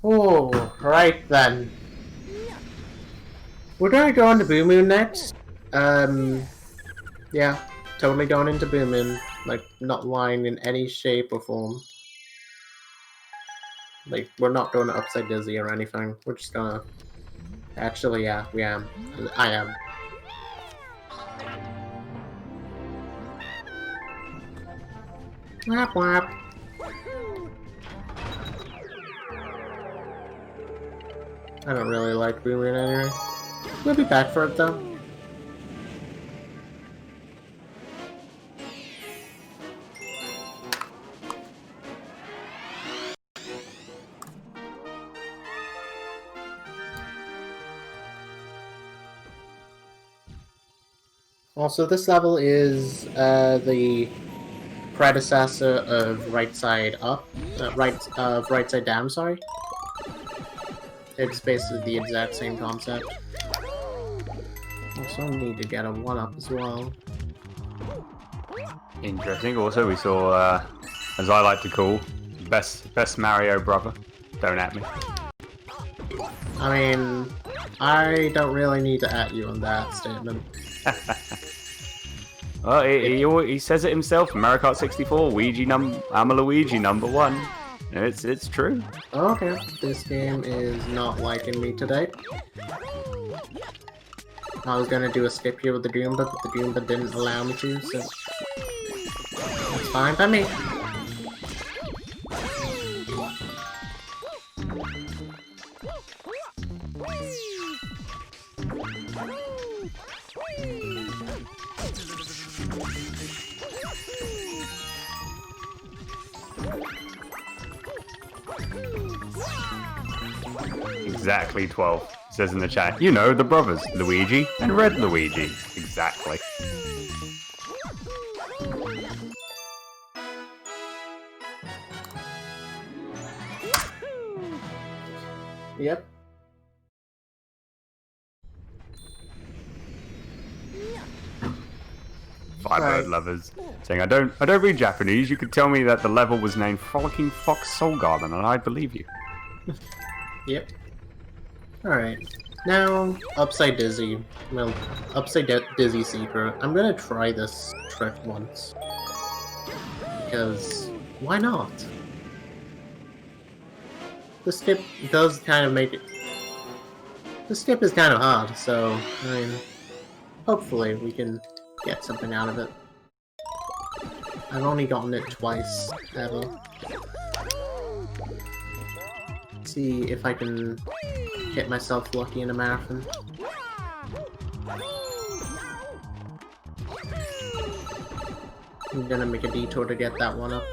Oh, right then. We're gonna go into Blue Moon next. Yeah, totally going into Blue Moon. Like, not lying in any shape or form. Like, we're not going to Upside Dizzy or anything. We're just gonna... Actually, yeah, we am. I am. Whap whap. I don't really like Boom Moon anyway. We'll be back for it though. Also, this level is the predecessor of Right Side Up, Right Side Down. Sorry, it's basically the exact same concept. Also, I need to get a 1-up as well. Interesting. Also, we saw, as I like to call, best Mario brother. Don't at me. I mean, I don't really need to at you on that statement. Well, he says it himself. Mario Kart 64, I'm a Luigi #1. It's true. Okay, this game is not liking me today. I was gonna do a skip here with the Goomba, but the Goomba didn't allow me to, so it's fine by me. Exactly 12. It says in the chat. You know, the brothers, Luigi and Red Luigi. Exactly. Yep. Firebird lovers saying, I don't read Japanese. You could tell me that the level was named Frolicking Fox Soul Garden, and I'd believe you. Yep. Alright. Now, Upside Dizzy. Well, Upside Dizzy Secret. I'm gonna try this trick once. Because, why not? The skip does kind of make it... The skip is kind of hard, so, I mean, hopefully we can get something out of it. I've only gotten it twice, ever. See if I can get myself lucky in a marathon. I'm gonna make a detour to get that 1-up.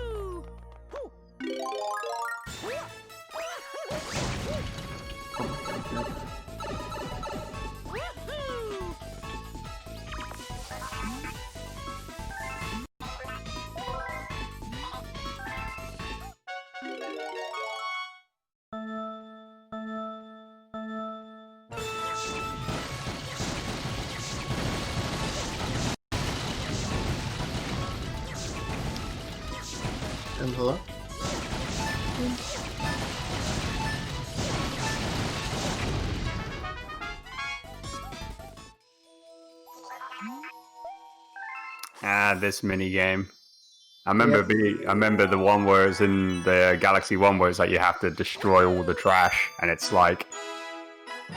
Hello? This mini game. I remember the one where it's in the Galaxy one where it's like you have to destroy all the trash, and it's like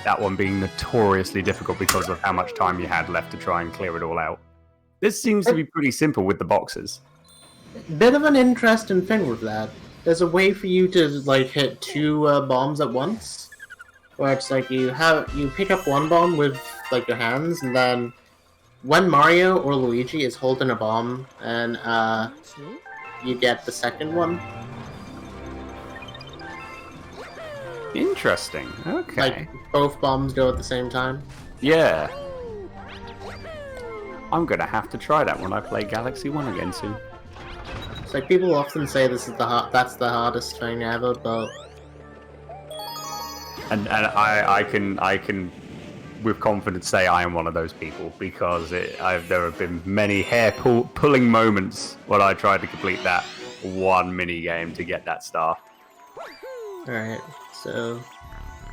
that one being notoriously difficult because of how much time you had left to try and clear it all out. This seems to be pretty simple with the boxes. Bit of an interesting thing with that. There's a way for you to like hit 2 bombs at once, where it's like you pick up one bomb with like your hands, and then when Mario or Luigi is holding a bomb, and you get the second one. Interesting. Okay. Like both bombs go at the same time. Yeah. I'm gonna have to try that when I play Galaxy 1 again soon. It's like people often say this is that's the hardest thing ever, but and I can with confidence say I am one of those people because there have been many hair-pulling moments when I tried to complete that one mini game to get that star. Alright, so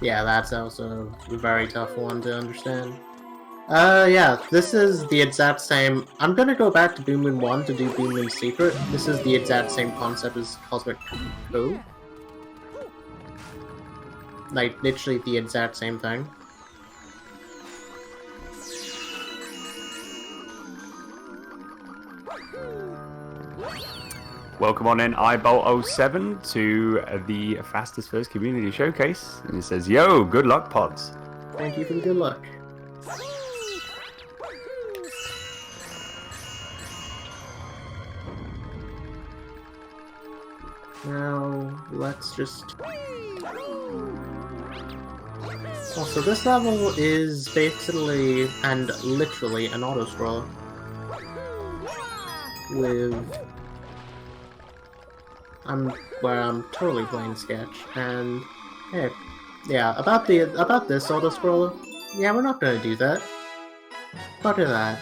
yeah, that's also a very tough one to understand. Yeah, this is the exact same. I'm gonna go back to Boom Moon 1 to do Boom Moon Secret. This is the exact same concept as Cosmic Code. Like, literally the exact same thing. Welcome on in, Eyebolt07 to the Fastest First Community Showcase. And it says, yo, good luck, Pods. Thank you for the good luck. Now, let's just... Also, this level is basically and literally an auto-scroller. Where I'm totally playing Sketch, and hey, yeah, about this auto-scroller, yeah, we're not gonna do that. Not do that.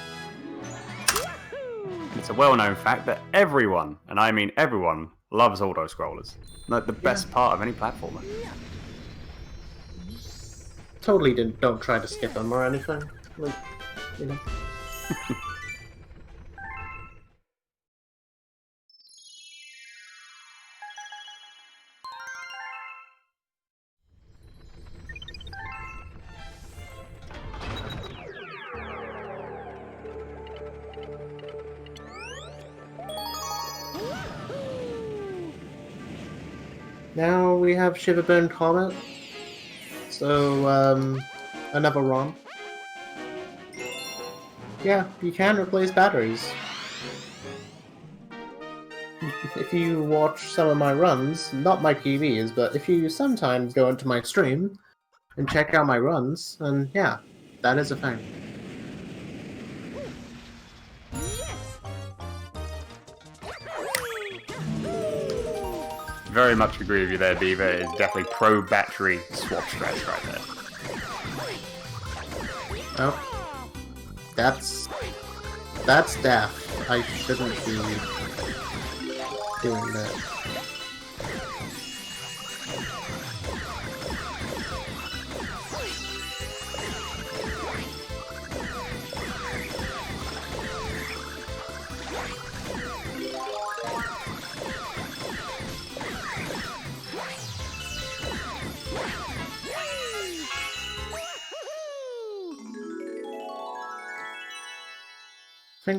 It's a well-known fact that everyone, and I mean everyone, loves auto-scrollers. Like the best part of any platformer. Totally don't try to skip them or anything. Like, you know. Now we have Shiverburn Comet. So, another ROM. Yeah, you can replace batteries. If you watch some of my runs, not my PVs, but if you sometimes go into my stream and check out my runs, then yeah, that is a thing. Very much agree with you there, Beaver. It's definitely pro battery swap stretch right there. Oh, that's death. I shouldn't be doing that. I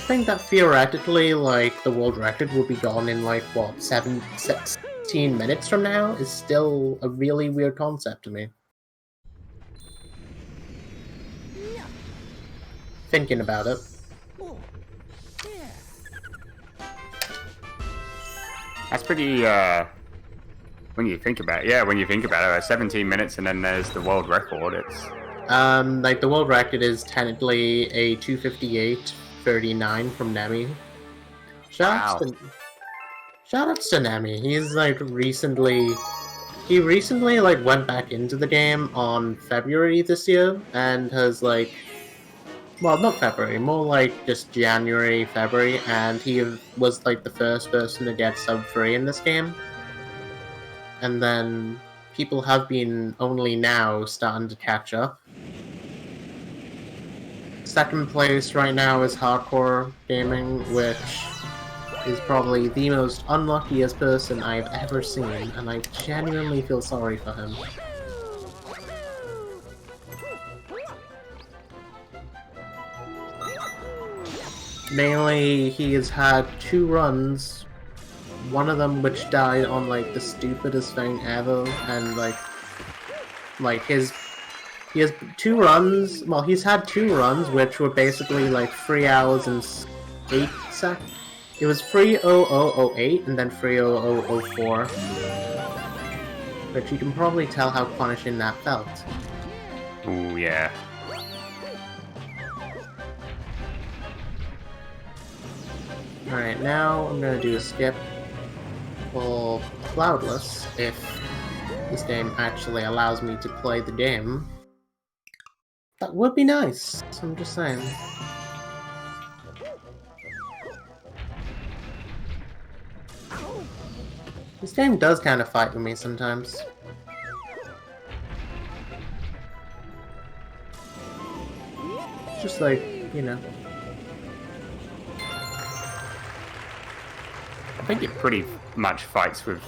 think that theoretically, like, the world record will be gone in, like, what, 16 minutes from now is still a really weird concept to me. Thinking about it. That's pretty, when you think about it, yeah, when you think about it, 17 minutes and then there's the world record, it's... Like, the world record is technically a 2:58:39 from Nemi. Shout outs to Nemi. He's, like, recently, like, went back into the game on February this year, and has, like, well, not February, more like just January, February, and he was, like, the first person to get sub 3 in this game. And then people have been only now starting to catch up. Second place right now is Hardcore Gaming, which is probably the most unluckiest person I've ever seen, and I genuinely feel sorry for him. Mainly, he has had 2 runs, one of them which died on, like, the stupidest thing ever, and, like he has 2 runs, well, he's had 2 runs, which were basically, like, 3 hours and 8 seconds. It was 3:00:08 and then 3:00:04. But you can probably tell how punishing that felt. Ooh, yeah. Alright, now I'm gonna do a skip for Cloudless, if this game actually allows me to play the game. That would be nice, I'm just saying. This game does kind of fight with me sometimes. Just like, you know. I think it pretty much fights with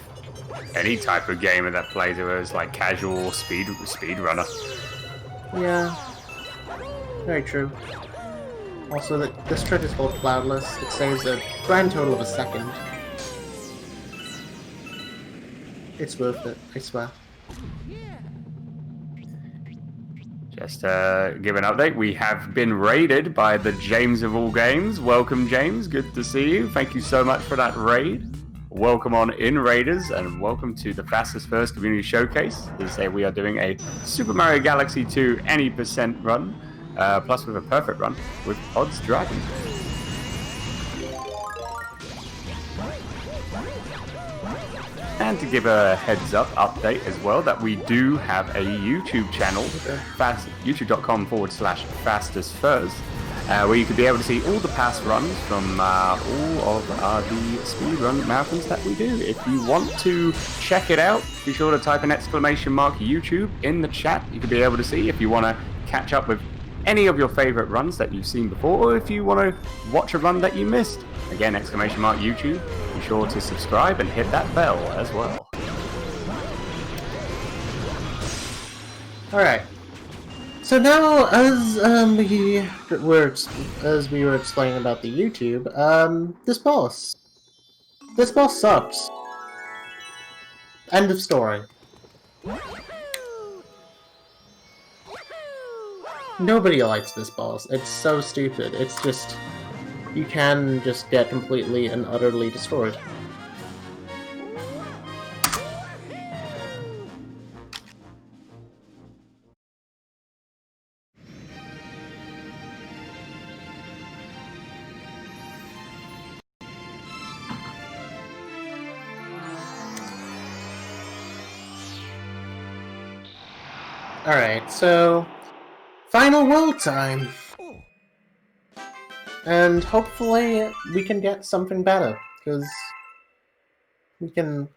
any type of gamer that plays it, whether it's like casual or speed runner. Yeah. Very true. Also, this trick is called Cloudless. It saves a grand total of a second. It's worth it, I swear. Just give an update. We have been raided by the James of all games. Welcome, James. Good to see you. Thank you so much for that raid. Welcome on in, Raiders, and welcome to the Fastest First Community Showcase. As I say, we are doing a Super Mario Galaxy 2 any percent run, plus with a perfect run with PodzDragon. And to give a heads up update as well, that we do have a YouTube channel, youtube.com/fastestfirst, where you could be able to see all the past runs from all of the speedrun marathons that we do. If you want to check it out, be sure to type an exclamation mark YouTube in the chat. You could be able to see if you want to catch up with any of your favorite runs that you've seen before, or if you want to watch a run that you missed. Again, exclamation mark YouTube. Be sure to subscribe and hit that bell as well. Alright. So now, as we were explaining about the YouTube, this boss sucks. End of story. Nobody likes this boss. It's so stupid. It's just, you can just get completely and utterly destroyed. Alright, so final world time. And hopefully we can get something better, because we can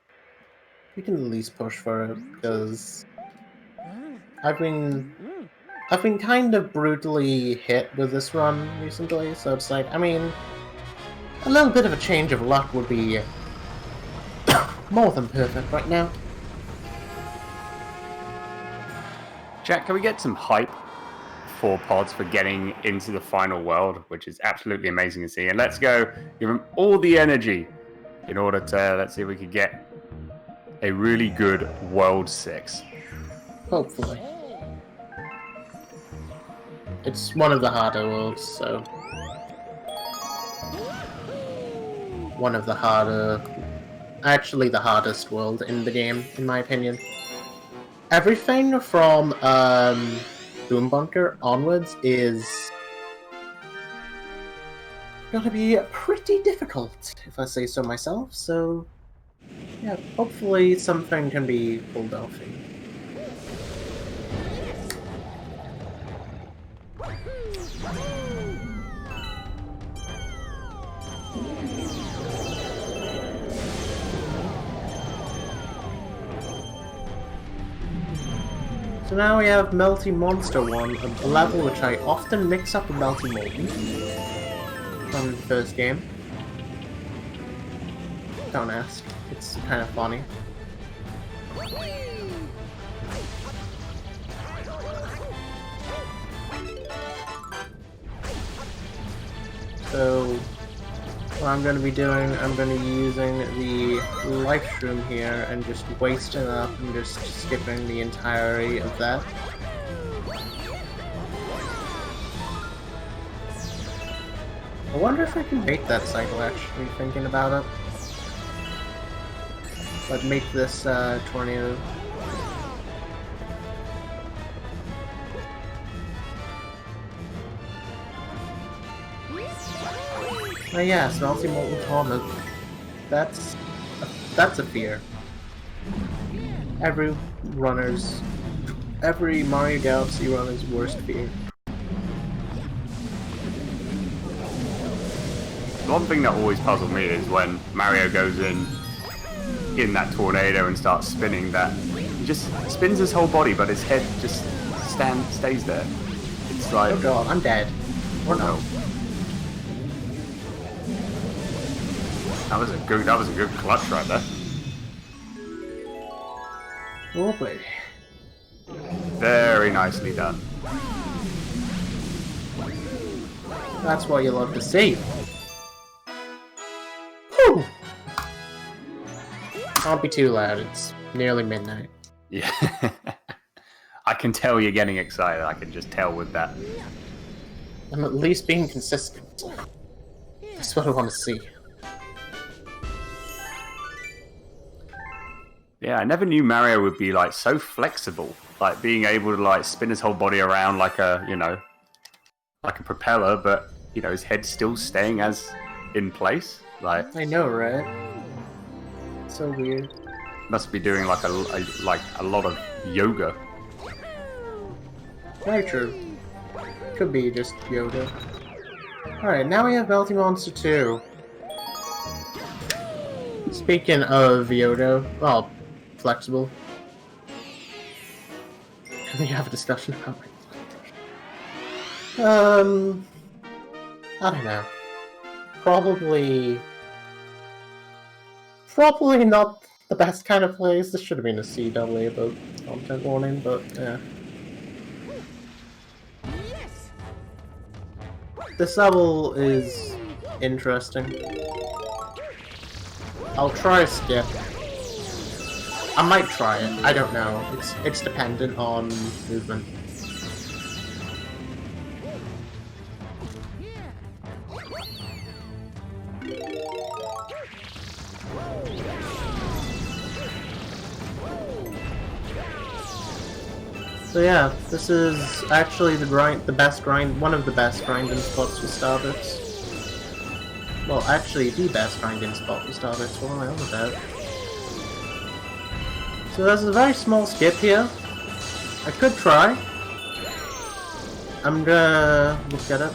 at least push for it, because I've been kind of brutally hit with this run recently, so it's like, I mean, a little bit of a change of luck would be more than perfect right now. Jack, can we get some hype for Pods for getting into the final world, which is absolutely amazing to see? And let's go give him all the energy in order to, let's see if we can get a really good World 6. Hopefully. It's one of the harder worlds, so... one of the harder... actually the hardest world in the game, in my opinion. Everything from Boom Bunker onwards is gonna be pretty difficult, if I say so myself, so yeah, hopefully something can be pulled off here. So now we have Melty Monster 1, a level which I often mix up with Melty Molten from the first game. Don't ask, it's kind of funny. So what I'm going to be doing, I'm going to be using the life shroom here and just wasting up and just skipping the entirety of that. I wonder if I can make that cycle, actually, thinking about it. But make this tornado. Oh yeah, Melty Molten Torment. That's a fear. Every Mario Galaxy runner's worst fear. One thing that always puzzled me is when Mario goes in that tornado and starts spinning that. He just spins his whole body, but his head just stays there. It's like... oh god, I'm dead. Or no. That was a good clutch right there. Oh baby. Very nicely done. That's what you love to see. Whew. Don't be too loud, it's nearly midnight. Yeah. I can tell you're getting excited. I can just tell with that. I'm at least being consistent. That's what I want to see. Yeah, I never knew Mario would be like so flexible, like being able to like spin his whole body around like a, you know, like a propeller, but you know his head's still staying as in place. Like I know, right? So weird. must be doing like a lot of yoga. Very true. Could be just Yoda. Alright, now we have Melting Monster 2. Speaking of Yoda, well, flexible. Can we have a discussion about it? I don't know. Probably not the best kind of place. This should have been a CW about content warning, but yeah. This level is interesting. I'll try a skip. I might try it. I don't know. It's dependent on movement. So yeah, this is actually one of the best grinding spots for Starbits. Well, actually, the best grinding spot for Starbits. What am I on about? So there's a very small skip here. I could try. I'm gonna look at it.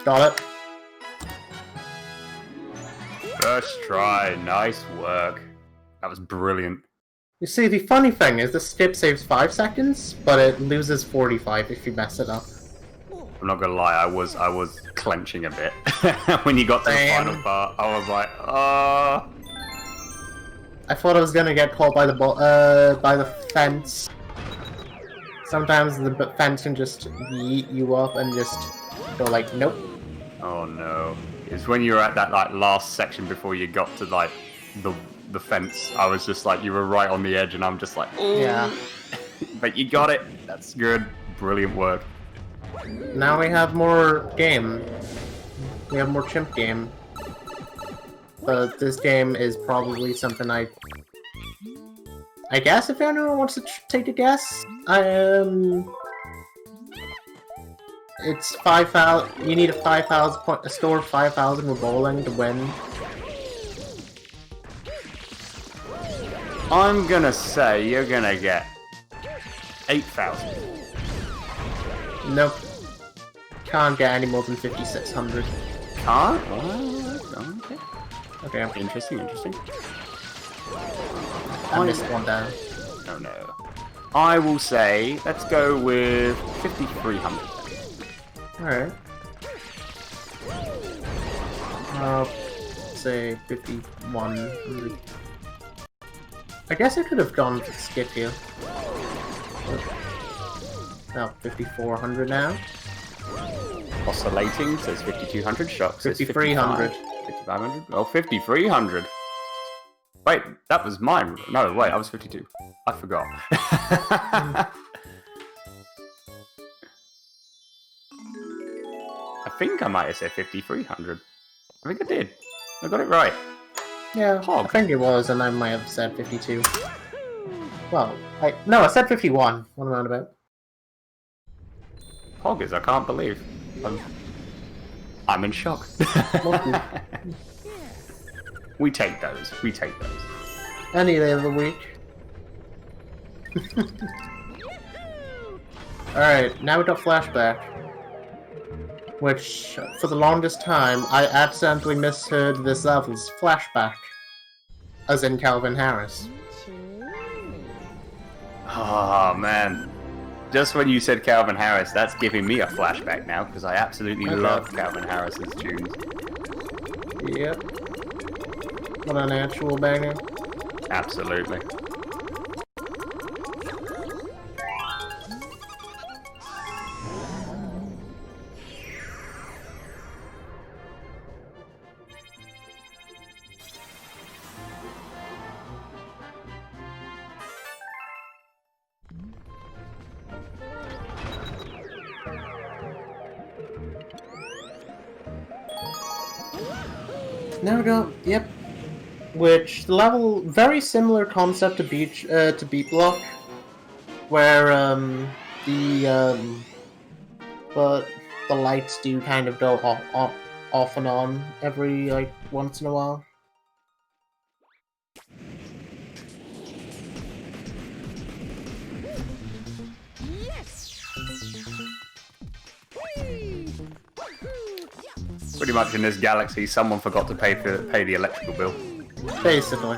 Got it. First try, nice work. That was brilliant. You see, the funny thing is the skip saves 5 seconds, but it loses 45 if you mess it up. I'm not gonna lie, I was clenching a bit when you got to the final part. I was like, I thought I was gonna get caught by the fence. Sometimes the fence can just yeet you up and just go like, nope. oh no. It's when you were at that like last section before you got to like the fence. I was just like, you were right on the edge, and I'm just like, ooh. Yeah. But you got it. That's good. Brilliant work. Now we have more game. We have more chimp game. But this game is probably something I guess if anyone wants to take a guess, it's 5,000. You need a 5,000 a score of 5,000 with bowling to win. I'm gonna say you're gonna get 8,000. Nope. Can't get any more than 5,600. Can't? Oh, okay. Okay. Interesting. I missed one down. Oh no. I will say, let's go with 5,300. Alright. I'll say 5,100. I guess I could have gone to skip here. Oh, 5,400 now. Oscillating says 5,200. Shock says 5,300. 5,500. Oh, 5,300. Wait, that was mine. No, wait, I was 52. I forgot. I think I might have said 5,300. I think I did. I got it right. Yeah, Hog. I think it was, and I might have said 52. Well, no, I said 51. What am I on about? Poggers, I can't believe. I'm in shock. We take those. Any day of the week. Alright, now we got flashback. Which, for the longest time, I accidentally misheard this level's flashback. As in Calvin Harris. Oh, man. Just when you said Calvin Harris, that's giving me a flashback now, because I absolutely love Calvin Harris's tunes. Yep. What an actual banger. Absolutely. Now we go. Yep. Which the level very similar concept to Beat Block, where but the lights do kind of go off and on every like once in a while. Pretty much in this galaxy, someone forgot to pay the electrical bill. Basically.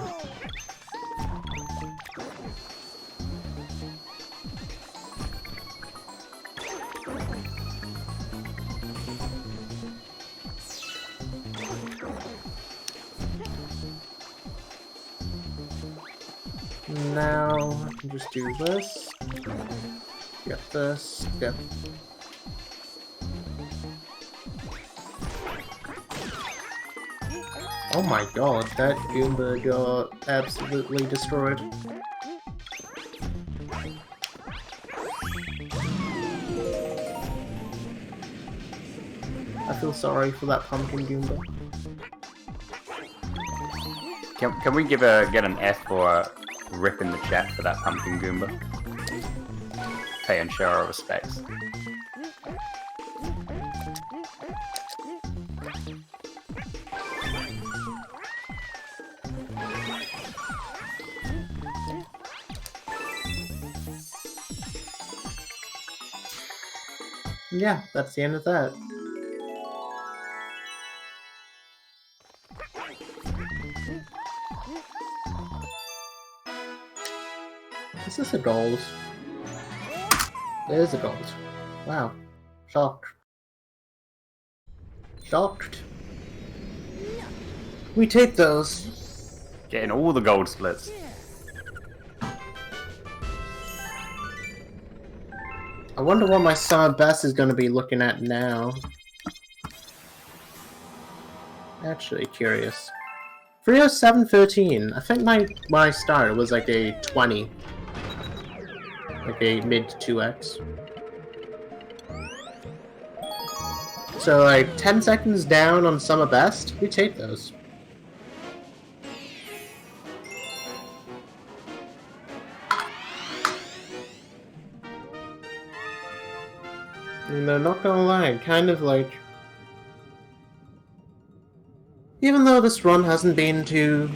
Now I can just do this. Get this. Get. Oh my god, that Goomba got absolutely destroyed. I feel sorry for that pumpkin Goomba. Can we get an F or a rip in the chat for that pumpkin Goomba? Pay and show our respects. Yeah, that's the end of that. Is this a gold? It is a gold. Wow. Shocked. Shocked. We take those. Getting all the gold splits. I wonder what my summer best is going to be looking at now. Actually curious. 307.13. I think my start was like a 20. Like a mid 2x. So like 10 seconds down on summer best, we take those. No, not gonna lie, kind of like... Even though this run hasn't been too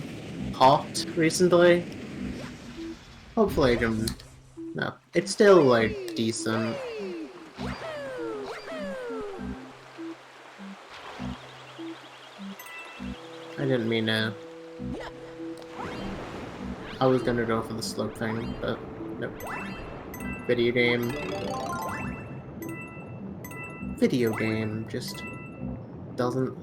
hot recently, hopefully I can... No, it's still like decent. I didn't mean to... I was gonna go for the slope thing, but nope. Video game just doesn't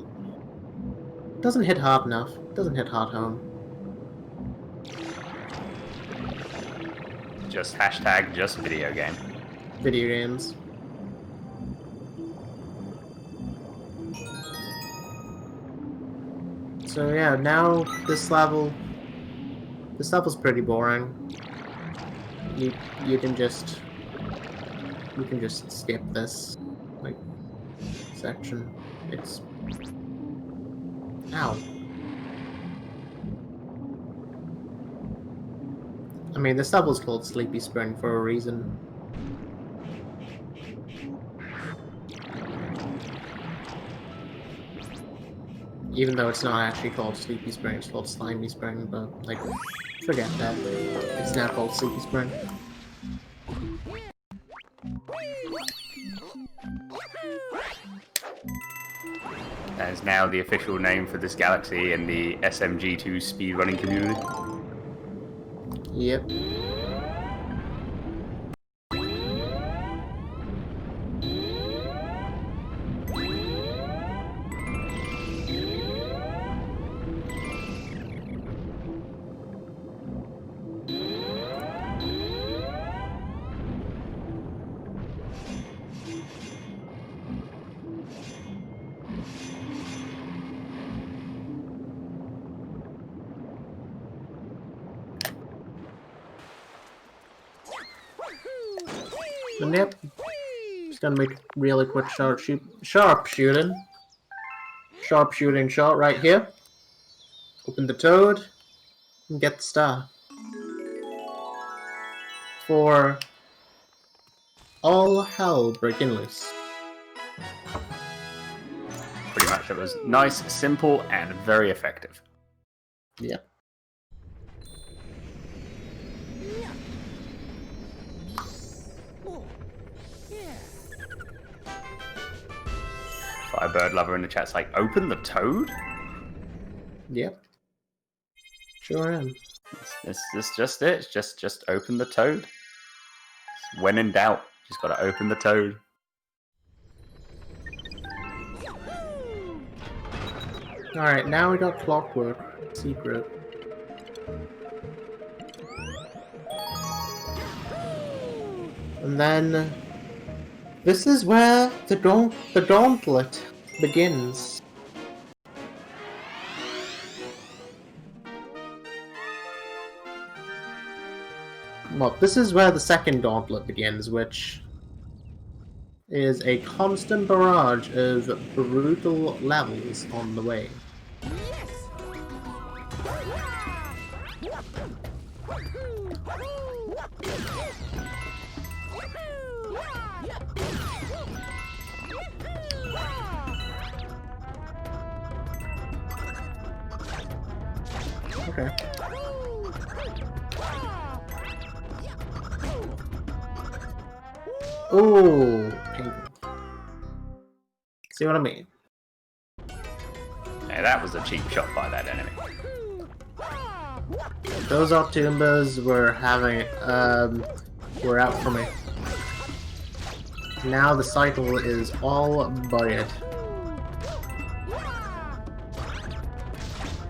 hit hard enough. Doesn't hit hard home. Just hashtag just video game. Video games. So yeah, now this level's pretty boring. You can just skip this like section. It's ow. I mean, this level's called Sleepy Spring for a reason. Even though it's not actually called Sleepy Spring, it's called Slimy Spring, but, like, forget that. It's now called Sleepy Spring. That is now the official name for this galaxy in the SMG2 speedrunning community. Yep. And yep, just gonna make a really quick sharpshooting shot right here. Open the toad and get the star. For all hell breaking loose. Pretty much, it was nice, simple, and very effective. Yep. Firebird Lover in the chat's like, open the toad? Yep. Sure am. This just it. Just open the toad. When in doubt, just gotta open the toad. Alright, now we got Clockwork Secret. And then this is where the gauntlet begins. Well, this is where the second gauntlet begins, which is a constant barrage of brutal levels on the way. Okay. Ooh, see what I mean? Yeah, that was a cheap shot by that enemy. Those Octumbas were were out for me. Now the cycle is all buried.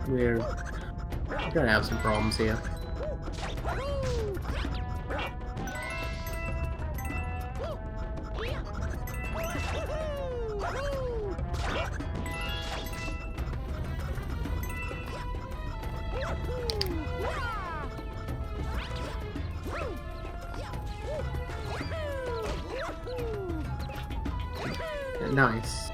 We're gonna have some problems here. Nice.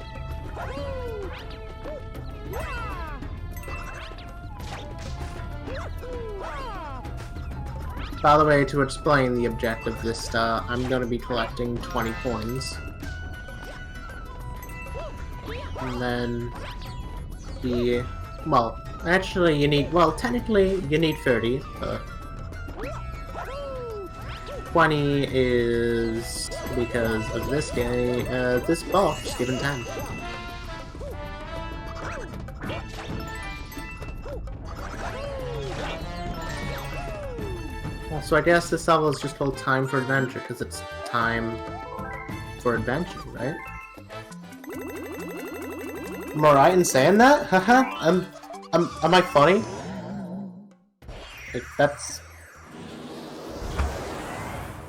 By the way, to explain the objective of this star, I'm going to be collecting 20 coins. And then well, actually you need, well, technically you need 30, but 20 is because of this guy, this box given 10. So I guess this level is just called Time for Adventure because it's time for adventure, right? Am I right in saying that? Haha. Am I funny? Like, that's.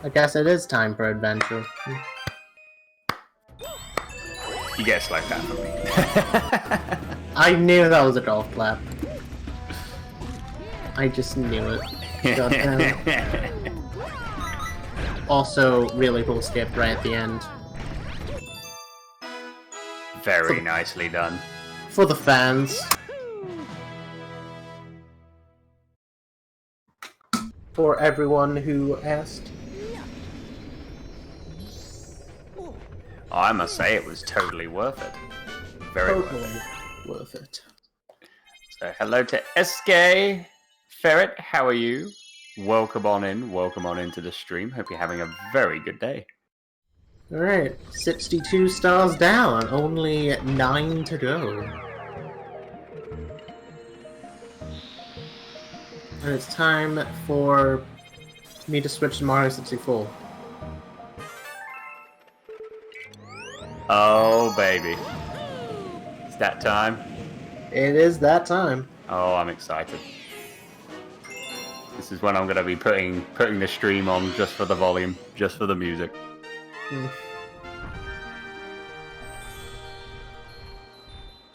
I guess it is time for adventure. You get like that from me. I knew that was a golf clap. I just knew it. Also, really cool skip right at the end. Very nicely done. For the fans. For everyone who asked. I must say it was totally worth it. Very worth it. So hello to SK Ferret, how are you? Welcome on into the stream. Hope you're having a very good day. Alright, 62 stars down, only 9 to go. And it's time for me to switch to Mario 64. Oh, baby. It's that time. It is that time. Oh, I'm excited. This is when I'm going to be putting the stream on just for the volume, just for the music.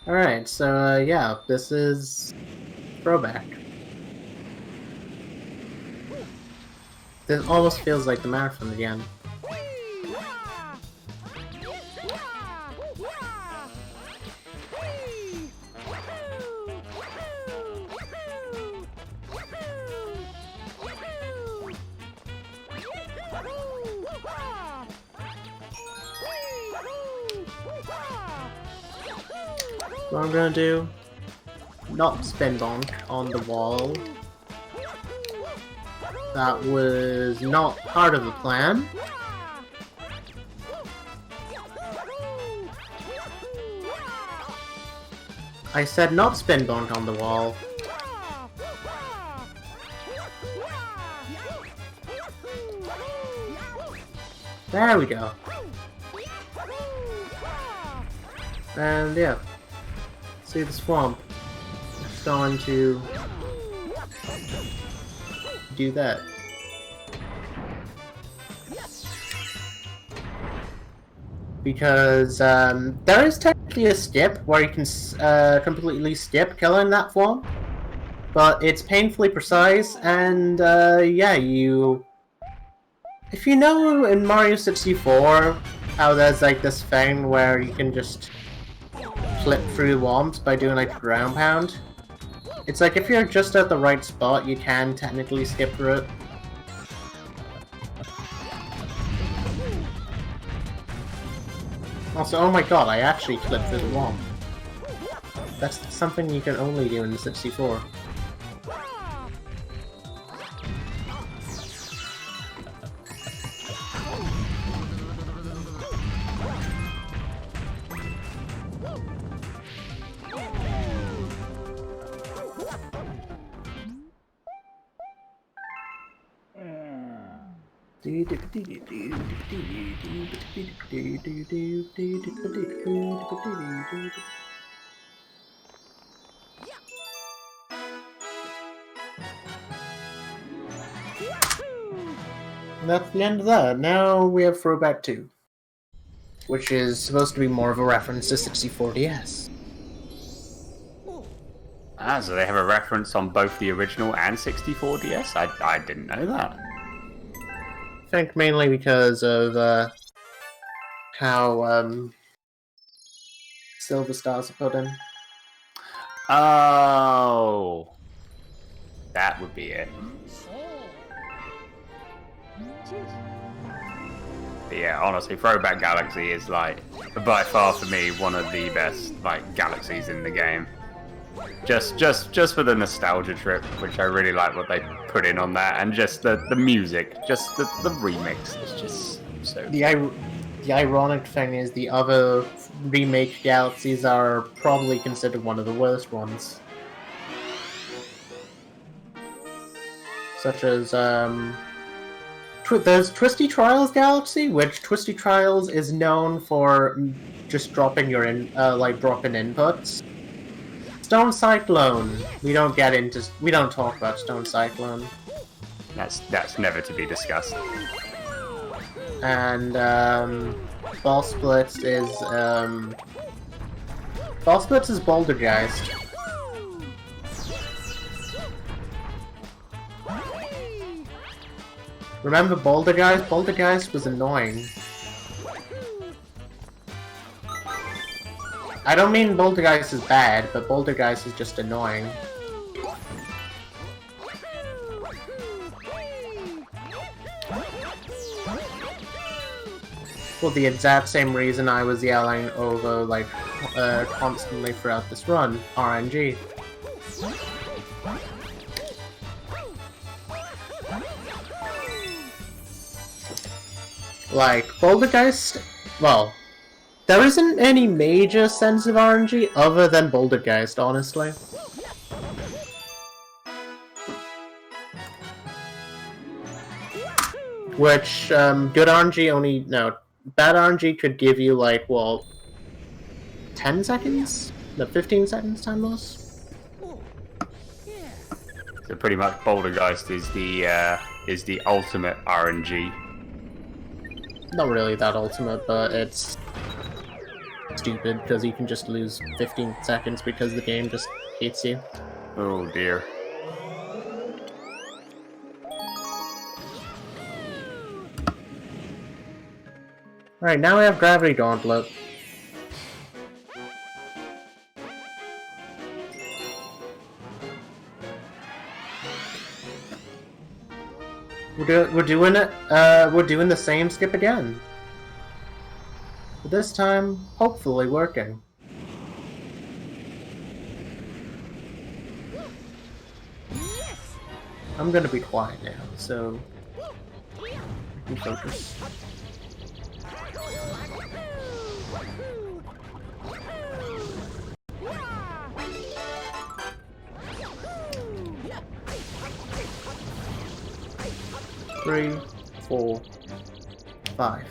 Alright, so yeah, this is Throwback. This almost feels like the marathon again. What I'm gonna do? Not spin bonk on the wall. That was not part of the plan. I said not spin bonk on the wall. There we go. And yeah. See the swamp. It's going to do that. Because there is technically a skip where you can completely skip killing that form, but it's painfully precise, and yeah, if you know in Mario 64 how there's like this thing where you can just flip through womps by doing like a ground pound, it's like if you're just at the right spot, you can technically skip through it. Also, oh my god, I actually flipped through the wall. That's something you can only do in the 64. And that's the end of that. Now we have Throwback 2, which is supposed to be more of a reference to 64DS. Ah, so they have a reference on both the original and 64DS? I didn't know that. I think mainly because of how Silver Stars are put in. Oh, that would be it. But yeah, honestly, Throwback Galaxy is like by far for me one of the best like galaxies in the game. Just for the nostalgia trip, which I really like what they put in on that, and just the music, just the remix is just so. The ironic thing is the other remake galaxies are probably considered one of the worst ones, such as there's Twisty Trials Galaxy, which Twisty Trials is known for just dropping your dropping inputs. Stone Cyclone. We don't talk about Stone Cyclone. That's never to be discussed. And Ball Splits is Bouldergeist. Remember Bouldergeist? Bouldergeist was annoying. I don't mean Bouldergeist is bad, but Bouldergeist is just annoying. For the exact same reason I was yelling over, like, constantly throughout this run. RNG. Like, Bouldergeist, well, there isn't any major sense of RNG other than Bouldergeist, honestly. Which, good RNG only, no, bad RNG could give you, like, well, 10 seconds? No, 15 seconds time loss? So pretty much Bouldergeist is the ultimate RNG. Not really that ultimate, but it's stupid because you can just lose 15 seconds because the game just hates you. Oh dear. Alright, now we have Gravity Gauntlet. We're doing it. We're doing the same skip again. But this time, hopefully working. I'm gonna be quiet now, so you can focus. Three, 4, 5.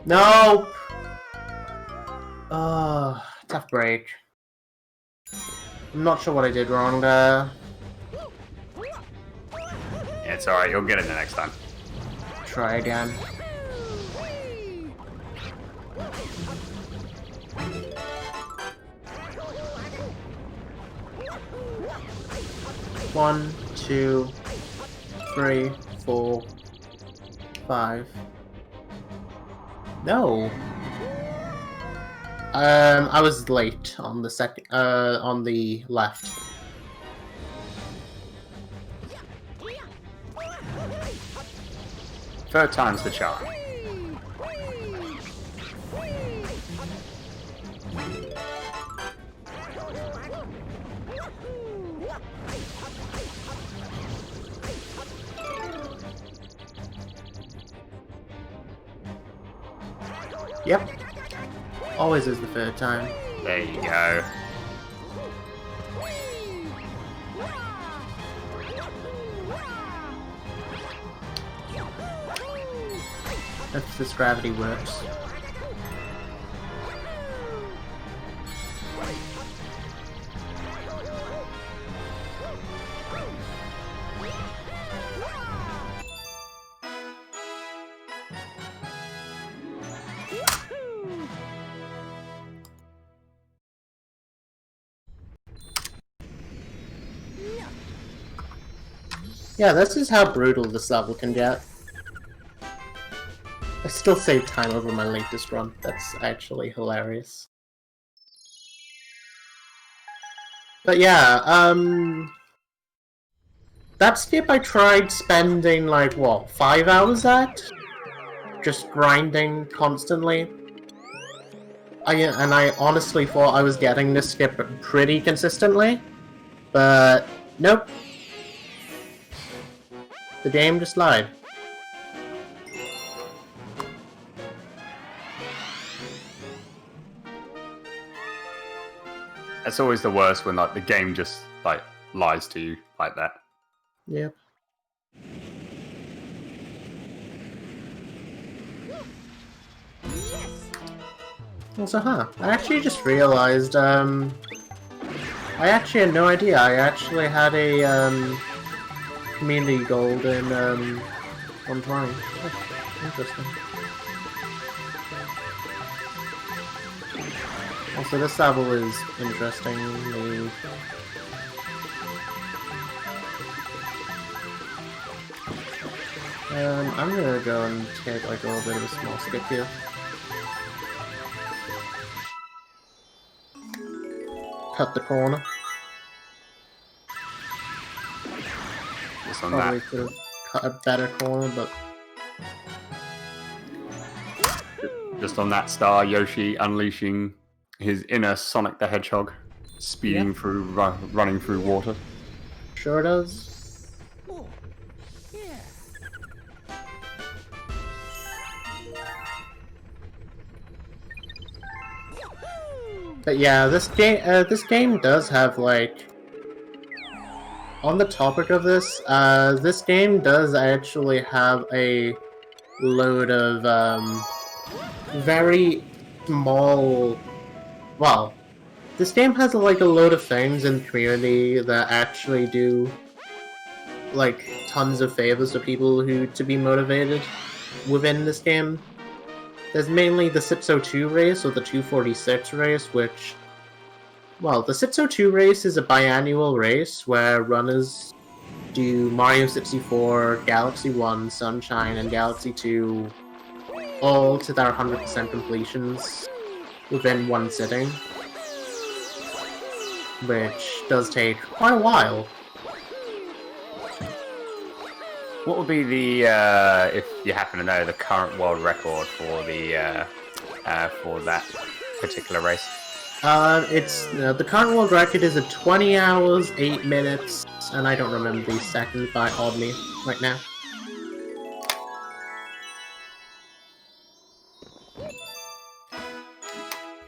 Nope! Tough break. I'm not sure what I did wrong there. Yeah, it's alright, you'll get it the next time. Try again. One, 2, 3, 4, 5. No. I was late on the on the left. Third time's the charm. Yep. Always is the third time. There you go. If this gravity works. Yeah, this is how brutal this level can get. I still saved time over my latest run. That's actually hilarious. But yeah, that skip I tried spending like, what, 5 hours at? Just grinding constantly. I honestly thought I was getting this skip pretty consistently, but nope. The game just lied. It's always the worst when like the game just like lies to you like that. Yep. Also, I actually just realized, I actually had no idea. I actually had a, community gold in, 120. Oh, interesting. Also, this level is interesting. I'm gonna go and take like a little bit of a small skip here. Cut the corner. Just on Probably that. could have cut a better corner, but Just on that star, Yoshi unleashing his inner Sonic the Hedgehog, speeding through, running through water. sure does. But yeah, this game does have like, on the topic of this, this game does actually have a load of very small. Well, this game has like a load of things in the community that actually do like tons of favors to people who to be motivated within this game. There's mainly the SIPSO2 race, or the 246 race, which... Well, the SIPSO2 race is a biannual race where runners do Mario 64, Galaxy 1, Sunshine, and Galaxy 2 all to their 100% completions within one sitting. Which does take quite a while. What would be the, if you happen to know, the current world record for the for that particular race? It's the current world record is at 20 hours, 8 minutes, and I don't remember these seconds by oddly right now.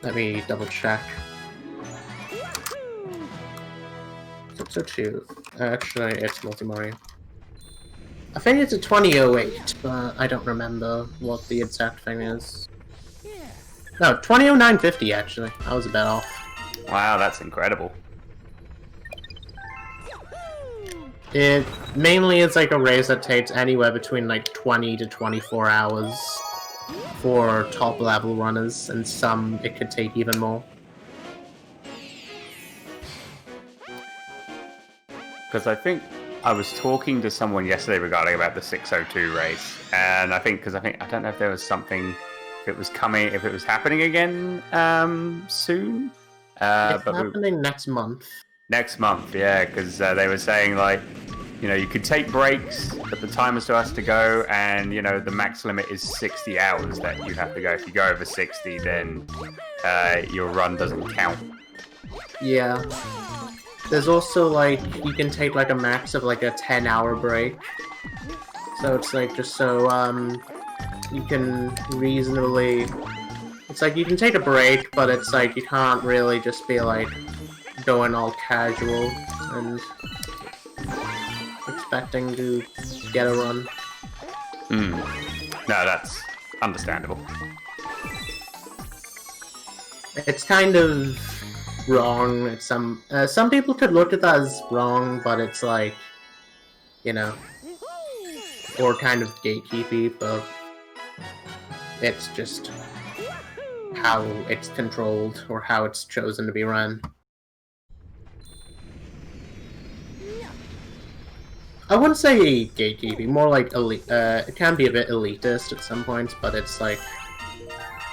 Let me double check. 602. Actually, it's Multi-Mario. I think it's a 2008, but I don't remember what the exact thing is. No, 200950 actually. I was a bit off. Wow, that's incredible. It mainly is like a race that takes anywhere between like 20 to 24 hours for top level runners, and some it could take even more. Because I think I was talking to someone yesterday regarding about the 602 race, and I don't know if there was something, if it was coming, if it was happening again soon. It's happening next month. Next month, yeah, because they were saying like, you know, you could take breaks, but the timer still has to go, and you know the max limit is 60 hours that you have to go. If you go over 60, then your run doesn't count. Yeah. There's also like you can take like a max of like a 10-hour break. So it's like just so you can reasonably. It's like you can take a break, but it's like you can't really just be like going all casual and expecting to get a run. No, that's understandable. It's kind of wrong. It's some people could look at that as wrong, but it's like, you know, or kind of gatekeepy, but it's just how it's controlled or how it's chosen to be run. I wouldn't say gatekeeping, more like elite. It can be a bit elitist at some points, but it's like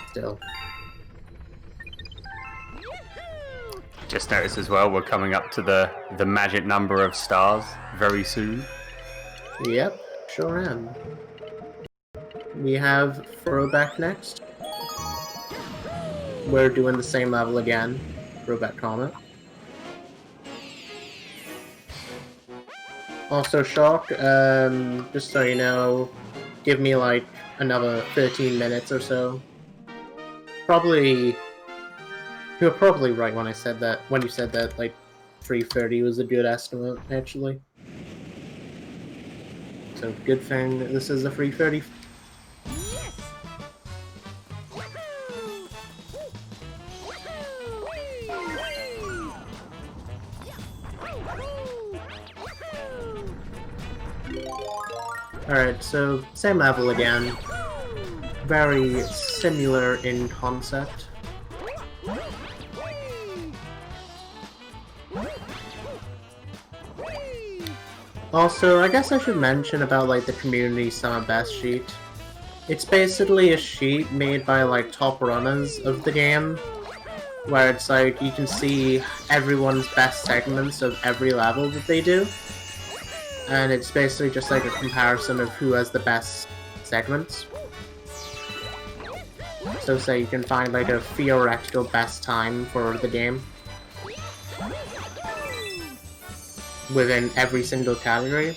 still. Just noticed as well, we're coming up to the magic number of stars very soon. Yep, sure am. We have Throwback next. We're doing the same level again. Throwback Comet. Also, Shock, just so you know, give me like another 13 minutes or so. Probably, you were probably right when I said that. When you said that, like 3:30 was a good estimate, actually. So good thing this is a 3:30. Alright, so same level again. Very similar in concept. Also, I guess I should mention about like the community summer best sheet. It's basically a sheet made by like top runners of the game, where it's like you can see everyone's best segments of every level that they do. And it's basically just like a comparison of who has the best segments. So say you can find like a theoretical best time for the game within every single category.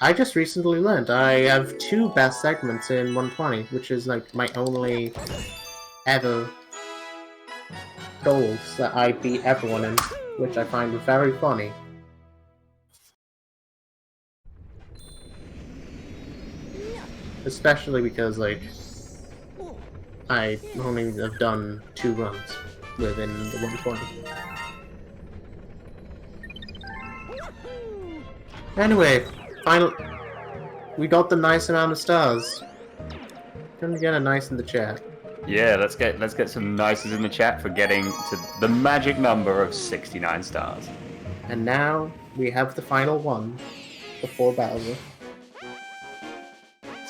I just recently learned I have 2 best segments in 120, which is like my only ever goals that I beat everyone in, which I find very funny. Especially because, like, I only have done 2 runs within the 120. Anyway, we got the nice amount of stars. Gonna get a nice in the chat. Yeah, let's get some nices in the chat for getting to the magic number of 69 stars. And now we have the final one before Bowser.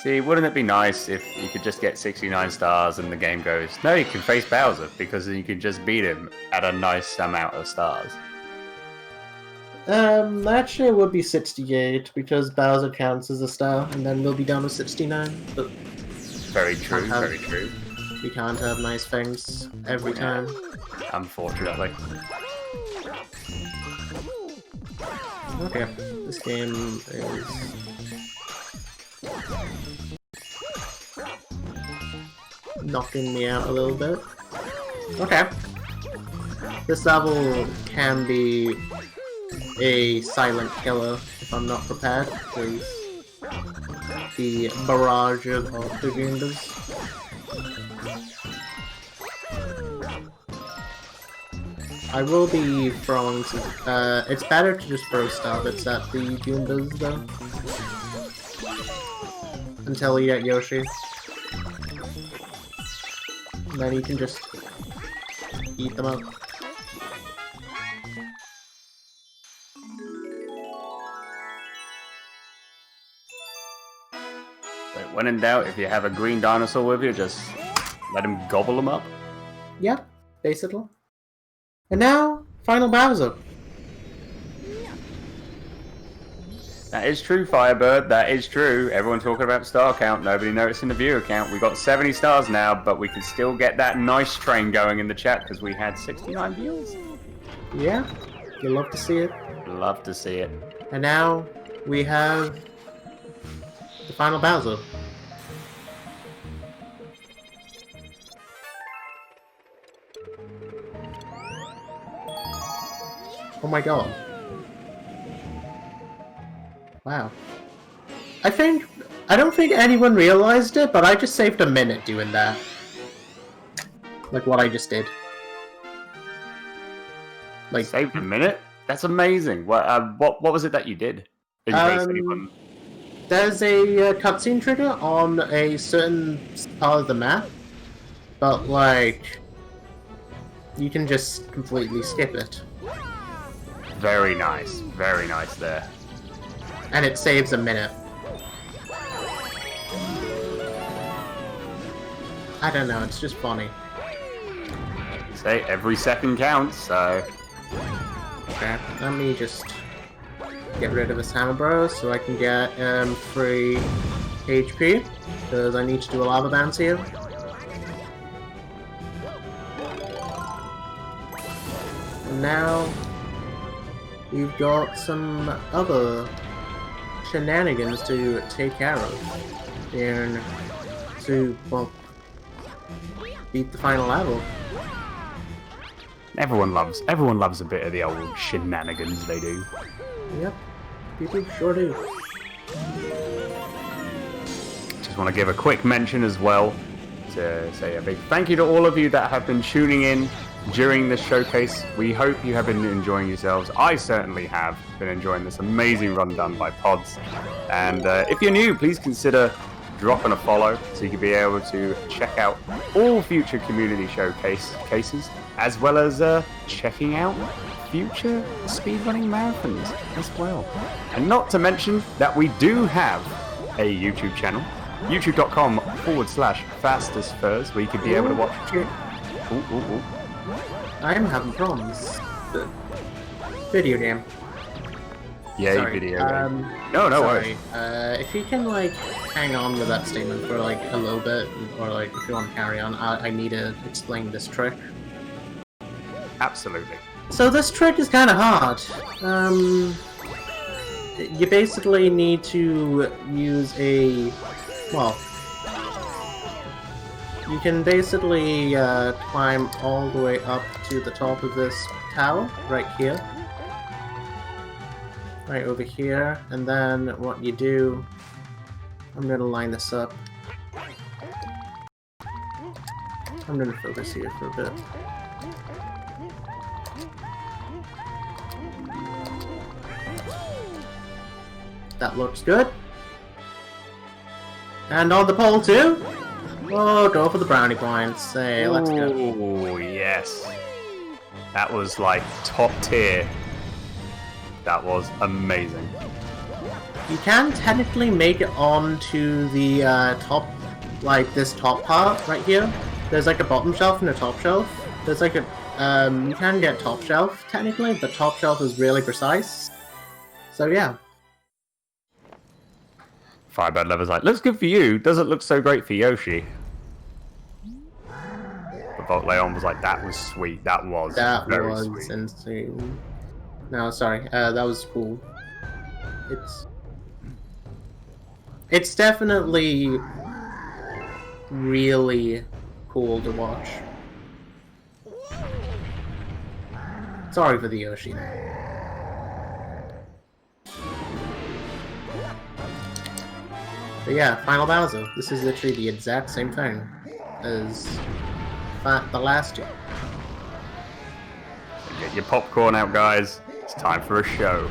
See, wouldn't it be nice if you could just get 69 stars and the game goes, no, you can face Bowser, because then you can just beat him at a nice amount of stars. Actually it would be 68, because Bowser counts as a star, and then we'll be down to 69, but... Very true, very true. We can't have nice things every time. Unfortunately. Okay, this game is... knocking me out a little bit. Okay. This level can be a silent killer if I'm not prepared, because the barrage of the Goombas. I will be throwing some, it's better to just throw Starbits at the Goombas though. Until you get Yoshi. And then you can just eat them up. When in doubt, if you have a green dinosaur with you, just let him gobble them up. Yep, basically. And now, final Bowser. That is true, Firebird. That is true. Everyone talking about star count. Nobody noticing the viewer count. We got 70 stars now, but we can still get that nice train going in the chat because we had 69 viewers. Yeah, you love to see it. Love to see it. And now, we have the final Bowser. Oh my god. Wow. I don't think anyone realized it, but I just saved a minute doing that. Like what I just did. Like Saved a minute? That's amazing. What was it that you did? In case anyone... There's a cutscene trigger on a certain part of the map, but like you can just completely skip it. Very nice there. And it saves a minute. I don't know, it's just funny. Say every second counts, so... Okay, let me just get rid of this hammer bro so I can get free HP, because I need to do a lava bounce here. And now we've got some other shenanigans to take care of and to, well, beat the final level. Everyone loves a bit of the old shenanigans they do. Yep, people sure do. Just want to give a quick mention as well to say a big thank you to all of you that have been tuning in during this showcase. We hope you have been enjoying yourselves. I certainly have been enjoying this amazing run done by Pods. And if you're new, please consider dropping a follow so you can be able to check out all future community showcases, as well as checking out future speedrunning marathons as well. And not to mention that we do have a YouTube channel, youtube.com/fastestfurs, where you could be able to watch it. I am having problems. Video game. Yay, Sorry. video game. No worries. If you can, like, hang on with that statement for, like, a little bit, or, like, if you want to carry on, I need to explain this trick. Absolutely. So this trick is kind of hard. You basically need to use a... well... you can basically climb all the way up to the top of this tower, right here. Right over here, and then what you do... I'm gonna line this up. I'm gonna focus here for a bit. That looks good. And on the pole too? Oh, go for the brownie points. Hey, let's go. Oh, yes. That was like top tier. That was amazing. You can technically make it onto the top, like this top part right here. There's like a bottom shelf and a top shelf. There's like a, you can get top shelf technically, but top shelf is really precise. So yeah. Firebird Lover's like, looks good for you, doesn't look so great for Yoshi. Volt Leon was like, that was sweet. That was That very was sweet. insane. No, sorry. That was cool. It's definitely really cool to watch. Sorry for the Yoshi. But yeah, Final Bowser. This is literally the exact same thing as the last two. Get your popcorn out, guys. It's time for a show.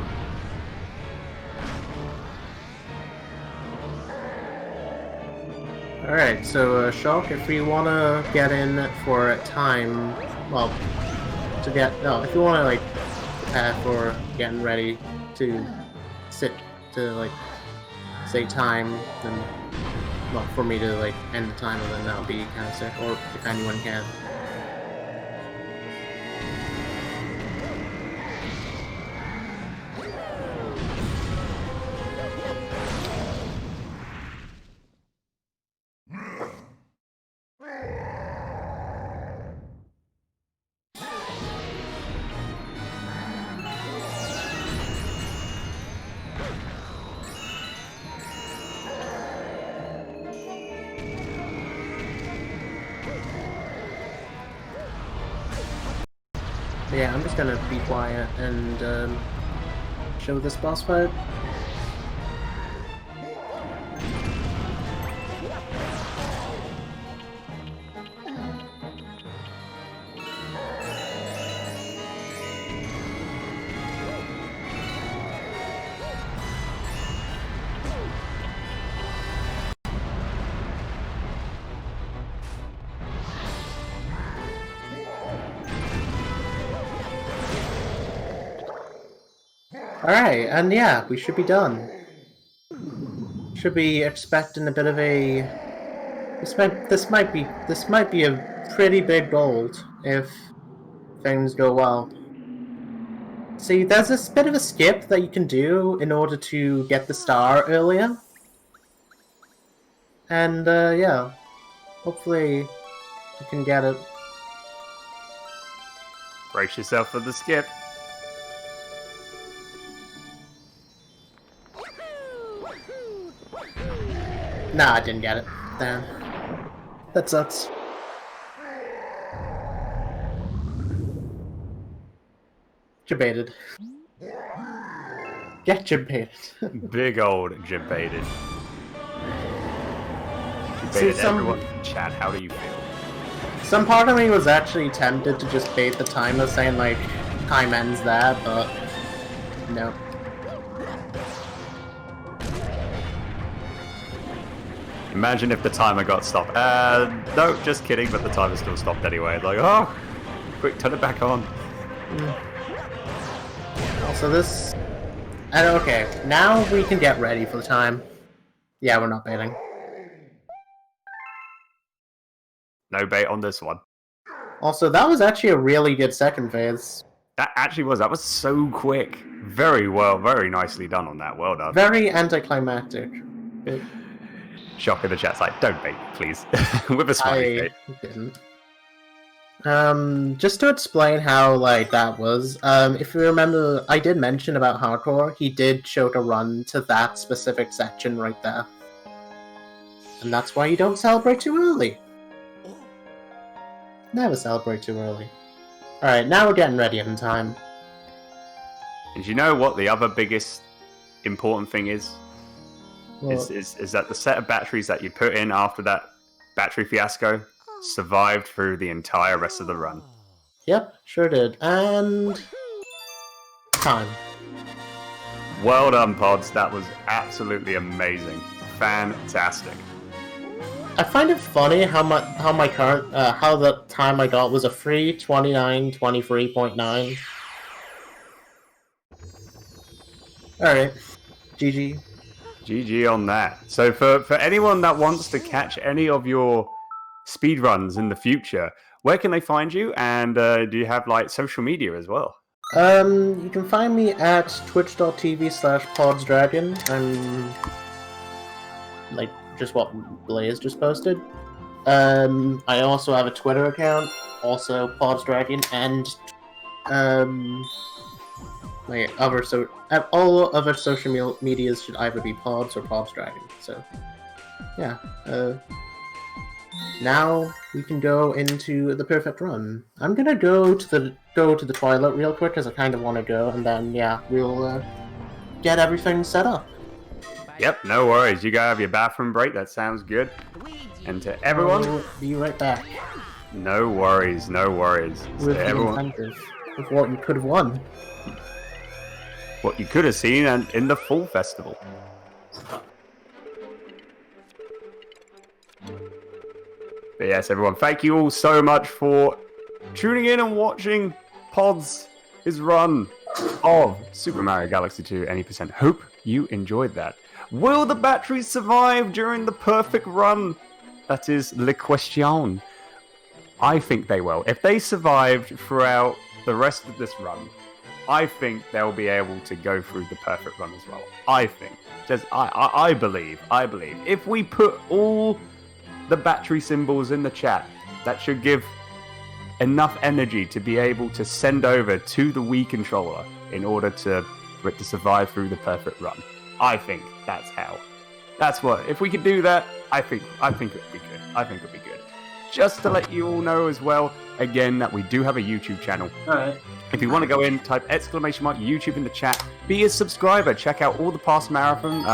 Alright, so Shulk, if you want to get in for time, well, if you want to, like, prepare for getting ready to sit to, like, say time, then, well, for me to, like, end the timer, then that would be kind of sick, or if anyone can. But yeah, I'm just gonna be quiet and show this boss fight. Alright, and yeah, we should be done. Should be expecting a bit of a... This might be a pretty big gold if things go well. See, there's this bit of a skip that you can do in order to get the star earlier. And yeah, hopefully you can get it. Brace yourself for the skip. Nah, I didn't get it. Damn. That sucks. Jebaited. Get jebaited. Big old jebaited. See, Everyone in chat, how do you feel? Some part of me was actually tempted to just bait the timer saying, like, time ends there, but no. Imagine if the timer got stopped. No, just kidding, but the timer still stopped anyway. Like, oh, quick, turn it back on. Also, this... okay, now we can get ready for the time. Yeah, we're not baiting. No bait on this one. Also, that was actually a really good second phase. That actually was. That was so quick. Very well, very nicely done on that. Well done. Very anticlimactic. Shock in the chat's like, don't bait, please. With a smiley face. I didn't. Just to explain how, like, that was, if you remember, I did mention about Hardcore, he did show to run to that specific section right there. And that's why you don't celebrate too early. Never celebrate too early. Alright, now we're getting ready in time. And you know what the other biggest important thing is? Well, Is that the set of batteries that you put in after that battery fiasco survived through the entire rest of the run. Yep, sure did. And... time. Well done, Pods. That was absolutely amazing. Fantastic. I find it funny how my current how the time I got was a free 29:23.9. Alright. GG. GG on that. So for anyone that wants to catch any of your speedruns in the future, where can they find you? And do you have like social media as well? You can find me at twitch.tv/PodzDragon. I'm like just what Blaze just posted. I also have a Twitter account, also PodzDragon, and my other all other social medias should either be Pods or PodzDragon. So, yeah. Now we can go into the perfect run. I'm gonna go to the toilet real quick because I kind of want to go, and then yeah, we'll get everything set up. Yep, no worries. You go have your bathroom break. That sounds good. And to everyone, I'll be right back. no worries, no worries. With the incentive of what you could have won. What you could have seen in the Fall Festival. But yes, everyone, thank you all so much for tuning in and watching Pods' run of Super Mario Galaxy 2 Any%. Hope you enjoyed that. Will the batteries survive during the perfect run? That is le question. I think they will. If they survived throughout the rest of this run, I think they'll be able to go through the perfect run as well. I think. I believe. If we put all the battery symbols in the chat, that should give enough energy to be able to send over to the Wii controller in order for it to survive through the perfect run. I think that's how. That's what. If we could do that, I think it would be good. I think it would be good. Just to let you all know as well, again, that we do have a YouTube channel. Alright. If you want to go in, type !YouTube in the chat. Be a subscriber. Check out all the past marathon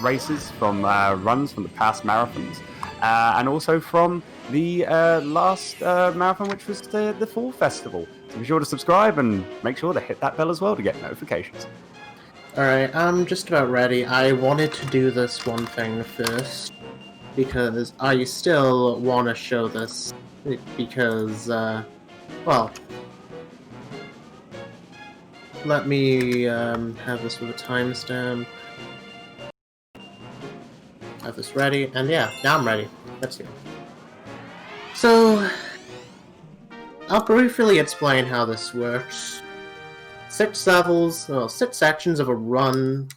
races from runs from the past marathons. And also from the last marathon, which was the Fall Festival. So be sure to subscribe and make sure to hit that bell as well to get notifications. Alright, I'm just about ready. I wanted to do this one thing first, because I still want to show this, because, well, let me have this with a timestamp. Have this ready, and yeah, now I'm ready. Let's go. So, I'll briefly explain how this works. 6 levels, well, 6 sections of a run,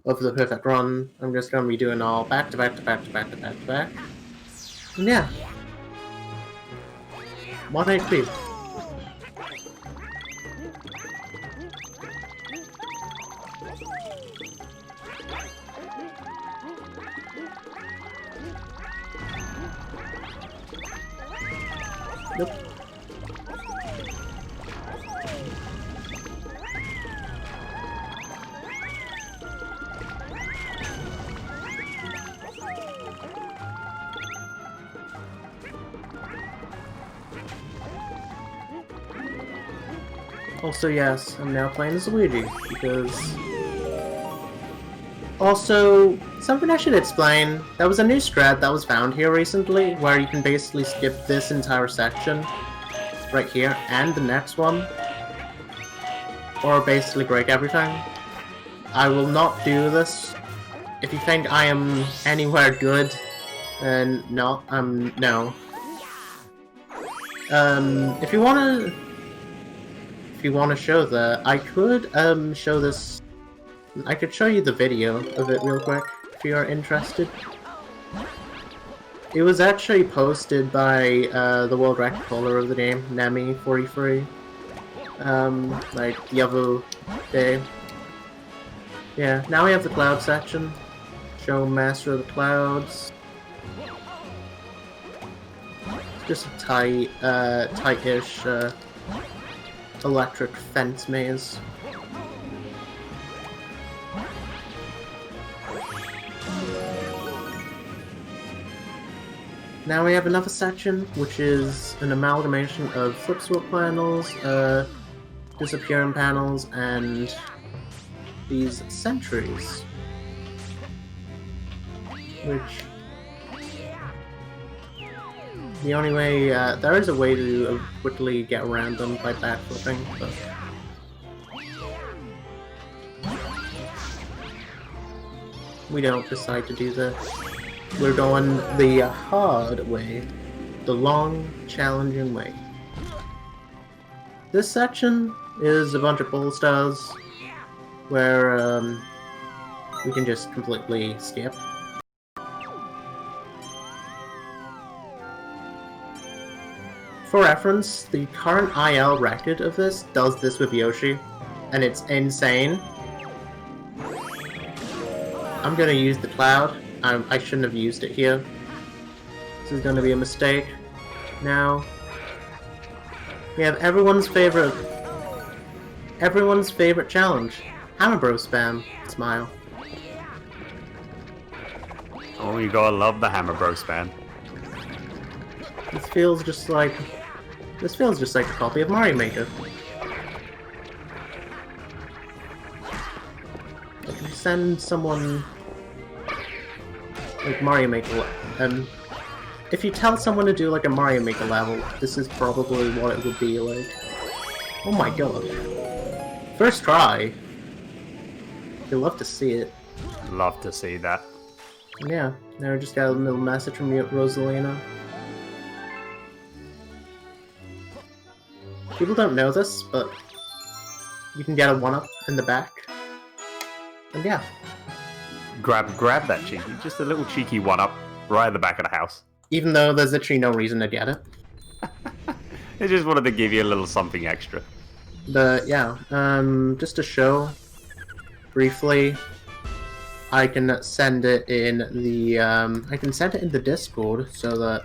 of the perfect run. I'm just gonna be doing all back to back to back to back to back to back. And yeah. 1 HP. Nope. Also, yes, I'm now playing as Luigi, because... Also, something I should explain, there was a new strat that was found here recently, where you can basically skip this entire section, right here, and the next one, or basically break everything. I will not do this. If you think I am anywhere good, then no, no. If you wanna show that, I could, show this. I could show you the video of it real quick, if you are interested. It was actually posted by, the world record holder of the game, Nemi43, like, the other day. Yeah, now we have the cloud section. Show Master of the Clouds. It's just a tight-ish, electric fence maze. Now we have another section, which is an amalgamation of flip swap panels, disappearing panels, and these sentries. Which... the only way, there is a way to quickly get around them by backflipping, but... we don't decide to do this. We're going the hard way. The long, challenging way. This section is a bunch of bull stars, where, we can just completely skip. for reference, the current IL record of this does this with Yoshi, and it's insane. I'm gonna use the cloud. I shouldn't have used it here. This is gonna be a mistake. Now, we have everyone's favorite challenge. Hammer Bro spam. Smile. Oh, you gotta love the Hammer Bro spam. This feels just like a copy of Mario Maker. If you send someone like Mario Maker, if you tell someone to do like a Mario Maker level, this is probably what it would be like. Oh my god! First try. You'll love to see it. Love to see that. Yeah, now we just got a little message from Rosalina. People don't know this, but you can get a 1-up in the back. And yeah. Grab that cheeky, just a little cheeky 1-up right at the back of the house. Even though there's literally no reason to get it. They just wanted to give you a little something extra. But yeah, just to show briefly, I can send it in the Discord so that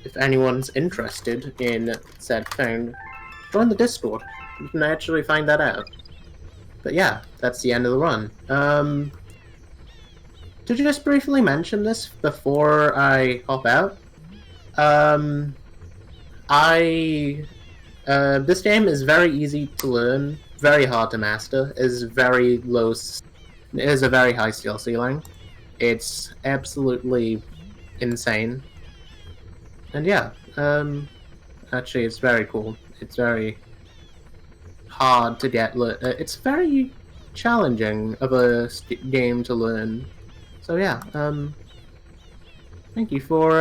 if anyone's interested in said thing, join the Discord. You can actually find that out. But yeah, that's the end of the run. To just briefly mention this before I hop out, this game is very easy to learn, very hard to master, is a very high skill ceiling. It's absolutely insane. And yeah, actually it's very cool. It's very hard to get, it's very challenging of a game to learn. So yeah, thank you for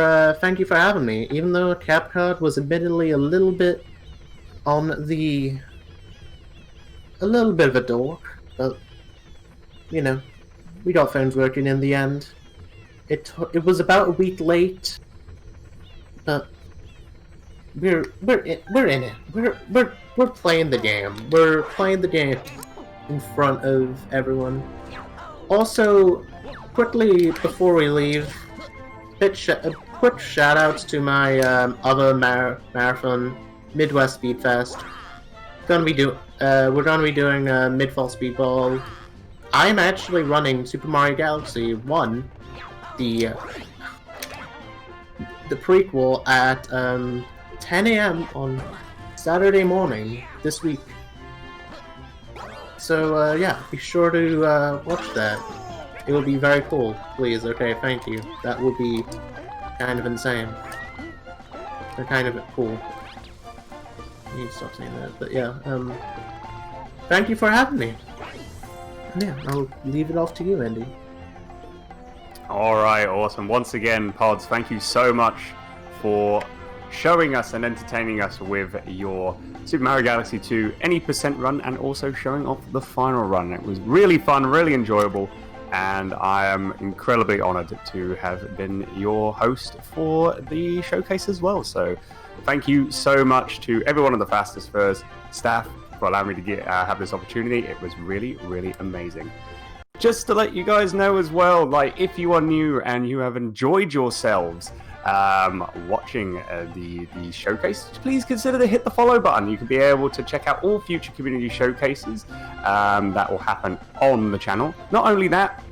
having me. Even though Capcom was admittedly a little bit of a dork, but you know, we got things working in the end. It was about a week late, but we're in it. We're playing the game. We're playing the game in front of everyone. Also, quickly before we leave, quick shout-outs to my other marathon, Midwest Speed Fest. We're gonna be doing Mid-Fall Speedball. I'm actually running Super Mario Galaxy 1, the prequel at 10 a.m. on Saturday morning this week. So yeah, be sure to watch that. It will be very cool. Please, okay, thank you. That will be kind of insane. Or kind of cool. I need to stop saying that, but yeah, thank you for having me. Yeah, I'll leave it off to you, Andy. Alright, awesome. Once again, Pods, thank you so much for showing us and entertaining us with your Super Mario Galaxy 2 any percent run and also showing off the final run. It was really fun, really enjoyable, and I am incredibly honored to have been your host for the showcase as well. So thank you so much to everyone on the Fastest Furs staff for allowing me to have this opportunity. It was really, really amazing. Just to let you guys know as well, like, if you are new and you have enjoyed yourselves watching the showcase, please consider to hit the follow button. You can be able to check out all future community showcases that will happen on the channel. Not only that,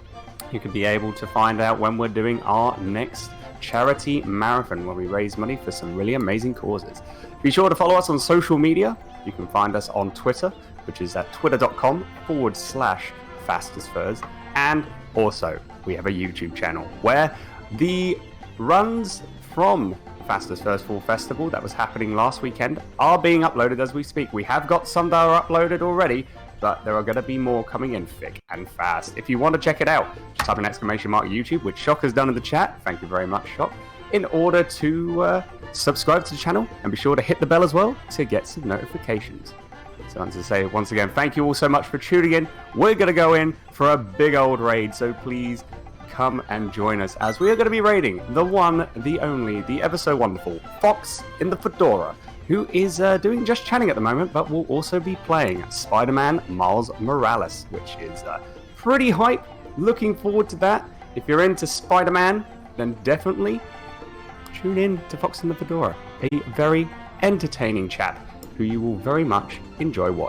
you can be able to find out when we're doing our next charity marathon where we raise money for some really amazing causes. Be sure to follow us on social media. You can find us on Twitter, which is at twitter.com/fastestfurs, and also we have a YouTube channel where the runs from Fastest Furs Fall Festival that was happening last weekend are being uploaded as we speak. We have got some that are uploaded already, but there are going to be more coming in thick and fast. If you want to check it out, just type an exclamation mark YouTube, which Shock has done in the chat. Thank you very much, Shock. In order to subscribe to the channel, and be sure to hit the bell as well to get some notifications. So as I say, once again, thank you all so much for tuning in. We're going to go in for a big old raid, so please come and join us as we are going to be raiding the one, the only, the ever so wonderful Fox in the Fedora, who is doing just chatting at the moment, but will also be playing Spider-Man Miles Morales, which is pretty hype. Looking forward to that. If you're into Spider-Man, then definitely tune in to Fox in the Fedora, a very entertaining chap who you will very much enjoy watching.